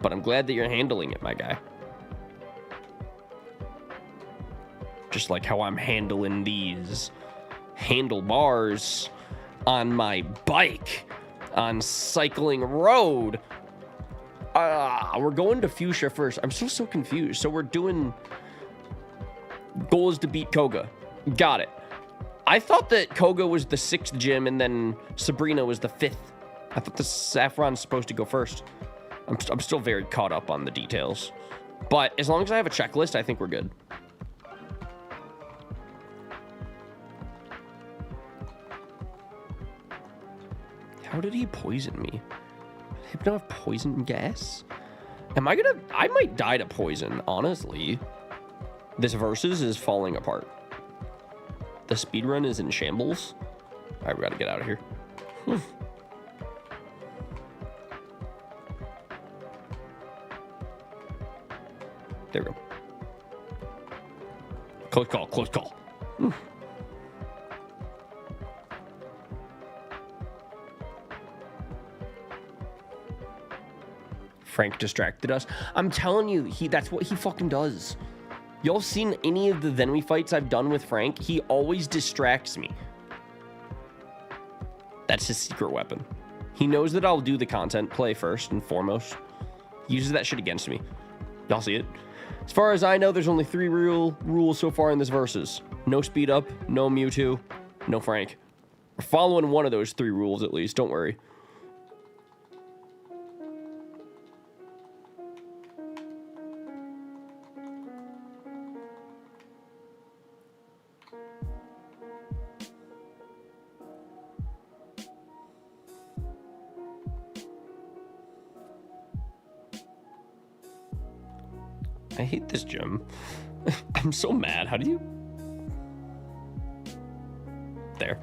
Speaker 2: But I'm glad that you're handling it, my guy. Just like how I'm handling these handlebars on my bike on Cycling Road. We're going to Fuchsia first. I'm still so confused. So we're doing... Goal is to beat Koga. Got it. I thought that Koga was the 6th gym and then Sabrina was the 5th. I thought the Saffron's supposed to go first. I'm still very caught up on the details. But as long as I have a checklist, I think we're good. How did he poison me? Hypno have poison gas? I might die to poison, honestly. This Versus is falling apart. The speedrun is in shambles. All right, we gotta get out of here. There we go. Close call, close call. Frank distracted us. I'm telling you, that's what he fucking does. Y'all seen any of the Then We fights I've done with Frank? He always distracts me. That's his secret weapon. He knows that I'll do the content play first and foremost. He uses that shit against me. Y'all see it? As far as I know, there's only 3 rules so far in this versus. No speed up, no Mewtwo, no Frank. We're following one of those 3 rules at least, don't worry. I hate this gym. I'm so mad. How do you... There.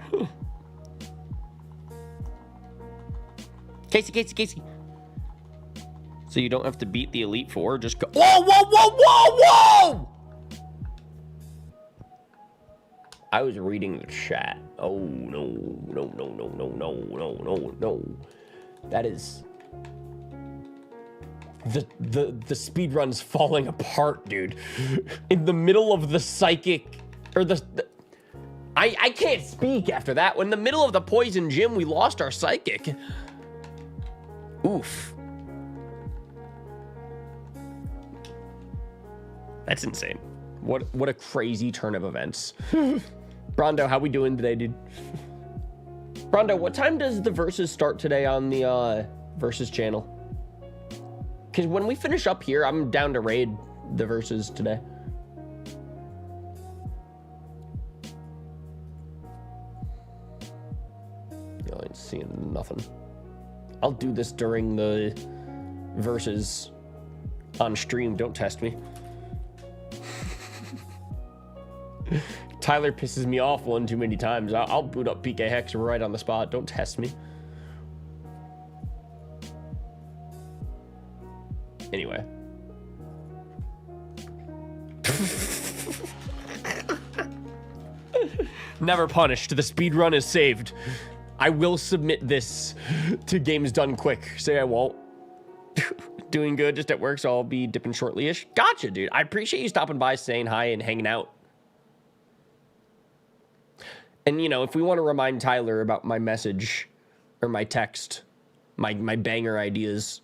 Speaker 2: Casey. So you don't have to beat the Elite Four, just go... Whoa! I was reading the chat. Oh, no. That is... The speed run's falling apart, dude. In the middle of the psychic, or I can't speak after that. When in the middle of the poison gym, we lost our psychic. Oof. That's insane. What a crazy turn of events. Brondo, how we doing today, dude? Brondo, what time does the versus start today on the versus channel? Because when we finish up here, I'm down to raid the verses today. I ain't seeing nothing. I'll do this during the verses on stream. Don't test me. Tyler pisses me off one too many times. I'll boot up PK Hex right on the spot. Don't test me. Anyway. Never punished. The speedrun is saved. I will submit this to Games Done Quick. Say I won't. Doing good, just at work, so I'll be dipping shortly-ish. Gotcha, dude. I appreciate you stopping by, saying hi, and hanging out. And, you know, if we want to remind Tyler about my message, or my text, my banger ideas...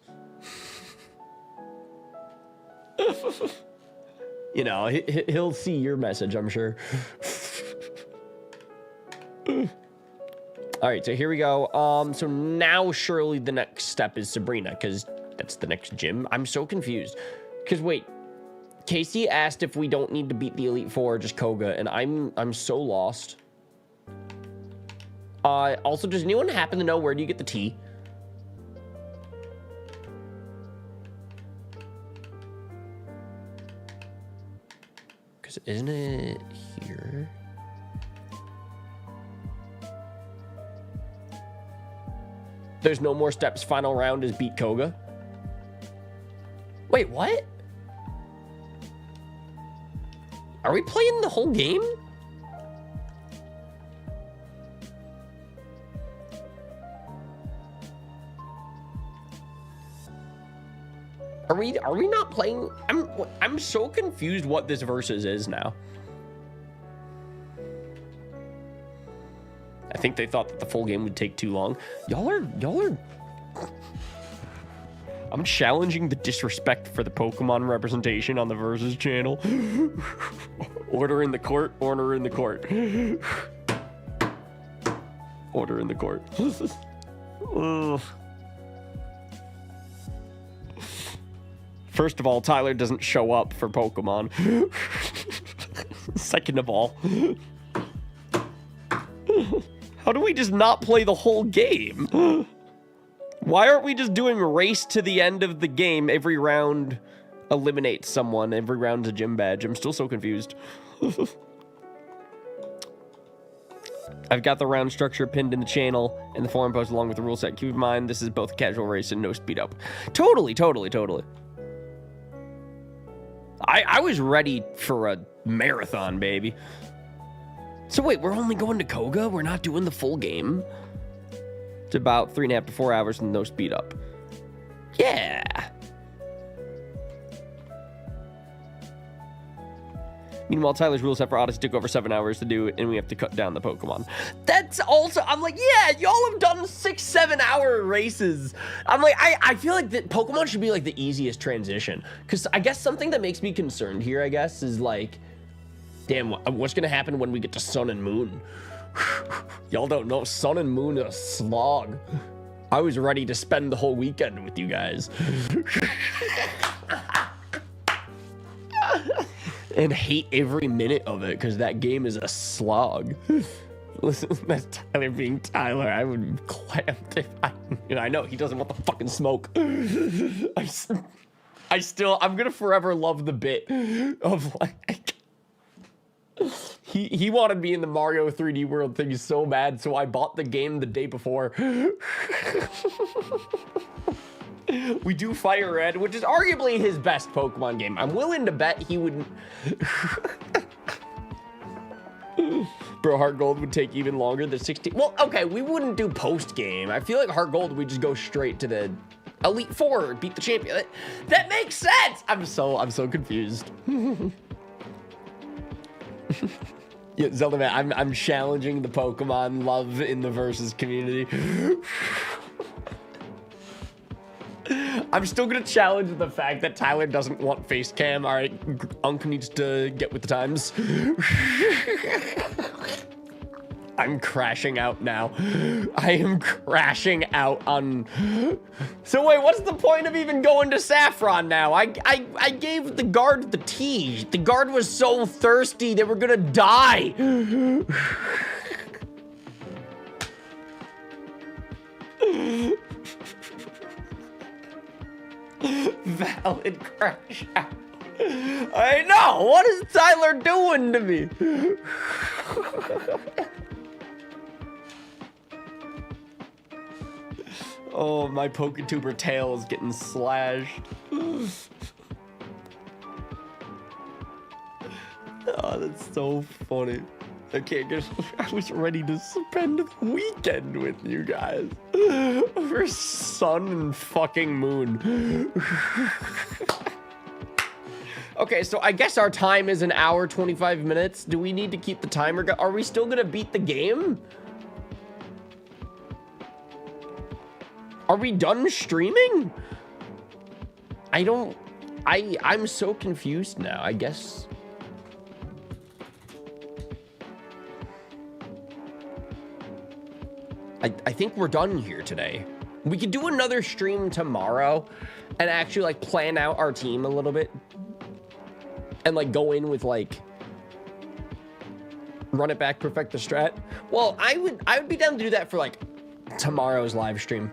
Speaker 2: You know, he'll see your message, I'm sure. All right, so here we go. So now surely the next step is Sabrina, because that's the next gym. I'm so confused. Because wait, Casey asked if we don't need to beat the Elite Four, just Koga, and I'm so lost. Also, does anyone happen to know where do you get the tea? Isn't it here? There's no more steps. Final round is beat Koga. Wait, what? Are we playing the whole game? Are we not playing? I'm so confused what this versus is now. I think they thought that the full game would take too long. Y'all are I'm challenging the disrespect for the Pokemon representation on the versus channel. Order in the court, order in the court. Order in the court. Ugh. First of all, Tyler doesn't show up for Pokemon. Second of all, how do we just not play the whole game? Why aren't we just doing race to the end of the game? Every round eliminates someone. Every round's a gym badge. I'm still so confused. I've got the round structure pinned in the channel and the forum post along with the rule set. Keep in mind, this is both a casual race and no speed up. Totally. I was ready for a marathon, baby. So wait, we're only going to Koga? We're not doing the full game? It's about 3.5 to 4 hours and no speed up. Yeah. Meanwhile, Tyler's rule set for Odyssey took over 7 hours to do, and we have to cut down the Pokemon. That's also, I'm like, yeah, y'all have done 6-7 hour races. I'm like, I feel like that Pokemon should be like the easiest transition. Because I guess something that makes me concerned here, I guess, is like, damn, what's going to happen when we get to Sun and Moon? Y'all don't know, Sun and Moon is a slog. I was ready to spend the whole weekend with you guys. And hate every minute of it because that game is a slog. Listen, that's Tyler being Tyler. I would be clamped if I know he doesn't want the fucking smoke. I'm gonna forever love the bit of like he wanted me in the Mario 3D World thing so bad, so I bought the game the day before. We do Fire Red, which is arguably his best Pokemon game. I'm willing to bet he wouldn't. Bro, Heart Gold would take even longer than 16. Well, okay, we wouldn't do post game. I feel like Heart Gold, we just go straight to the Elite Four, beat the champion. That makes sense. I'm so confused. Yeah, Zelda man, I'm challenging the Pokemon love in the versus community. I'm still gonna challenge the fact that Tyler doesn't want face cam. All right, Unk needs to get with the times. I'm crashing out now. I am crashing out on. So wait, what's the point of even going to Saffron now? I gave the guard the tea. The guard was so thirsty they were gonna die. Valid crash out. I know. What is Tyler doing to me? Oh, my Poketuber tail is getting slashed. Oh, that's so funny. I can't get. I was ready to spend the weekend with you guys over Sun and fucking Moon. Okay, so I guess our time is 1 hour 25 minutes. Do we need to keep the timer? Are we still gonna beat the game? Are we done streaming? I'm so confused now. I guess. I think we're done here today. We could do another stream tomorrow and actually like plan out our team a little bit and like go in with like run it back, perfect the strat. Well, I would be down to do that for like tomorrow's live stream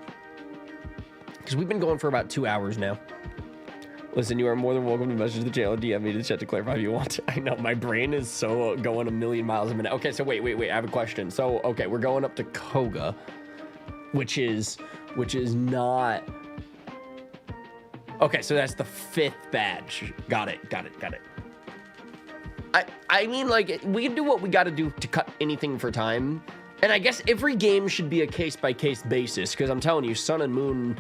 Speaker 2: because we've been going for about 2 hours now. Listen, you are more than welcome to message the channel, DM me to chat to clarify if you want to. I know, my brain is so going 1,000,000 miles a minute. Okay, so wait, I have a question. So, okay, we're going up to Koga, which is not... Okay, so that's the 5th badge. Got it. I mean, like, we can do what we got to do to cut anything for time. And I guess every game should be a case-by-case basis, because I'm telling you, Sun and Moon...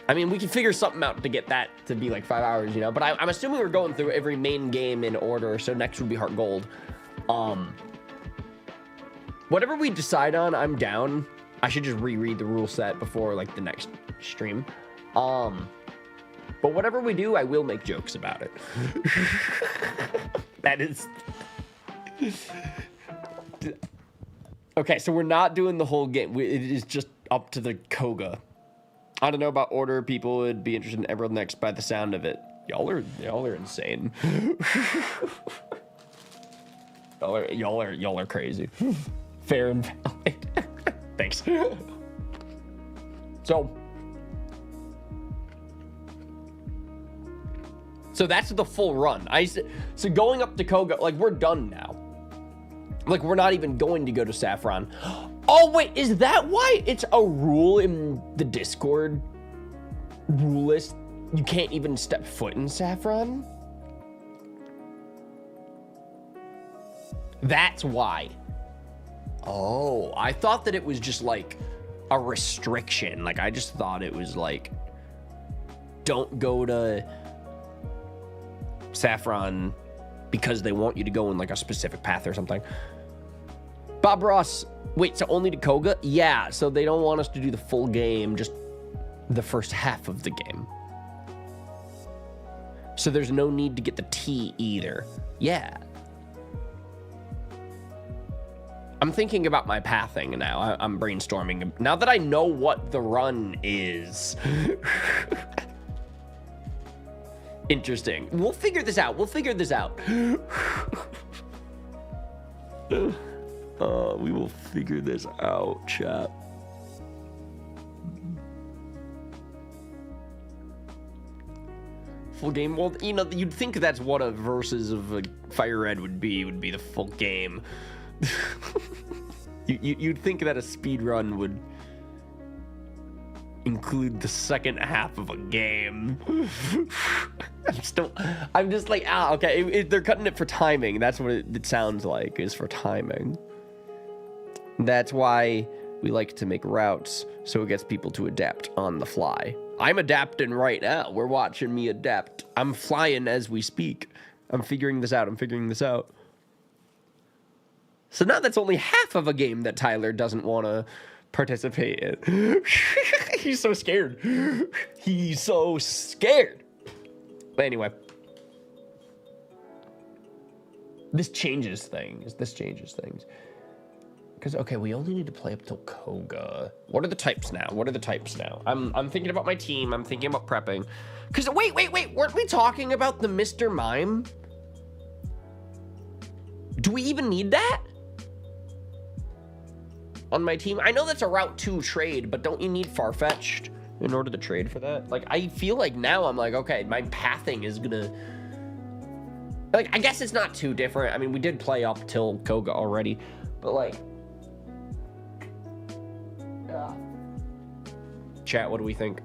Speaker 2: I mean, we can figure something out to get that to be like 5 hours, you know? But I'm assuming we're going through every main game in order, so next would be Heart Gold. Whatever we decide on, I'm down. I should just reread the rule set before, like, the next stream. But whatever we do, I will make jokes about it. That is... Okay, so we're not doing the whole game. It is just up to the Koga. I don't know about order. People would be interested in Emerald next by the sound of it. Y'all are insane. y'all are crazy. Fair and valid. Thanks. So that's the full run. So going up to Koga, like, we're done now. Like, we're not even going to go to Saffron. Oh, wait, is that why it's a rule in the Discord rule list? You can't even step foot in Saffron? That's why. Oh, I thought that it was just like a restriction. Like, I just thought it was like, don't go to Saffron because they want you to go in like a specific path or something. Bob Ross, wait, so only to Koga? Yeah, so they don't want us to do the full game, just the first half of the game. So there's no need to get the T either. Yeah. I'm thinking about my pathing now. I'm brainstorming. Now that I know what the run is. Interesting. We'll figure this out. We'll figure this out. We will figure this out, chat. Full game. Well, you know, you'd think that's what a versus of a Fire Red would be the full game. You'd think that a speed run would include the second half of a game. I'm just like, okay, they're cutting it for timing. That's what it sounds like, is for timing. That's why we like to make routes, so it gets people to adapt on the fly. I'm adapting right now. We're watching me adapt. I'm flying as we speak. I'm figuring this out. So now that's only half of a game that Tyler doesn't want to participate in. He's so scared. He's so scared. But anyway. This changes things. Because, okay, we only need to play up till Koga. What are the types now? I'm thinking about my team. I'm thinking about prepping. Because, wait. Weren't we talking about the Mr. Mime? Do we even need that? On my team? I know that's a Route 2 trade, but don't you need Farfetch'd in order to trade for that? Like, I feel like now I'm like, okay, my pathing is gonna... Like, I guess it's not too different. I mean, we did play up till Koga already, but like... Chat, what do we think?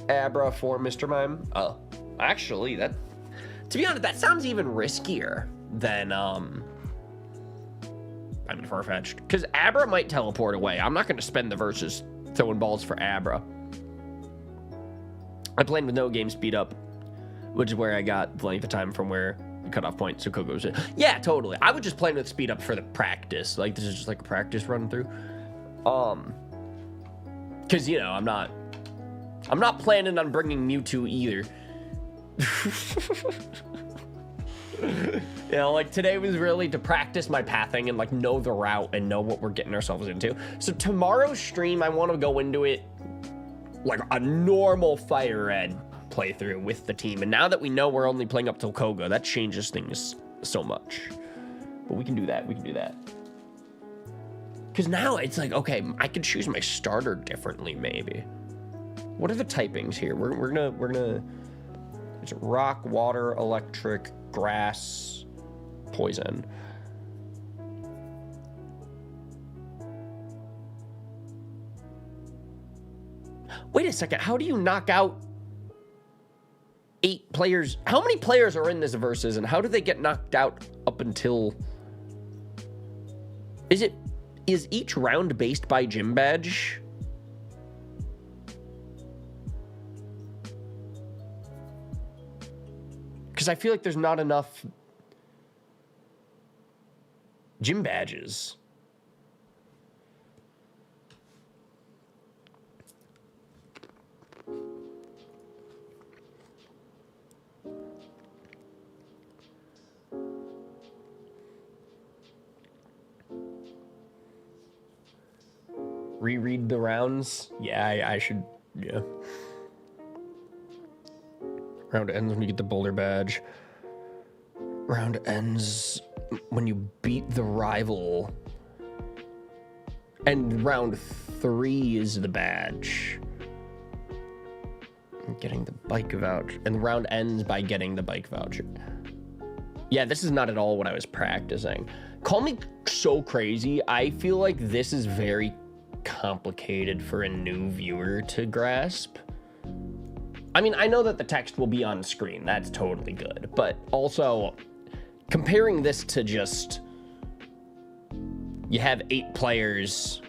Speaker 2: Abra for Mr. Mime? Oh, actually, that... To be honest, that sounds even riskier than, Farfetch'd. Because Abra might teleport away. I'm not going to spend the versus throwing balls for Abra. I played with no game speed up, which is where I got the length of time from where the cutoff point, so Koga was in. Yeah, totally. I would just play with speed up for the practice. Like, this is just like a practice run through. Because, you know, I'm not planning on bringing Mewtwo either. You know, like, today was really to practice my pathing and, like, know the route and know what we're getting ourselves into. So tomorrow's stream, I want to go into it like a normal Fire Red playthrough with the team. And now that we know we're only playing up till Koga, that changes things so much. But we can do that. Because now it's like, okay, I could choose my starter differently, maybe. What are the typings here? We're gonna... It's rock, water, electric, grass, poison. Wait a second, how do you knock out 8 players? How many players are in this versus, and how do they get knocked out up until... Is each round based by gym badge? Because I feel like there's not enough gym badges. Reread the rounds? Yeah, I should, yeah. Round ends when you get the Boulder Badge. Round ends when you beat the rival. And round 3 is the badge. I'm getting the bike voucher. And the round ends by getting the bike voucher. Yeah, this is not at all what I was practicing. Call me so crazy. I feel like this is very complicated for a new viewer to grasp. I mean, I know that the text will be on screen. That's totally good. But also, comparing this to just... You have 8 players,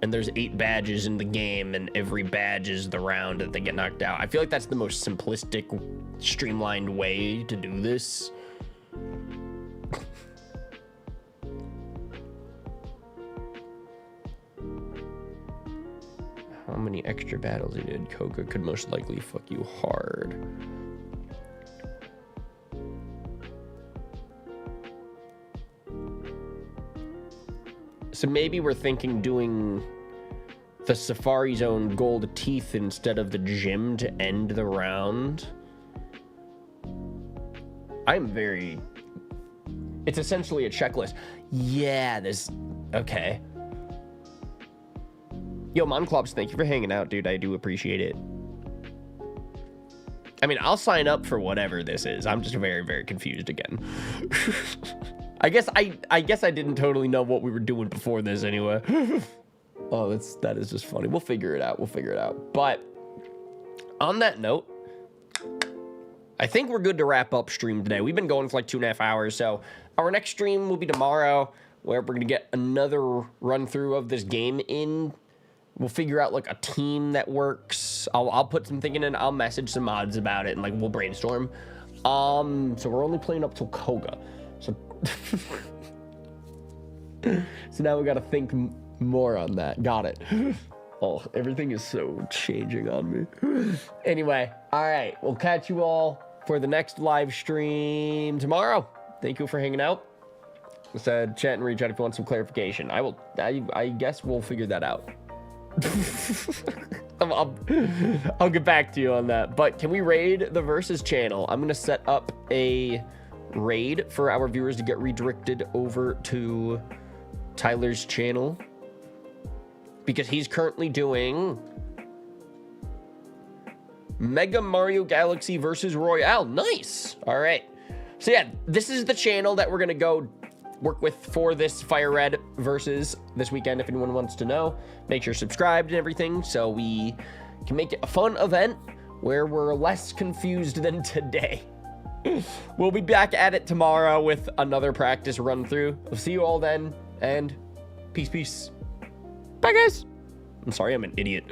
Speaker 2: and there's 8 badges in the game, and every badge is the round that they get knocked out. I feel like that's the most simplistic, streamlined way to do this. How many extra battles he did? Koga could most likely fuck you hard. So maybe we're thinking doing the Safari Zone Gold Teeth instead of the gym to end the round. I'm very... It's essentially a checklist. Yeah, this... Okay. Yo, Monclops, thank you for hanging out, dude. I do appreciate it. I mean, I'll sign up for whatever this is. I'm just very, very confused again. I guess I didn't totally know what we were doing before this anyway. Oh, that is just funny. We'll figure it out. We'll figure it out. But on that note, I think we're good to wrap up stream today. We've been going for like 2.5 hours. So our next stream will be tomorrow, where we're going to get another run through of this game in. We'll figure out like a team that works. I'll put some thinking in. I'll message some mods about it, and like we'll brainstorm. So we're only playing up till Koga. So so now we got to think more on that. Got it. Oh, everything is so changing on me. Anyway, all right. We'll catch you all for the next live stream tomorrow. Thank you for hanging out. I said chat and reach out if you want some clarification. I guess we'll figure that out. I'll get back to you on that. But can we raid the Versus channel? I'm going to set up a raid for our viewers to get redirected over to Tyler's channel, because he's currently doing Mega Mario Galaxy versus Royale. Nice. All right. So yeah, this is the channel that we're going to go work with for this Fire Red versus this weekend. If anyone wants to know, make sure you're subscribed and everything so we can make it a fun event where we're less confused than today. We'll be back at it tomorrow with another practice run through. We'll see you all then, and peace. Bye, guys. I'm sorry, I'm an idiot.